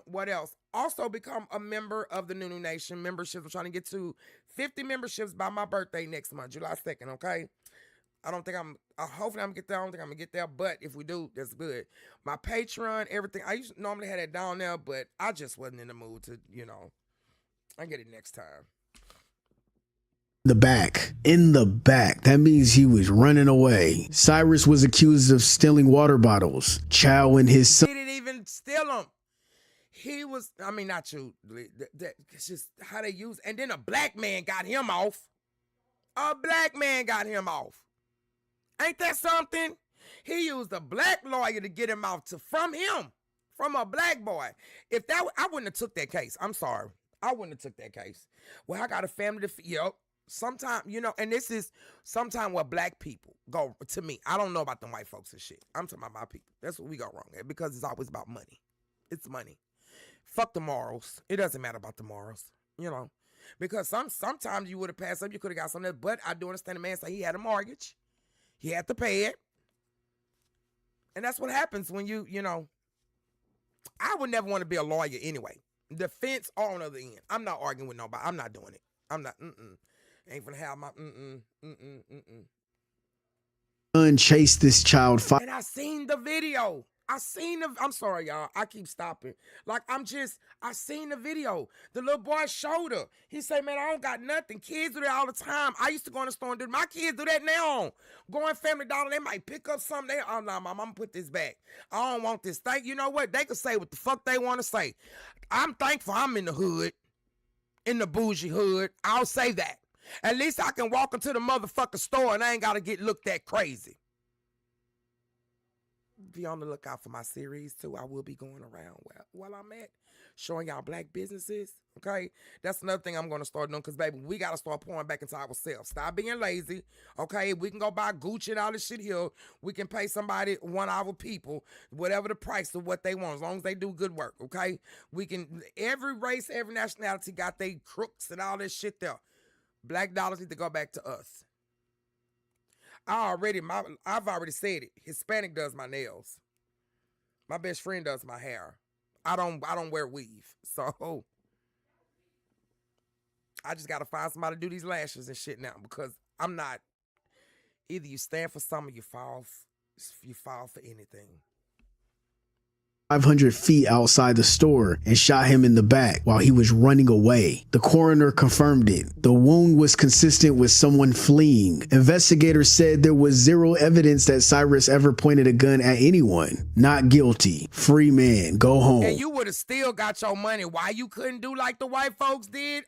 What else? Also become a member of the Nunu Nation memberships. I'm trying to get to 50 memberships by my birthday next month, July 2nd, okay? Hopefully I'm gonna get there. I don't think I'm gonna get there, but if we do, that's good. My Patreon, everything. I used to normally have that down there, but I just wasn't in the mood to, I get it next time. In the back. That means he was running away. Cyrus was accused of stealing water bottles. Chow and his son. He didn't even steal them. He was, not you. It's just how they use. And then a black man got him off. Ain't that something? He used a black lawyer to get him off from a black boy. I wouldn't have took that case. I'm sorry. I wouldn't have took that case. Well, I got a family to, sometimes, and this is sometimes what black people go, to me, I don't know about the white folks and shit. I'm talking about my people. That's what we go wrong at, because it's always about money. It's money. Fuck the morals. It doesn't matter about the morals, because sometimes you would have passed up, you could have got something, but I do understand the man say he had a mortgage. He had to pay it. And that's what happens when I would never want to be a lawyer anyway. Defense or on the other end. I'm not arguing with nobody. I'm not doing it. I'm not, Ain't gonna have my Chased this child. And I seen the video. I'm sorry, y'all. I keep stopping. I seen the video. The little boy showed her. He said, man, I don't got nothing. Kids do that all the time. I used to go in the store and do it. My kids do that now. Go in Family Dollar, they might pick up something. Oh, no, Mom, I'm gonna put this back. I don't want this thing. You know what? They can say what the fuck they want to say. I'm thankful I'm in the hood. In the bougie hood. I'll say that. At least I can walk into the motherfucking store and I ain't got to get looked at crazy. Be on the lookout for my series too. I will be going around while I'm at showing y'all black businesses. Okay, that's another thing I'm going to start doing, because baby, we got to start pouring back into ourselves. Stop being lazy. Okay, we can go buy Gucci and all this shit here. We can pay somebody, one of our people, whatever the price of what they want, as long as they do good work. Okay, we can. Every race, every nationality got their crooks and all this shit there. Black dollars need to go back to us. I've already said it. Hispanic does my nails. My best friend does my hair. I don't wear weave. So I just gotta find somebody to do these lashes and shit now, because I'm not, either you stand for something or you fall for anything. 500 feet outside the store and shot him in the back while he was running away. The coroner confirmed it. The wound was consistent with someone fleeing. Investigators said there was zero evidence that Cyrus ever pointed a gun at anyone. Not guilty. Free man. Go home. And you would have still got your money. Why you couldn't do like the white folks did?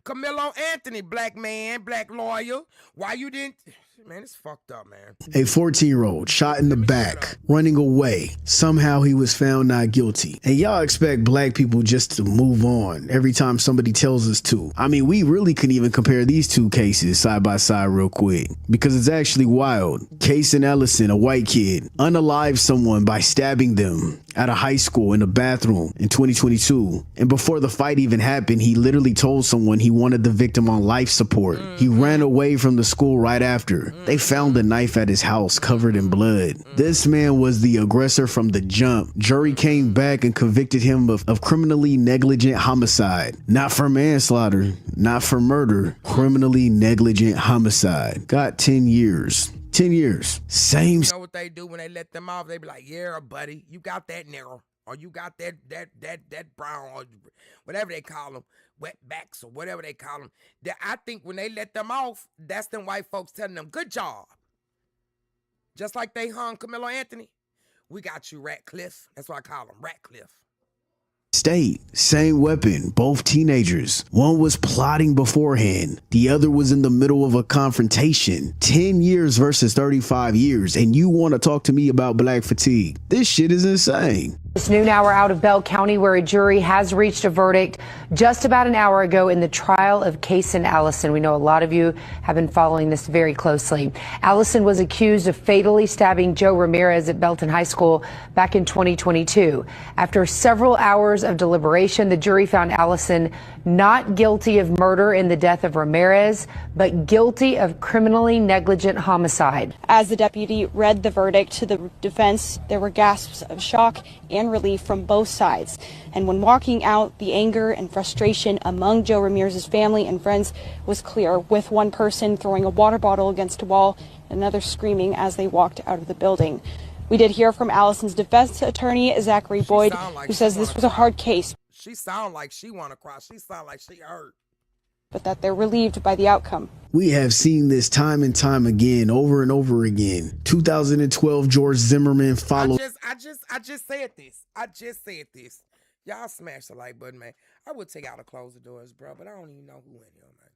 Carmelo Anthony, black man, black lawyer. Why you didn't? Man, it's fucked up, man. A 14-year-old shot in the back, running away. Somehow he was found not guilty. And y'all expect black people just to move on every time somebody tells us to. I mean, we really couldn't even compare these two cases side by side real quick, because it's actually wild. Case and Ellison, a white kid, unalived someone by stabbing them at a high school in a bathroom in 2022. And before the fight even happened, he literally told someone he wanted the victim on life support. He ran away from the school right after. They found the knife at his house covered in blood. This man was the aggressor from the jump. Jury came back and convicted him of criminally negligent homicide. Not for manslaughter, not for murder, criminally negligent homicide. Got 10 years. 10 years. Same. You know what they do when they let them off? They be like, yeah, buddy, you got that nigger, or you got that brown, or whatever they call them, wetbacks, or whatever they call them. I think when they let them off, that's them white folks telling them, good job. Just like they hung Carmelo Anthony. We got you, Ratcliffe. That's what I call him, Ratcliffe. State, same weapon, both teenagers. One was plotting beforehand. The other was in the middle of a confrontation. 10 years versus 35 years. And you want to talk to me about black fatigue? This shit is insane. This noon hour out of Bell County, where a jury has reached a verdict just about an hour ago in the trial of Kaysen Allison. We know a lot of you have been following this very closely. Allison was accused of fatally stabbing Joe Ramirez at Belton High School back in 2022. After several hours of deliberation, the jury found Allison not guilty of murder in the death of Ramirez, but guilty of criminally negligent homicide. As the deputy read the verdict to the defense, there were gasps of shock and relief from both sides. And when walking out, the anger and frustration among Joe Ramirez's family and friends was clear, with one person throwing a water bottle against a wall and another screaming as they walked out of the building. We did hear from Allison's defense attorney, Zachary Boyd, who says this was a hard case. She sound like she want to cry. She sound like she hurt. But that they're relieved by the outcome. We have seen this time and time again, over and over again. 2012, George Zimmerman followed. I just said this. I just said this. Y'all smash the like button, man. I would take out to close the doors, bro, but I don't even know who in here, man.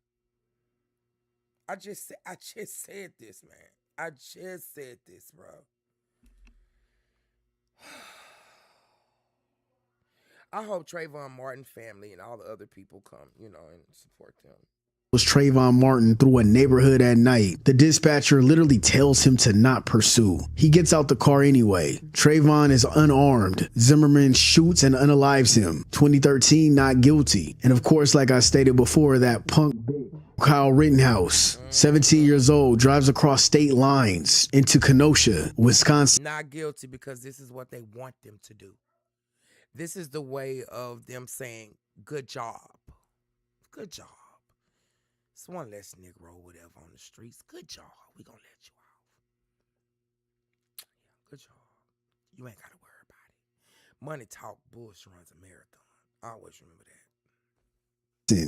I just said this, man. I just said this, bro. I hope Trayvon Martin family and all the other people come, and support them. Was Trayvon Martin through a neighborhood at night. The dispatcher literally tells him to not pursue. He gets out the car anyway. Trayvon is unarmed. Zimmerman shoots and unalives him. 2013, not guilty. And of course, like I stated before, that punk bitch, Kyle Rittenhouse, 17 years old, drives across state lines into Kenosha, Wisconsin. Not guilty because this is what they want them to do. This is the way of them saying, good job. Good job. It's one less Negro or whatever on the streets. Good job. We gonna let you off. Good job. You ain't gotta worry about it. Money talk, bullshit runs a marathon. I always remember that.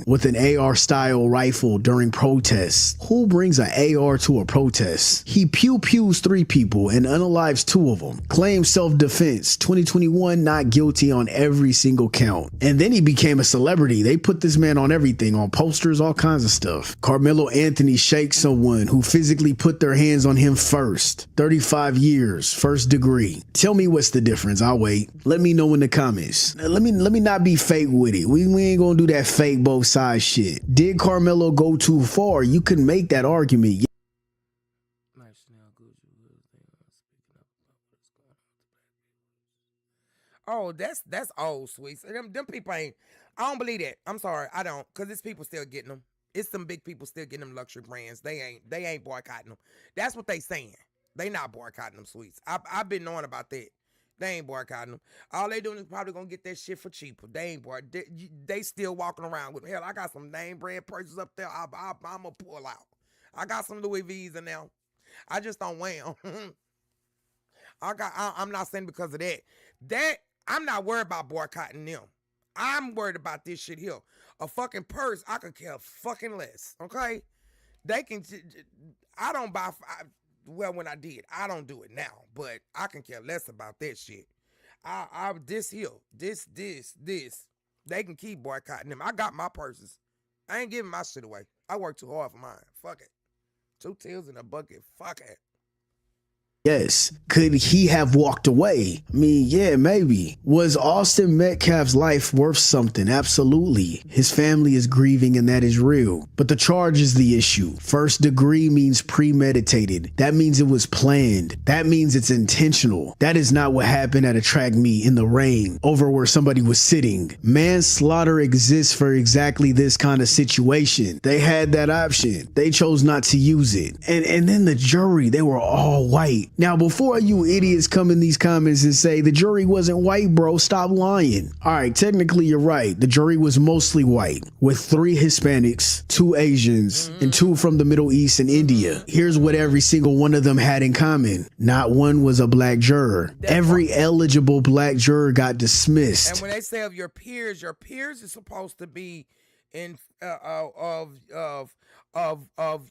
With an AR-style rifle during protests. Who brings an AR to a protest? He pew-pews 3 people and unalives 2 of them. Claims self-defense. 2021, not guilty on every single count. And then he became a celebrity. They put this man on everything, on posters, all kinds of stuff. Carmelo Anthony shakes someone who physically put their hands on him first. 35 years, first degree. Tell me what's the difference. I'll wait. Let me know in the comments. Let me not be fake with it. We ain't gonna do that fake both sides shit. Did Carmelo go too far? You can make that argument. Oh, that's old, sweets. Them people ain't. I don't believe that. I'm sorry, I don't, cause it's people still getting them. It's some big people still getting them luxury brands. They ain't boycotting them. That's what they saying. They not boycotting them, sweets. I've been knowing about that. They ain't boycotting them. All they doing is probably gonna get that shit for cheaper. They ain't they still walking around with them. Hell, I got some name brand purses up there. I'm gonna pull out. I got some Louis V's in there. I just don't wear them. I'm not saying because of that. I'm not worried about boycotting them. I'm worried about this shit here. A fucking purse, I could care fucking less. Okay, they can. I don't buy. Well, when I did, I don't do it now, but I can care less about that shit. This, they can keep boycotting them. I got my purses. I ain't giving my shit away. I work too hard for mine. Fuck it. 2 tails in a bucket. Fuck it. Yes. Could he have walked away? I mean, yeah, maybe. Was Austin Metcalf's life worth something? Absolutely. His family is grieving and that is real. But the charge is the issue. First degree means premeditated. That means it was planned. That means it's intentional. That is not what happened at a track meet in the rain over where somebody was sitting. Manslaughter exists for exactly this kind of situation. They had that option. They chose not to use it. And then the jury, they were all white. Now, before you idiots come in these comments and say the jury wasn't white, bro, stop lying. All right, technically you're right. The jury was mostly white with 3 Hispanics, 2 Asians, and 2 from the Middle East and India. Here's what every single one of them had in common. Not one was a black juror. Every eligible black juror got dismissed. And when they say of your peers is supposed to be in of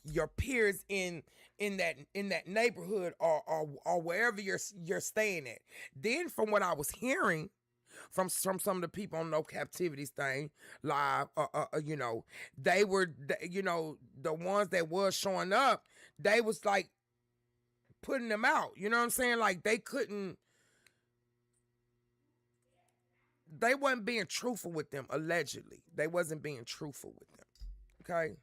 your peers in that neighborhood or wherever you're staying at. Then from what I was hearing from some of the people on No Captivities thing live, you know, they were, you know, the ones that was showing up, they was like putting them out. You know what I'm saying? Like they wasn't being truthful with them, allegedly. They wasn't being truthful with them. Okay.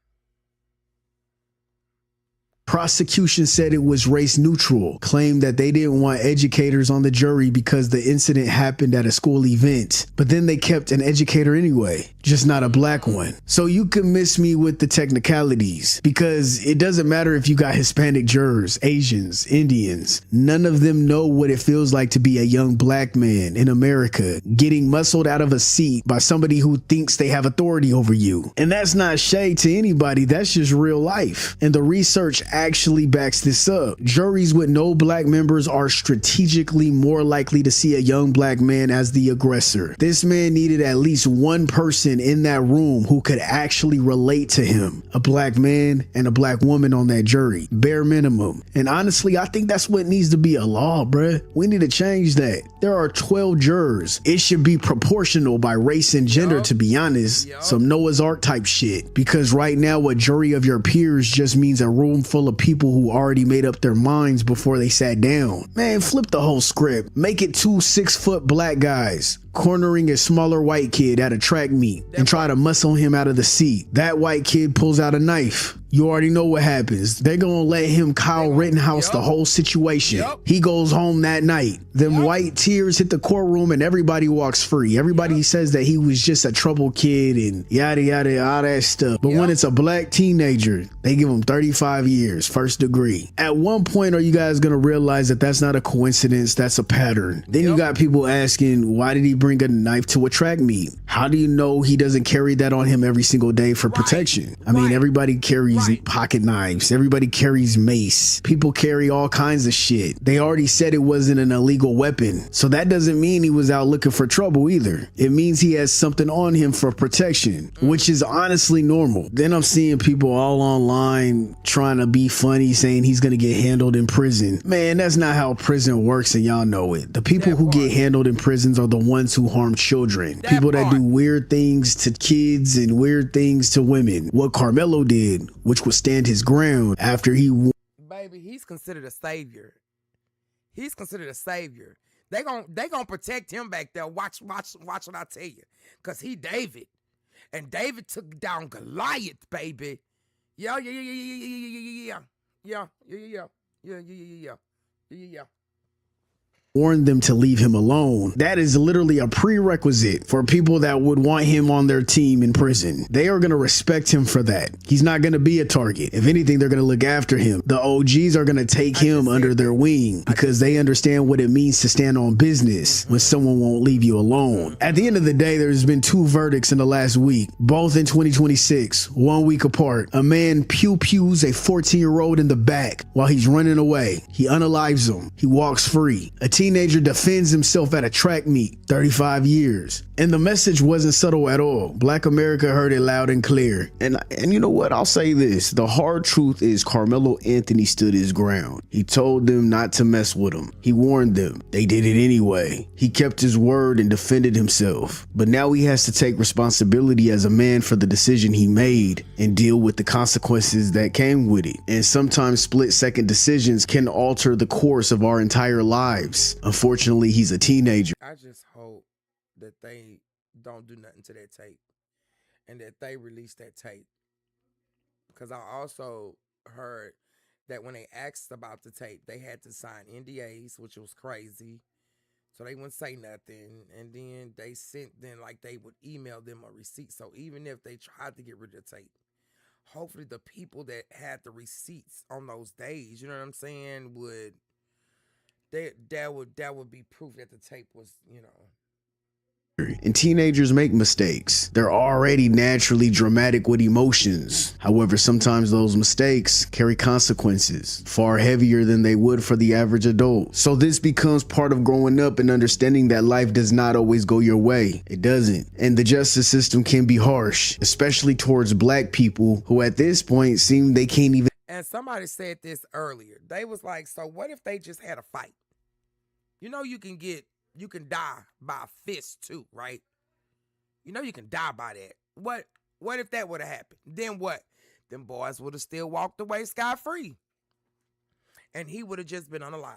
Prosecution said it was race neutral, claimed that they didn't want educators on the jury because the incident happened at a school event. But then they kept an educator anyway, just not a black one. So you can miss me with the technicalities because it doesn't matter if you got Hispanic jurors, Asians, Indians. None of them know what it feels like to be a young black man in America getting muscled out of a seat by somebody who thinks they have authority over you. And that's not shade to anybody. That's just real life. And the research actually backs this up. Juries with no black members are strategically more likely to see a young black man as the aggressor. This man needed at least one person in that room who could actually relate to him. A black man and a black woman on that jury. Bare minimum. And honestly, I think that's what needs to be a law, bruh. We need to change that. There are 12 jurors. It should be proportional by race and gender, to be honest. Some Noah's Ark type shit. Because right now, a jury of your peers just means a room full of people who already made up their minds before they sat down. Man, flip the whole script. Make it 2 6-foot black guys cornering a smaller white kid at a track meet and try to muscle him out of the seat. That white kid pulls out a knife. You already know what happens. They're gonna let him Kyle Rittenhouse the whole situation. He goes home that night. Them white tears hit the courtroom and everybody walks free. Everybody says that he was just a troubled kid and yada yada, all that stuff. But when it's a black teenager, they give him 35 years, first degree. At one point, are you guys gonna realize that that's not a coincidence? That's a pattern. Then you got people asking, why did he bring a knife to a track meet? How do you know he doesn't carry that on him every single day for protection? I mean, everybody carries pocket knives. Everybody carries mace. People carry all kinds of shit. They already said it wasn't an illegal weapon. So that doesn't mean he was out looking for trouble either. It means he has something on him for protection, which is honestly normal. Then I'm seeing people all online trying to be funny, saying he's going to get handled in prison. Man, that's not how prison works, and y'all know it. The people who get handled in prisons are the ones who harm children. People that do weird things to kids and weird things to women. What Carmelo did, which was stand his ground after he baby, he's considered a savior. He's considered a savior. They gon' protect him back there. Watch what I tell you. Cause he David. And David took down Goliath, baby. Yeah. warned them to leave him alone. That is literally a prerequisite for people that would want him on their team in prison. They are going to respect him for that. He's not going to be a target. If anything, they're going to look after him. The OGs are going to take him under their wing because they understand what it means to stand on business when someone won't leave you alone. At the end of the day, there's been 2 verdicts in the last week, both in 2026, 1 week apart. A man pews a 14-year-old in the back while he's running away. He unalives him. He walks free. A teenager defends himself at a track meet, 35 years. And the message wasn't subtle at all. Black America heard it loud and clear. And you know what? I'll say this. The hard truth is Carmelo Anthony stood his ground. He told them not to mess with him. He warned them. They did it anyway. He kept his word and defended himself. But now he has to take responsibility as a man for the decision he made and deal with the consequences that came with it. And sometimes split-second decisions can alter the course of our entire lives. Unfortunately, he's a teenager. I just hope that they don't do nothing to that tape and that they release that tape. Because I also heard that when they asked about the tape, they had to sign NDAs, which was crazy. So they wouldn't say nothing. And then they sent them, like, they would email them a receipt. So even if they tried to get rid of the tape, hopefully the people that had the receipts on those days, you know what I'm saying, that would be proof that the tape was, you know. And teenagers make mistakes. They're already naturally dramatic with emotions. However, sometimes those mistakes carry consequences far heavier than they would for the average adult. So this becomes part of growing up and understanding that life does not always go your way. It doesn't. And the justice system can be harsh, especially towards black people who at this point seem they can't even. And somebody said this earlier. They was like, so what if they just had a fight? You know, you can die by a fist too, right? You know you can die by that. What if that would have happened? Then what? Them boys would have still walked away scot-free. And he would have just been unalived.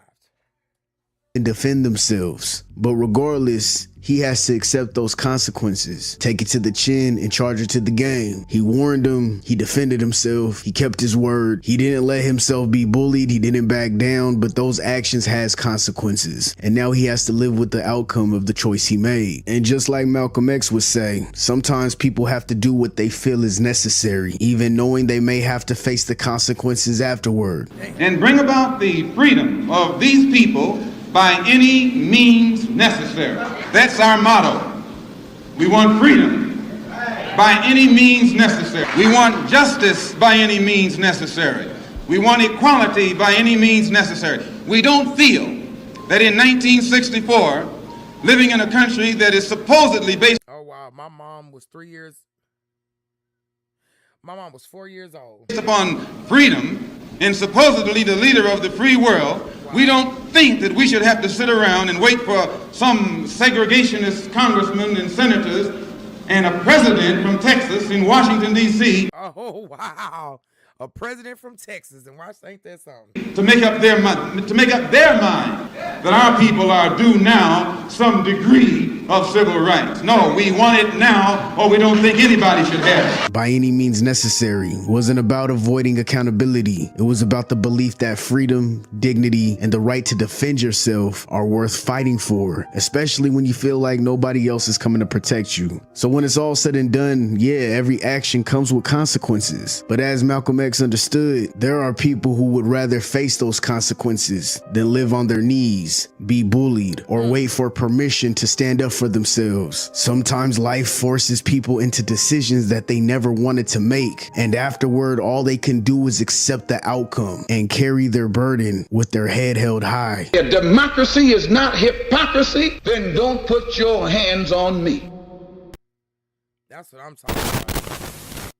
And defend themselves. But regardless, he has to accept those consequences. Take it to the chin and charge it to the game. He warned them. He defended himself. He kept his word. He didn't let himself be bullied. He didn't back down, but those actions has consequences. And now he has to live with the outcome of the choice he made. And just like Malcolm X would say, sometimes people have to do what they feel is necessary, even knowing they may have to face the consequences afterward. And bring about the freedom of these people by any means necessary. That's our motto. We want freedom by any means necessary. We want justice by any means necessary. We want equality by any means necessary. We don't feel that in 1964, living in a country that is supposedly based... Oh, wow. My mom was 4 years old. Based upon freedom and supposedly the leader of the free world, we don't think that we should have to sit around and wait for some segregationist congressmen and senators and a president from Texas in Washington, D.C. Oh, wow. A president from Texas in Washington, ain't that something? To make up their mind that our people are due now some degree of civil rights. No, we want it now, or we don't think anybody should have it. By any means necessary wasn't about avoiding accountability. It was about the belief that freedom, dignity, and the right to defend yourself are worth fighting for, especially when you feel like nobody else is coming to protect you. So when it's all said and done, yeah, every action comes with consequences. But as Malcolm X understood, there are people who would rather face those consequences than live on their knees, be bullied, or wait for permission to stand up for themselves. Sometimes life forces people into decisions that they never wanted to make, and afterward all they can do is accept the outcome and carry their burden with their head held high. If democracy is not hypocrisy, then don't put your hands on me. That's what I'm talking about.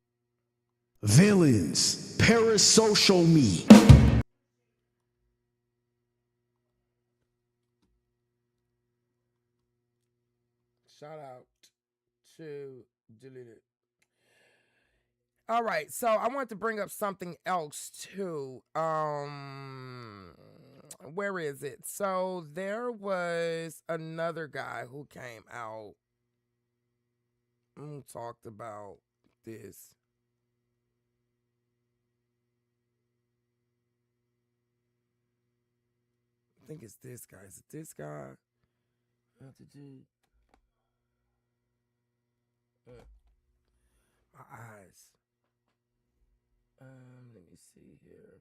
Villains, parasocial me. Shout out to Deleted. All right, so I want to bring up something else too. Where is it? So there was another guy who came out and talked about this. I think it's this guy. Is it this guy? My eyes. Let me see here.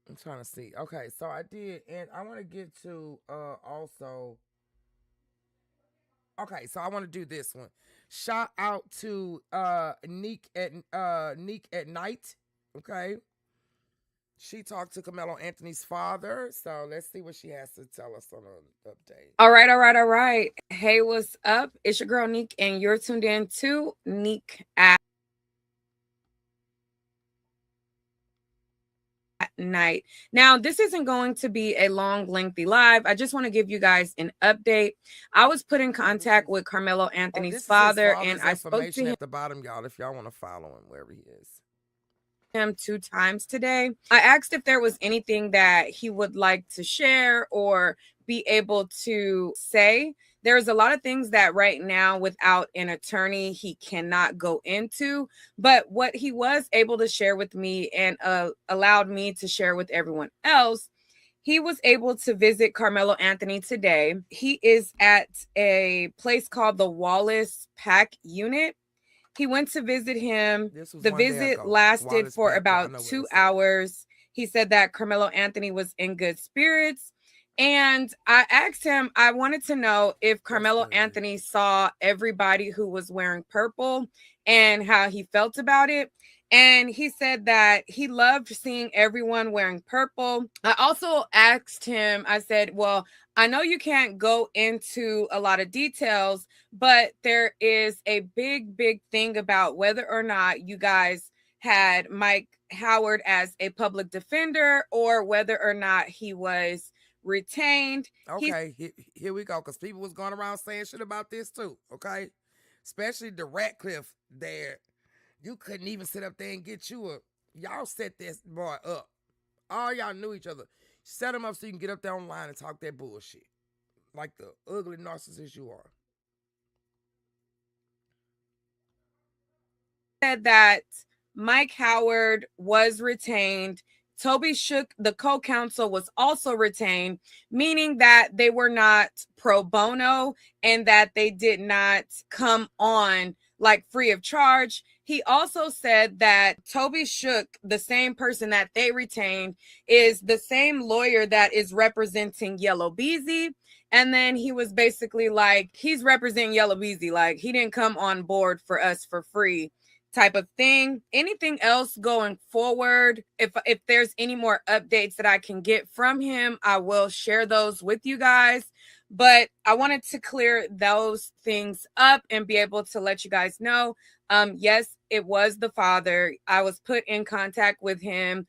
I'm trying to see. Okay, so I did, and I want to get to also. Okay, so I want to do this one. Shout out to Neek at Night. Okay. She talked to Carmelo Anthony's father, so let's see what she has to tell us on an update. All right. Hey, what's up? It's your girl Neek, and you're tuned in to Neek at Night. Now, this isn't going to be a long, lengthy live. I just want to give you guys an update. I was put in contact with Carmelo Anthony's father, and I spoke to him at the bottom, y'all, if y'all want to follow him wherever he is. Him 2 times today. I asked if there was anything that he would like to share or be able to say. There's a lot of things that right now without an attorney he cannot go into, but what he was able to share with me and allowed me to share with everyone else, he was able to visit Carmelo Anthony today. He is at a place called the Wallace Pack Unit. He went to visit him. The visit lasted for about 2 hours. He said that Carmelo Anthony was in good spirits. And I asked him, I wanted to know if Carmelo Anthony saw everybody who was wearing purple and how he felt about it. And he said that he loved seeing everyone wearing purple. I also asked him, I said, well, I know you can't go into a lot of details, but there is a big thing about whether or not you guys had Mike Howard as a public defender or whether or not he was retained. Okay, here we go, because people was going around saying shit about this too, okay? Especially the Ratcliffe there. You couldn't even sit up there and get you a... Y'all set this boy up. All y'all knew each other. Set him up so you can get up there online and talk that bullshit. Like the ugly narcissist you are. Said that Mike Howard was retained. Toby Shook, the co-counsel, was also retained, meaning that they were not pro bono and that they did not come on like free of charge. He also said that Toby Shook, the same person that they retained, is the same lawyer that is representing Yellow Beezy. And then he was basically like, he's representing Yellow Beezy. Like, he didn't come on board for us for free type of thing. Anything else going forward, if there's any more updates that I can get from him, I will share those with you guys. But I wanted to clear those things up and be able to let you guys know. Yes, it was the father. I was put in contact with him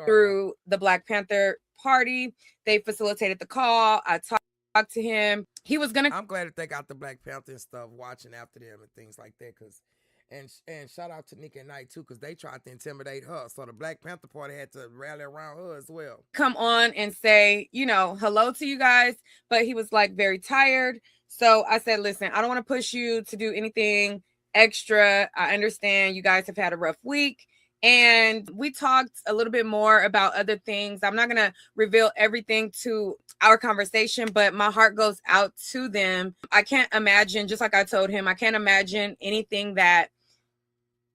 through the Black Panther Party. They facilitated the call. I talked to him. He was gonna... I'm glad that they got the Black Panther and stuff watching after them and things like that, because and shout out to Nick at Night too, because they tried to intimidate her, so the Black Panther Party had to rally around her as well. Come on and say, you know, hello to you guys, but he was like very tired. So I said, listen, I don't want to push you to do anything extra. I understand you guys have had a rough week. And we talked a little bit more about other things. I'm not going to reveal everything to our conversation, but my heart goes out to them. I can't imagine, just like I told him, I can't imagine anything that,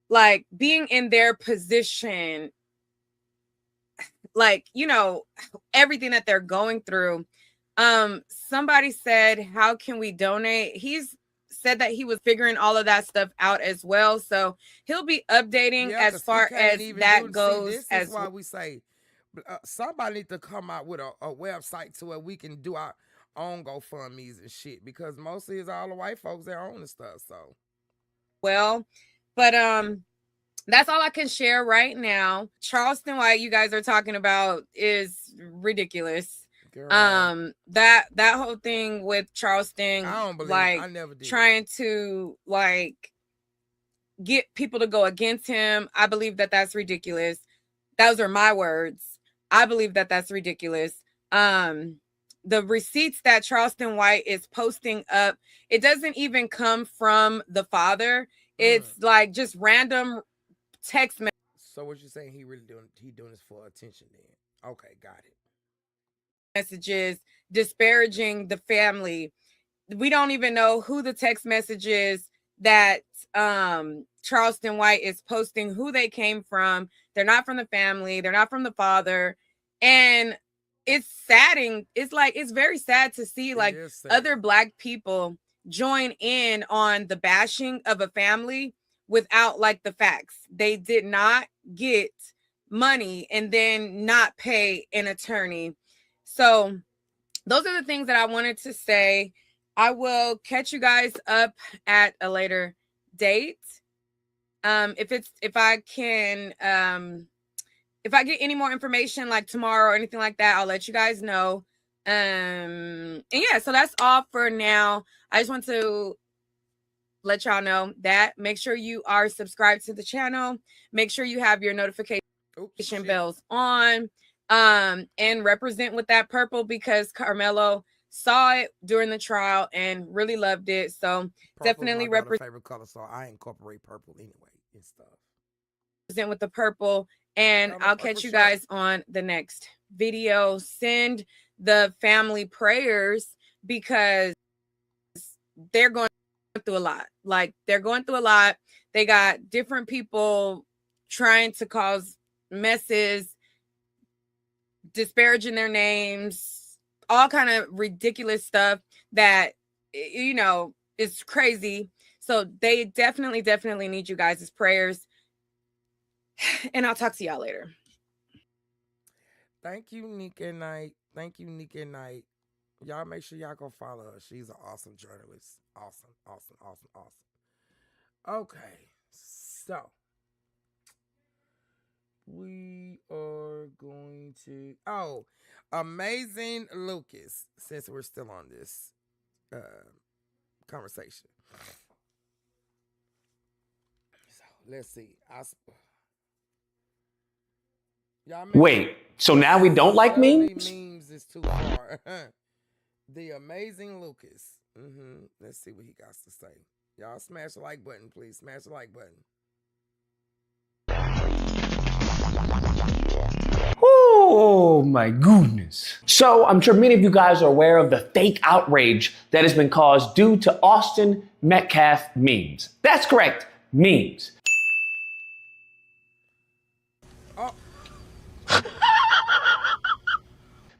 like, being in their position, like, you know, everything that they're going through. Somebody said, how can we donate? He's said that he was figuring all of that stuff out as well. So he'll be updating as far as that goes. This is why we say somebody need to come out with a website to where we can do our own GoFundMe's and shit, because mostly it's all the white folks that own the stuff. So, well, but that's all I can share right now. Charleston White, you guys are talking about, is ridiculous. Girl. That whole thing with Charleston, I don't believe like, I never did. Trying to like get people to go against him. I believe that that's ridiculous. Those are my words. I believe that that's ridiculous. The receipts that Charleston White is posting up, it doesn't even come from the father. It's like just random text messages. So what you're saying, he doing this for attention then? Okay, got it. Messages disparaging the family. We don't even know who the text messages that Charleston White is posting, who they came from. They're not from the family. They're not from the father. And it's saddening. It's like, it's very sad to see like other Black people join in on the bashing of a family without like the facts. They did not get money and then not pay an attorney. So those are the things that I wanted to say. I will catch you guys up at a later date. If I get any more information like tomorrow or anything like that, I'll let you guys know. And yeah, so that's all for now. I just want to let y'all know that. Make sure you are subscribed to the channel. Make sure you have your notification bells on, and represent with that purple, because Carmelo saw it during the trial and really loved it. So definitely represent favorite color, so I incorporate purple anyway and stuff. Represent with the purple, and I'll catch you guys on the next video. Send the family prayers, because they're going through a lot. Like, they're going through a lot. They got different people trying to cause messes, disparaging their names, all kind of ridiculous stuff that, you know, is crazy. So they definitely need you guys' prayers. And I'll talk to y'all later. Thank you, Nika Knight. Thank you, Nika Knight. Y'all make sure y'all go follow her. She's an awesome journalist. Awesome. Okay, so we are going to Amazing Lucas, since we're still on this conversation. So let's see. Wait, so now we don't like memes? Memes is too far. The Amazing Lucas. Let's see what he got to say. Y'all smash the like button, please. Smash the like button. Oh my goodness. So I'm sure many of you guys are aware of the fake outrage that has been caused due to Austin Metcalf memes. That's correct, memes.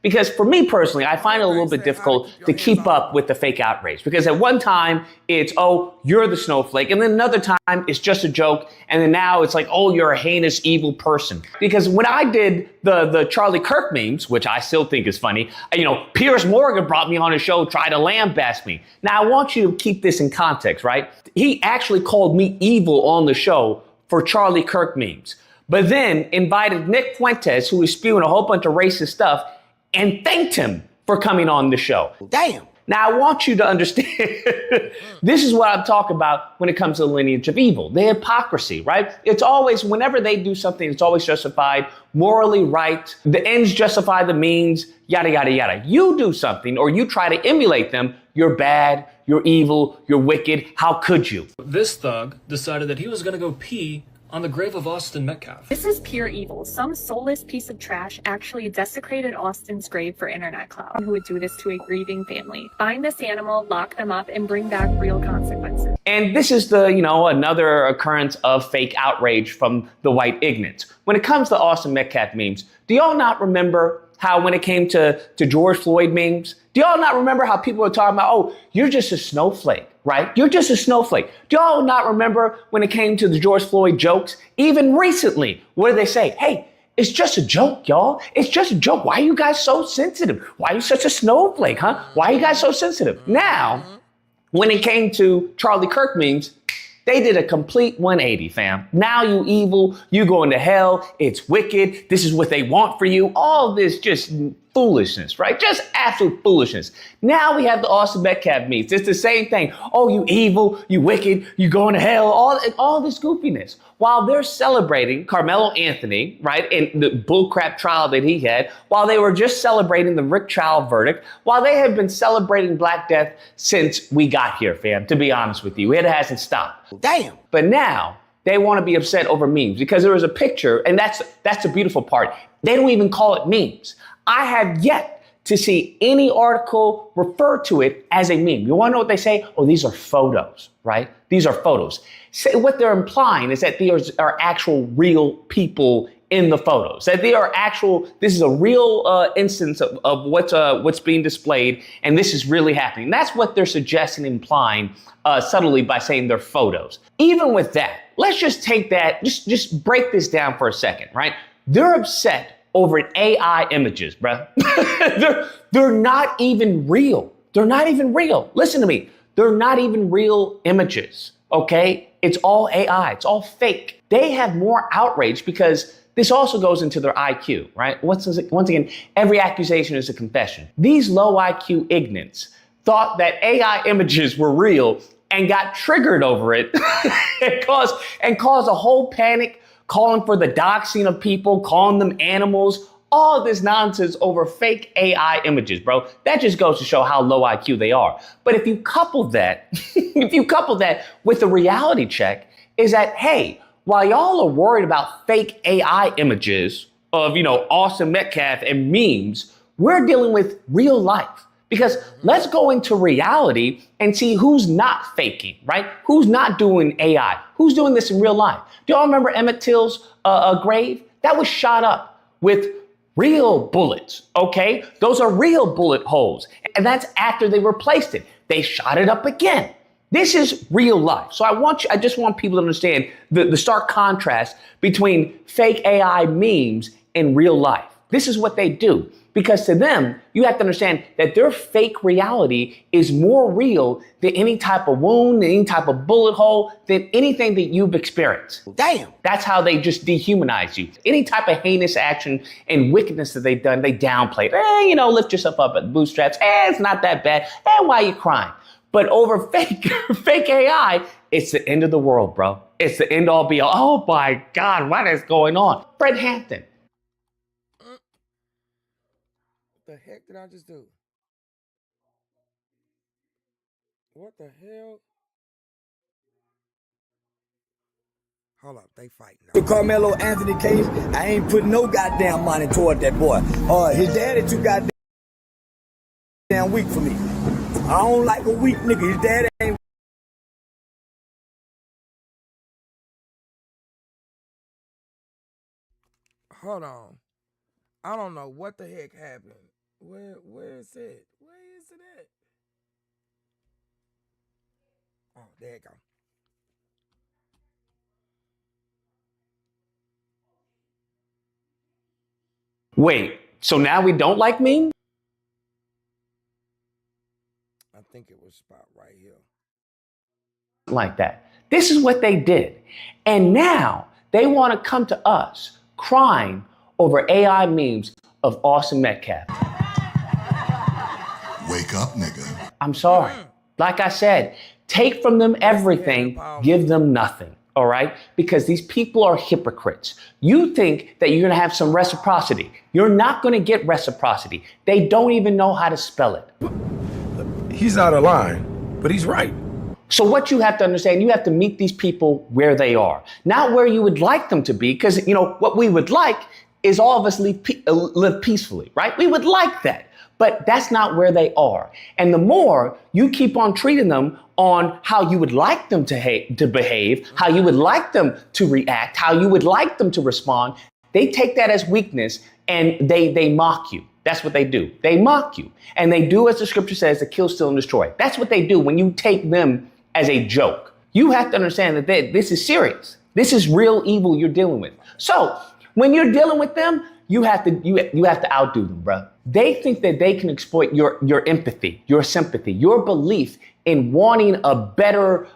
Because for me personally, I find it a little bit difficult to keep up with the fake outrage. Because at one time, it's, oh, you're the snowflake. And then another time, it's just a joke. And then now it's like, oh, you're a heinous, evil person. Because when I did the Charlie Kirk memes, which I still think is funny, you know, Piers Morgan brought me on his show, tried to lambaste me. Now, I want you to keep this in context, right? He actually called me evil on the show for Charlie Kirk memes. But then invited Nick Fuentes, who was spewing a whole bunch of racist stuff, and thanked him for coming on the show. Damn. Now, I want you to understand, this is what I'm talking about when it comes to the lineage of evil, the hypocrisy, right? It's always, whenever they do something, it's always justified, morally right, the ends justify the means, yada, yada, yada. You do something or you try to emulate them, you're bad, you're evil, you're wicked, how could you? This thug decided that he was gonna go pee on the grave of Austin Metcalf. This is pure evil. Some soulless piece of trash actually desecrated Austin's grave for internet clout. Who would do this to a grieving family? Find this animal, lock them up, and bring back real consequences. And this is the, another occurrence of fake outrage from the white ignorance. When it comes to Austin Metcalf memes, do y'all not remember how when it came to George Floyd memes, do y'all not remember how people were talking about, oh, you're just a snowflake, right? You're just a snowflake. Do y'all not remember when it came to the George Floyd jokes? Even recently, what did they say? Hey, it's just a joke, y'all. It's just a joke. Why are you guys so sensitive? Why are you such a snowflake, huh? Why are you guys so sensitive? Now, when it came to Charlie Kirk memes, they did a complete 180, fam. Now you evil, you going to hell, it's wicked, this is what they want for you. All this just foolishness, right? Just absolute foolishness. Now we have the Austin Metcalf memes. It's the same thing. Oh, you evil, you wicked, you going to hell, all this goofiness. While they're celebrating Carmelo Anthony, right, and the bullcrap trial that he had, while they were just celebrating the Rick trial verdict, while they have been celebrating Black Death since we got here, fam, to be honest with you. It hasn't stopped. Damn. But now they want to be upset over memes because there was a picture, and that's the beautiful part. They don't even call it memes. I have yet to see any article refer to it as a meme. You want to know what they say? Oh, these are photos, right? These are photos. So what they're implying is that these are actual real people in the photos, that they are actual, this is a real instance of what's being displayed, and this is really happening. That's what they're suggesting, implying subtly by saying they're photos. Even with that, let's just take that, just break this down for a second, right? They're upset over AI images, bruh. they're not even real. They're not even real. Listen to me. They're not even real images, okay? It's all AI. It's all fake. They have more outrage because this also goes into their IQ, right? Once again, every accusation is a confession. These low IQ ignorants thought that AI images were real and got triggered over it and caused a whole panic, calling for the doxing of people, calling them animals, all this nonsense over fake AI images, bro. That just goes to show how low IQ they are. But if you couple that, with the reality check, is that, hey, while y'all are worried about fake AI images of, Austin Metcalf and memes, we're dealing with real life. Because let's go into reality and see who's not faking, right? Who's not doing AI? Who's doing this in real life? Do y'all remember Emmett Till's grave? That was shot up with real bullets, okay? Those are real bullet holes. And that's after they replaced it. They shot it up again. This is real life. So I just want people to understand the stark contrast between fake AI memes and real life. This is what they do. Because to them, you have to understand that their fake reality is more real than any type of wound, any type of bullet hole, than anything that you've experienced. Damn. That's how they just dehumanize you. Any type of heinous action and wickedness that they've done, they downplay it. Lift yourself up at the bootstraps. It's not that bad. Why are you crying? But over fake AI, it's the end of the world, bro. It's the end all be all. Oh my God, what is going on? Fred Hampton. The heck did I just do? What the hell? Hold up, they fighting now. The Carmelo Anthony case, I ain't putting no goddamn money toward that boy. His daddy too goddamn weak for me. I don't like a weak nigga. His daddy ain't. Hold on. I don't know what the heck happened. Where is it? Where is it at? Oh, there you go. Wait, so now we don't like memes? I think it was spot right here. Like that. This is what they did. And now they want to come to us crying over AI memes of Austin Metcalf. Wake up, nigga. I'm sorry. Like I said, take from them everything, give them nothing. All right? Because these people are hypocrites. You think that you're going to have some reciprocity. You're not going to get reciprocity. They don't even know how to spell it. He's out of line, but he's right. So what you have to understand, you have to meet these people where they are, not where you would like them to be. Because, what we would like is all of us live peacefully, right? We would like that. But that's not where they are. And the more you keep on treating them on how you would like them to behave, how you would like them to react, how you would like them to respond, they take that as weakness and they mock you. That's what they do. They mock you. And they do, as the scripture says, to kill, steal, and destroy. That's what they do when you take them as a joke. You have to understand that this is serious. This is real evil you're dealing with. So when you're dealing with them, you have to outdo them, bro. They think that they can exploit your empathy, your sympathy, your belief in wanting a better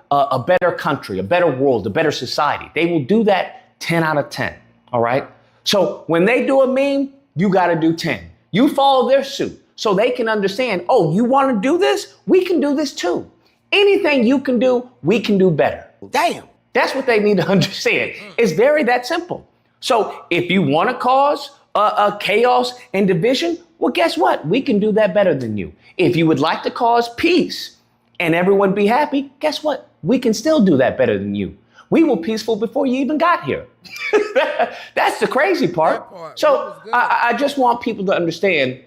country, a better world, a better society. They will do that 10 out of 10. All right. So when they do a meme, you got to do 10. You follow their suit so they can understand, oh, you want to do this? We can do this too. Anything you can do, we can do better. Damn. That's what they need to understand. It's very that simple. So if you want to cause a chaos and division, well, guess what? We can do that better than you. If you would like to cause peace and everyone be happy, guess what? We can still do that better than you. We were peaceful before you even got here. That's the crazy part. So I just want people to understand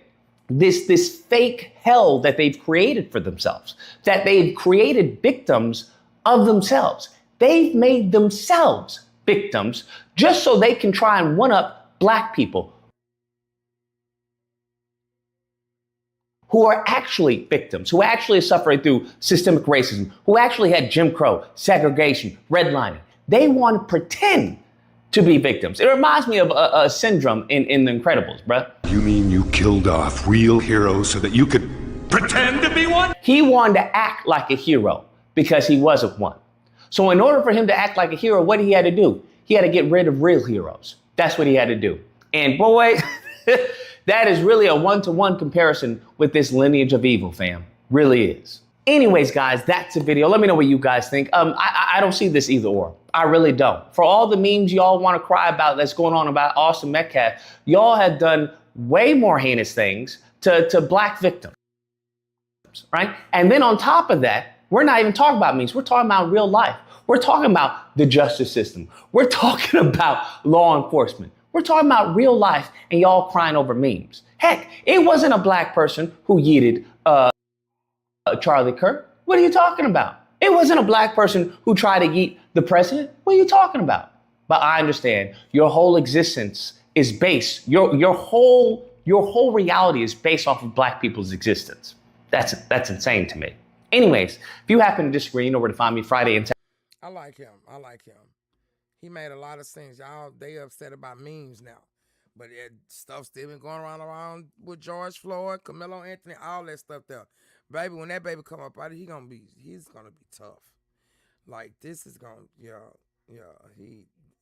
this fake hell that they've created for themselves, that they've created victims of themselves. They've made themselves victims just so they can try and one-up black people who are actually victims, who actually are suffering through systemic racism, who actually had Jim Crow, segregation, redlining. They want to pretend to be victims. It reminds me of a syndrome in The Incredibles, bruh. You mean you killed off real heroes so that you could pretend to be one? He wanted to act like a hero because he wasn't one. So in order for him to act like a hero, what he had to do? He had to get rid of real heroes. That's what he had to do. And boy, that is really a one-to-one comparison with this lineage of evil, fam. Really is. Anyways, guys, that's the video. Let me know what you guys think. I don't see this either or. I really don't. For all the memes y'all want to cry about that's going on about Austin Metcalf, y'all have done way more heinous things to black victims, right? And then on top of that, we're not even talking about memes. We're talking about real life. We're talking about the justice system. We're talking about law enforcement. We're talking about real life, and y'all crying over memes. Heck, it wasn't a black person who yeeted Charlie Kirk. What are you talking about? It wasn't a black person who tried to yeet the president. What are you talking about? But I understand your whole existence is based, your whole reality is based off of black people's existence. That's insane to me. Anyways, if you happen to disagree, you know where to find me Friday and I like him. I like him. He made a lot of sense. Y'all, they upset about memes now. But stuff still been going around with George Floyd, Carmelo Anthony, all that stuff there. Baby, when that baby come up out, he's gonna be tough. Like, this is gonna,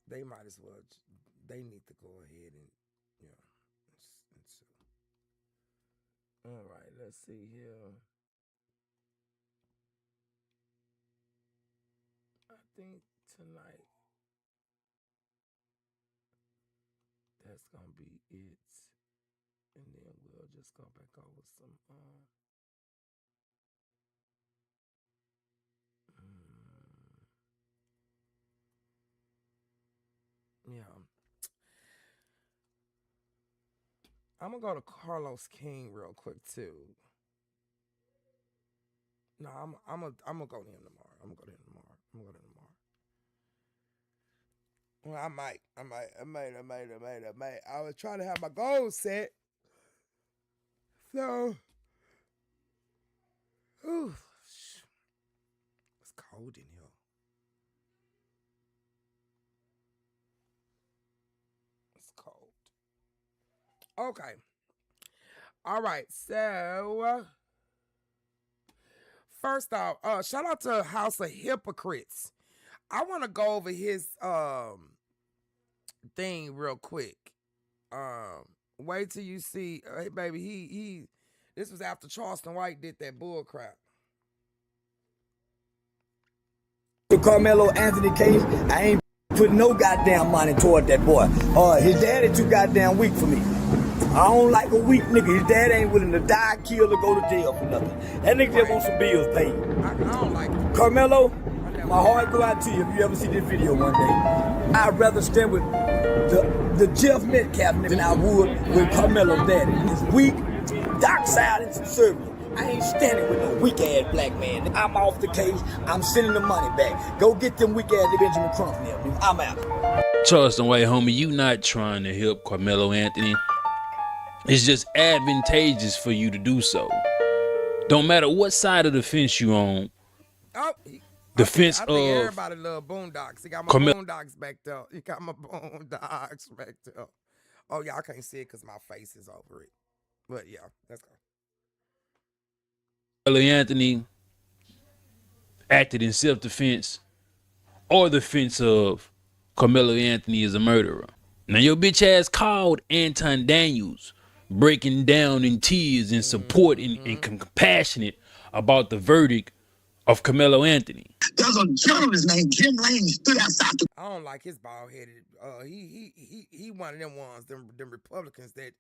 they might as well, they need to go ahead and, all right, let's see here. I think tonight, that's gonna be it. And then we'll just go back over some, yeah. I'm gonna go to Carlos King real quick too. No, I'm gonna go to him tomorrow. I'm gonna go to him tomorrow. Well, I might. I was trying to have my goals set. So, it's cold in here. It's cold. Okay. All right. So, first off, shout out to House of Hypocrites. I want to go over his thing real quick. Wait till you see, hey baby, this was after Charleston White did that bull crap. The Carmelo Anthony case, I ain't put no goddamn money toward that boy. His daddy too goddamn weak for me. I don't like a weak nigga. His dad ain't willing to die, kill, or go to jail for nothing. That nigga just wants some bills paid. I don't like it. Carmelo, my heart go out to you if you ever see this video one day. I'd rather stand with the Jeff Metcalf than I would with Carmelo's daddy. He's weak, dark side, and conservative. I ain't standing with no weak ass black man. I'm off the case. I'm sending the money back. Go get them weak ass Benjamin Crump now. I'm out. Charleston White, homie, you not trying to help Carmelo Anthony. It's just advantageous for you to do so. Don't matter what side of the fence you on. The fence of everybody love Boondocks. He got my Boondocks back there. Oh, y'all can't see it because my face is over it. But yeah, let's go. Carmelo Anthony acted in self-defense or the fence of Carmelo Anthony is a murderer. Now your bitch ass called Anton Daniels, breaking down in tears in support and compassionate about the verdict of Carmelo Anthony. There's a journalist named Jim Lane stood outside. I don't like his bald-headed. He one of them ones, them Republicans that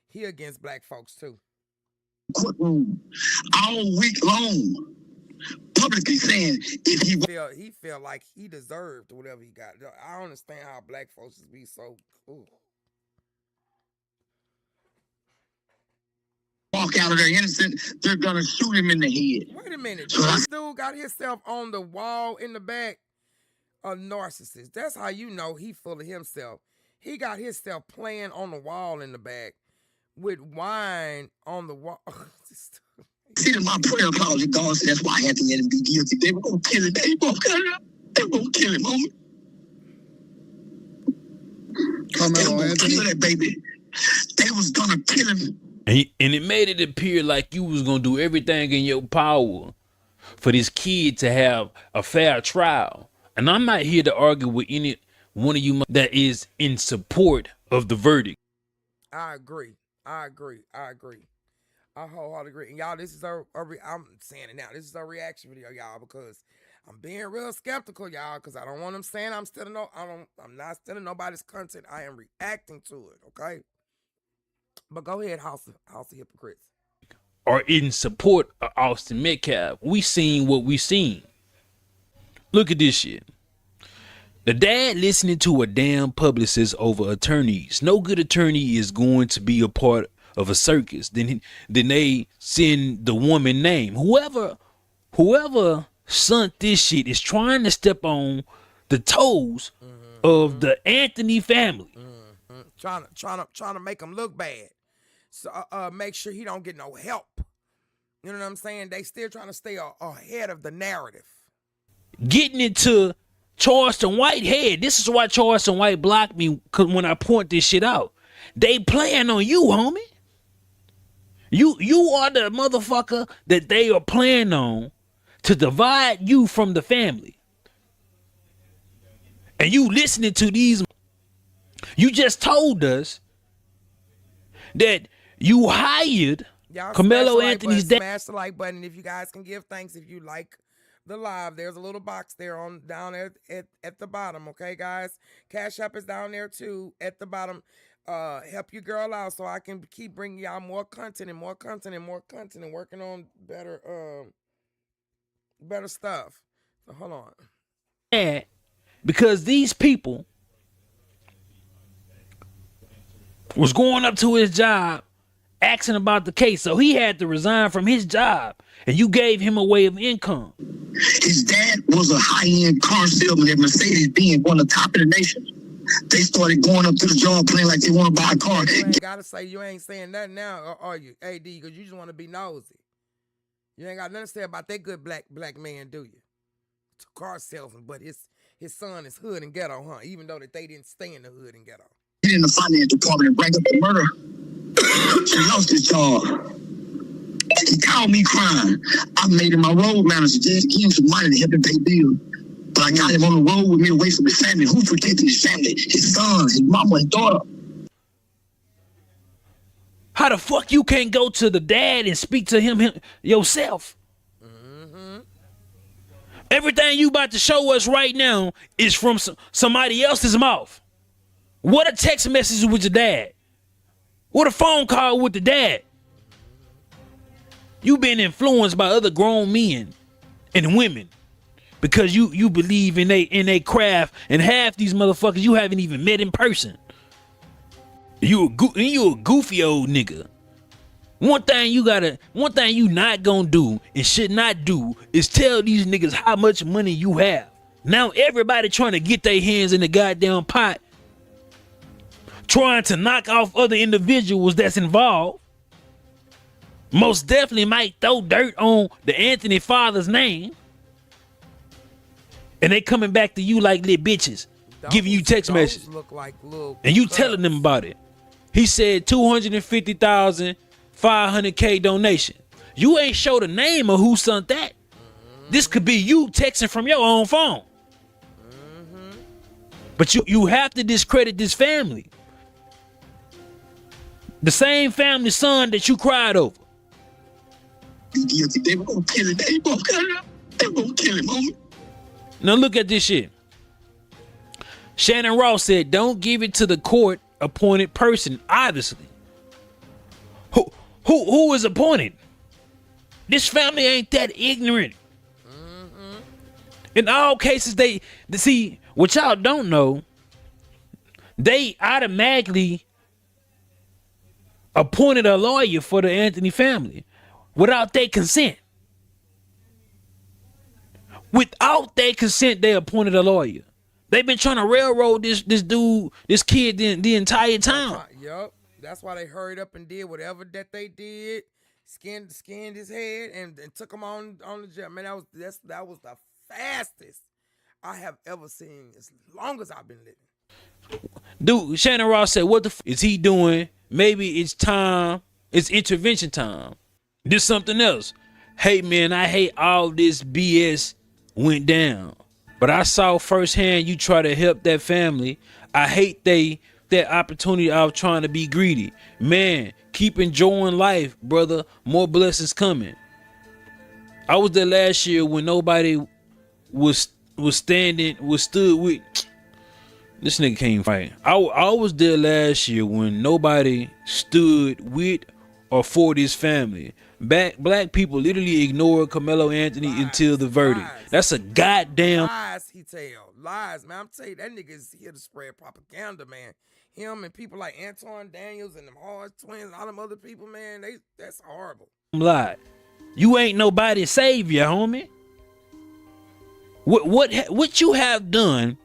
he against black folks too. Courtroom all week long, publicly saying if he felt like he deserved whatever he got. I don't understand how black folks be so cool. Walk out of there innocent, they're gonna shoot him in the head. Wait a minute. This dude got himself on the wall in the back. A narcissist. That's how you know he full of himself. He got himself playing on the wall in the back with wine on the wall. See, my prayer closet, God said that's why I had to let him be guilty. They were gonna kill him. They were gonna kill him, homie. They were gonna kill that baby. They was gonna kill him. And it made it appear like you was gonna do everything in your power for this kid to have a fair trial. And I'm not here to argue with any one of you that is in support of the verdict. I agree. I wholeheartedly agree. And y'all, this is I'm saying it now. This is a reaction video, y'all, because I'm being real skeptical, y'all, because I don't want them saying I'm not stealing nobody's content. I am reacting to it, okay? But go ahead, House of Hypocrites. Are in support of Austin Metcalf. We seen what we seen. Look at this shit. The dad listening to a damn publicist over attorneys. No good attorney is going to be a part of a circus. Then they send the woman name. Whoever sent this shit is trying to step on the toes of the Anthony family. Trying to make him look bad. So make sure he don't get no help. You know what I'm saying? They still trying to stay ahead of the narrative. Getting into Charleston White head. This is why Charleston White blocked me when I point this shit out. They playing on you, homie. You are the motherfucker that they are playing on to divide you from the family. And you listening to these. You just told us that you hired Carmelo Anthony's dad. Smash the like button if you guys can give thanks if you like the live. There's a little box there down there at the bottom, okay, guys? Cash App is down there too at the bottom. Help your girl out so I can keep bringing y'all more content and working on better stuff. So hold on. Yeah, because these people was going up to his job asking about the case, so he had to resign from his job, and you gave him a way of income. His dad was a high-end car salesman at Mercedes-Benz, one of the top in the nation. They started going up to the job playing like they want to buy a car. You ain't gotta say you ain't saying nothing now, or are you, AD? Because you just want to be nosy. You ain't got nothing to say about that good black man, do you? It's a car salesman, but his son is hood and ghetto, huh? Even though that they didn't stay in the hood and ghetto. Get in the finance department and bring up the murder. She lost his job. He called me crying. I made him my road manager just to give him some money to help him pay bills. But I got him on the road with me away from his family. Who's protecting his family? His son, his mama, his daughter. How the fuck you can't go to the dad and speak to him yourself? Everything you about to show us right now is from somebody else's mouth. What a text message with your dad. What a phone call with the dad. You been influenced by other grown men and women because you believe in they craft, and half these motherfuckers you haven't even met in person. You a goofy old nigga. One thing you not gonna do and should not do is tell these niggas how much money you have. Now everybody trying to get their hands in the goddamn pot, trying to knock off other individuals that's involved. Most definitely might throw dirt on the Anthony father's name. And they coming back to you like little bitches, giving you text messages. Like and you telling them about it. He said 250,000, 500K donation. You ain't show the name of who sent that. This could be you texting from your own phone. But you have to discredit this family. The same family son that you cried over. They were gonna kill him. They were gonna kill him, homie. Now look at this shit. Shannon Ross said, "Don't give it to the court-appointed person." Obviously, who is appointed? This family ain't that ignorant. In all cases, they see what y'all don't know. They automatically appointed a lawyer for the Anthony family without their consent. Without their consent, they appointed a lawyer. They've been trying to railroad this kid the entire time. Yup. That's why they hurried up and did whatever that they did. Skinned his head and took him on the jet. Man, that was the fastest I have ever seen as long as I've been living. Dude, Shannon Ross said, what the f is he doing? Maybe it's time. It's intervention time. This something else. Hey, man, I hate all this BS went down. But I saw firsthand you try to help that family. I hate that opportunity of trying to be greedy. Man, keep enjoying life, brother. More blessings coming. I was there last year when nobody was stood with. This nigga can't fight. I was there last year when nobody stood with or for this family. Black people literally ignored Carmelo Anthony until the verdict. That's a goddamn lies. He tell lies, man. I'm telling you, that nigga is here to spread propaganda, man. Him and people like Antoine Daniels and them Hard Twins and all them other people, man. That's horrible. lie. You ain't nobody's savior, homie. What you have done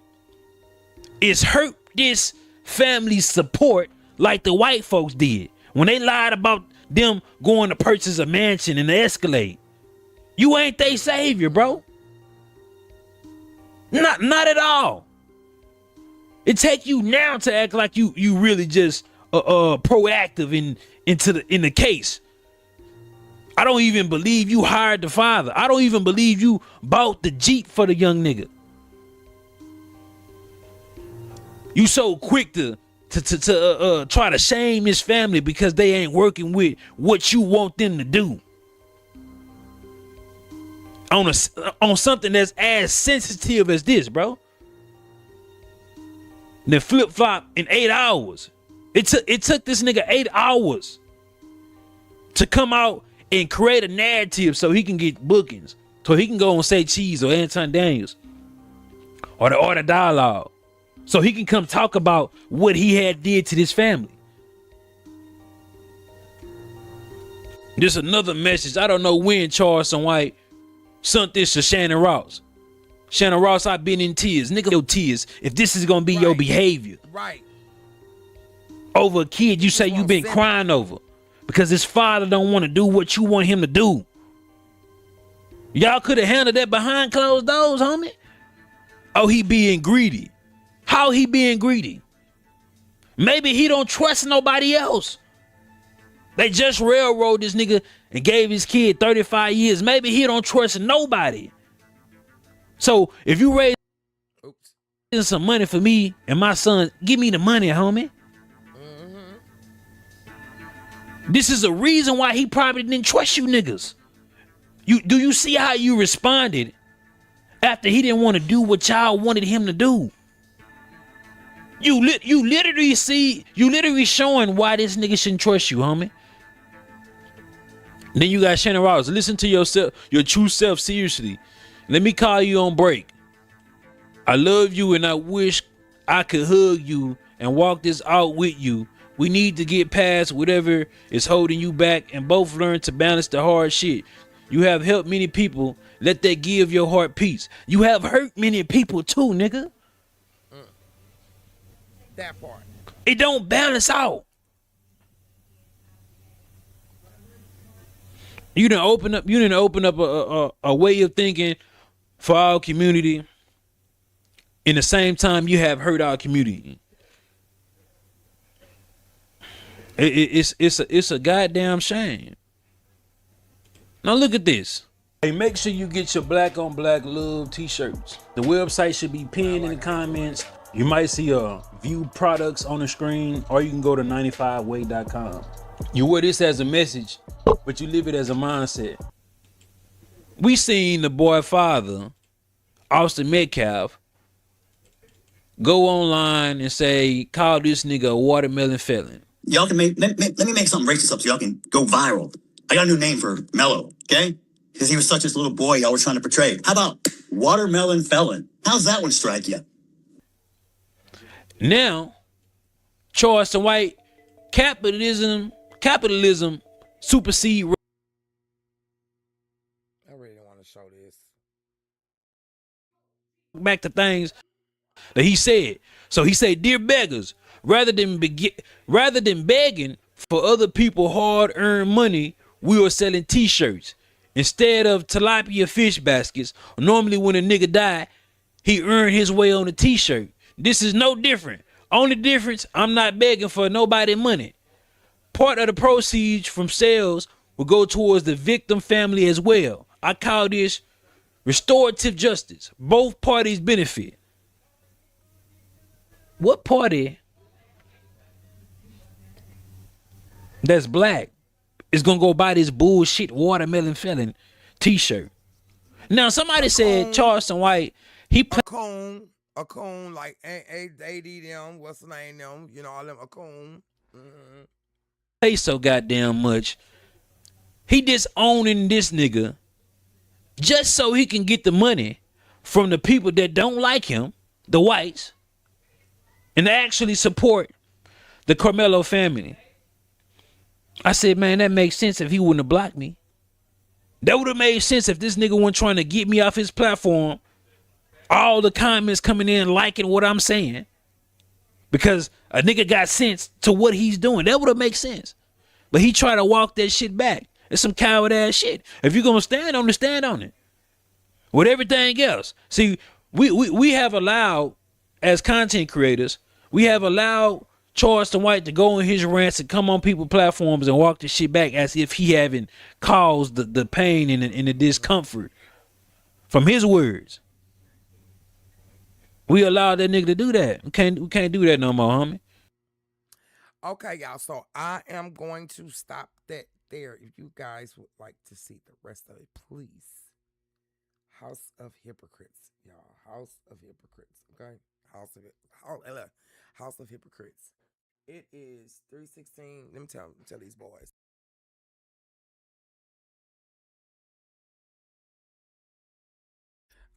is hurt this family's support like the white folks did when they lied about them going to purchase a mansion and the Escalade. You ain't they savior, bro. Not at all. It take you now to act like you really just proactive in the case. I don't even believe you hired the father. I don't even believe you bought the Jeep for the young nigga. You so quick to try to shame his family because they ain't working with what you want them to do. On something that's as sensitive as this, bro. Then flip flop in 8 hours. It took this nigga 8 hours to come out and create a narrative so he can get bookings, so he can go on Say Cheese or Anton Daniels or the Dialogue, so he can come talk about what he had did to this family. Just another message. I don't know when Charleston White sent this to Shannon Ross. Shannon Ross, I've been in tears. Nigga, your tears. If this is gonna be your behavior. Right. Over a kid you say you've been crying over because his father don't want to do what you want him to do. Y'all could have handled that behind closed doors, homie. Oh, he being greedy. How he being greedy? Maybe he don't trust nobody else. They just railroaded this nigga and gave his kid 35 years. Maybe he don't trust nobody. So if you raise some money for me and my son, give me the money, homie. This is a reason why he probably didn't trust you niggas. Do you see how you responded after he didn't want to do what y'all wanted him to do? You literally showing why this nigga shouldn't trust you, homie. Then you got Shannon Ross. Listen to yourself, your true self seriously. Let me call you on break. I love you and I wish I could hug you and walk this out with you. We need to get past whatever is holding you back and both learn to balance the hard shit. You have helped many people. Let that give your heart peace. You have hurt many people too, nigga. That part. It don't balance out. You didn't open up a way of thinking for our community. In the same time, you have hurt our community. It's a goddamn shame. Now look at this. Hey, make sure you get your Black on Black Love t-shirts. The website should be pinned in the comments. You might see view products on the screen, or you can go to 95way.com. You wear this as a message, but you live it as a mindset. We seen the boy father, Austin Metcalf, go online and say, call this nigga a watermelon felon. Y'all can let me make something racist up so y'all can go viral. I got a new name for Mello, okay? Because he was such this little boy y'all were trying to portray. How about watermelon felon? How's that one strike you? Now, Charleston White, capitalism supersede. I really don't want to show this. Back to things that he said. So he said, dear beggars, rather than begging for other people hard-earned money, we are selling t-shirts. Instead of tilapia fish baskets, normally when a nigga die, he earned his way on a t-shirt. This is no different. Only difference, I'm not begging for nobody money. Part of the proceeds from sales will go towards the victim family as well. I call this restorative justice. Both parties benefit. What party that's black is gonna go buy this bullshit watermelon felon t-shirt? Now somebody said Charleston White, a coon like AD them, what's the name them, you know, all them, a coon. Pay so goddamn much. He disowning this nigga just so he can get the money from the people that don't like him, the whites, and actually support the Carmelo family. I said, man, that makes sense if he wouldn't have blocked me. That would have made sense if this nigga wasn't trying to get me off his platform. All the comments coming in liking what I'm saying. Because a nigga got sense to what he's doing. That would have made sense. But he tried to walk that shit back. It's some coward ass shit. If you're going to stand on it, stand on it. With everything else. See, we have allowed, as content creators, we have allowed Charleston White to go on his rants and come on people's platforms and walk the shit back as if he haven't caused the pain and the discomfort from his words. We allowed that nigga to do that. We can't do that no more, homie. Okay, y'all. So I am going to stop that there. If you guys would like to see the rest of it, please. House of Hypocrites, y'all. House of Hypocrites. Okay, House of Hypocrites. It is 3:16. Let me tell these boys.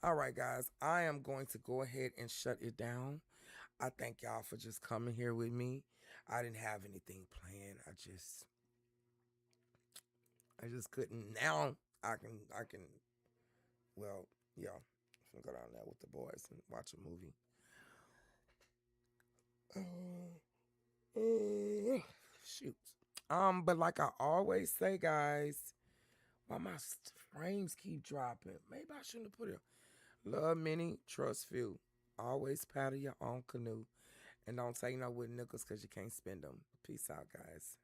All right, guys. I am going to go ahead and shut it down. I thank y'all for just coming here with me. I didn't have anything planned. I just couldn't. Now I can. Well, yeah. I'm gonna go down there with the boys and watch a movie. Shoot. But like I always say, guys, why my frames keep dropping? Maybe I shouldn't have put it. Love many, trust few. Always paddle your own canoe. And don't take no with nickels because you can't spend them. Peace out, guys.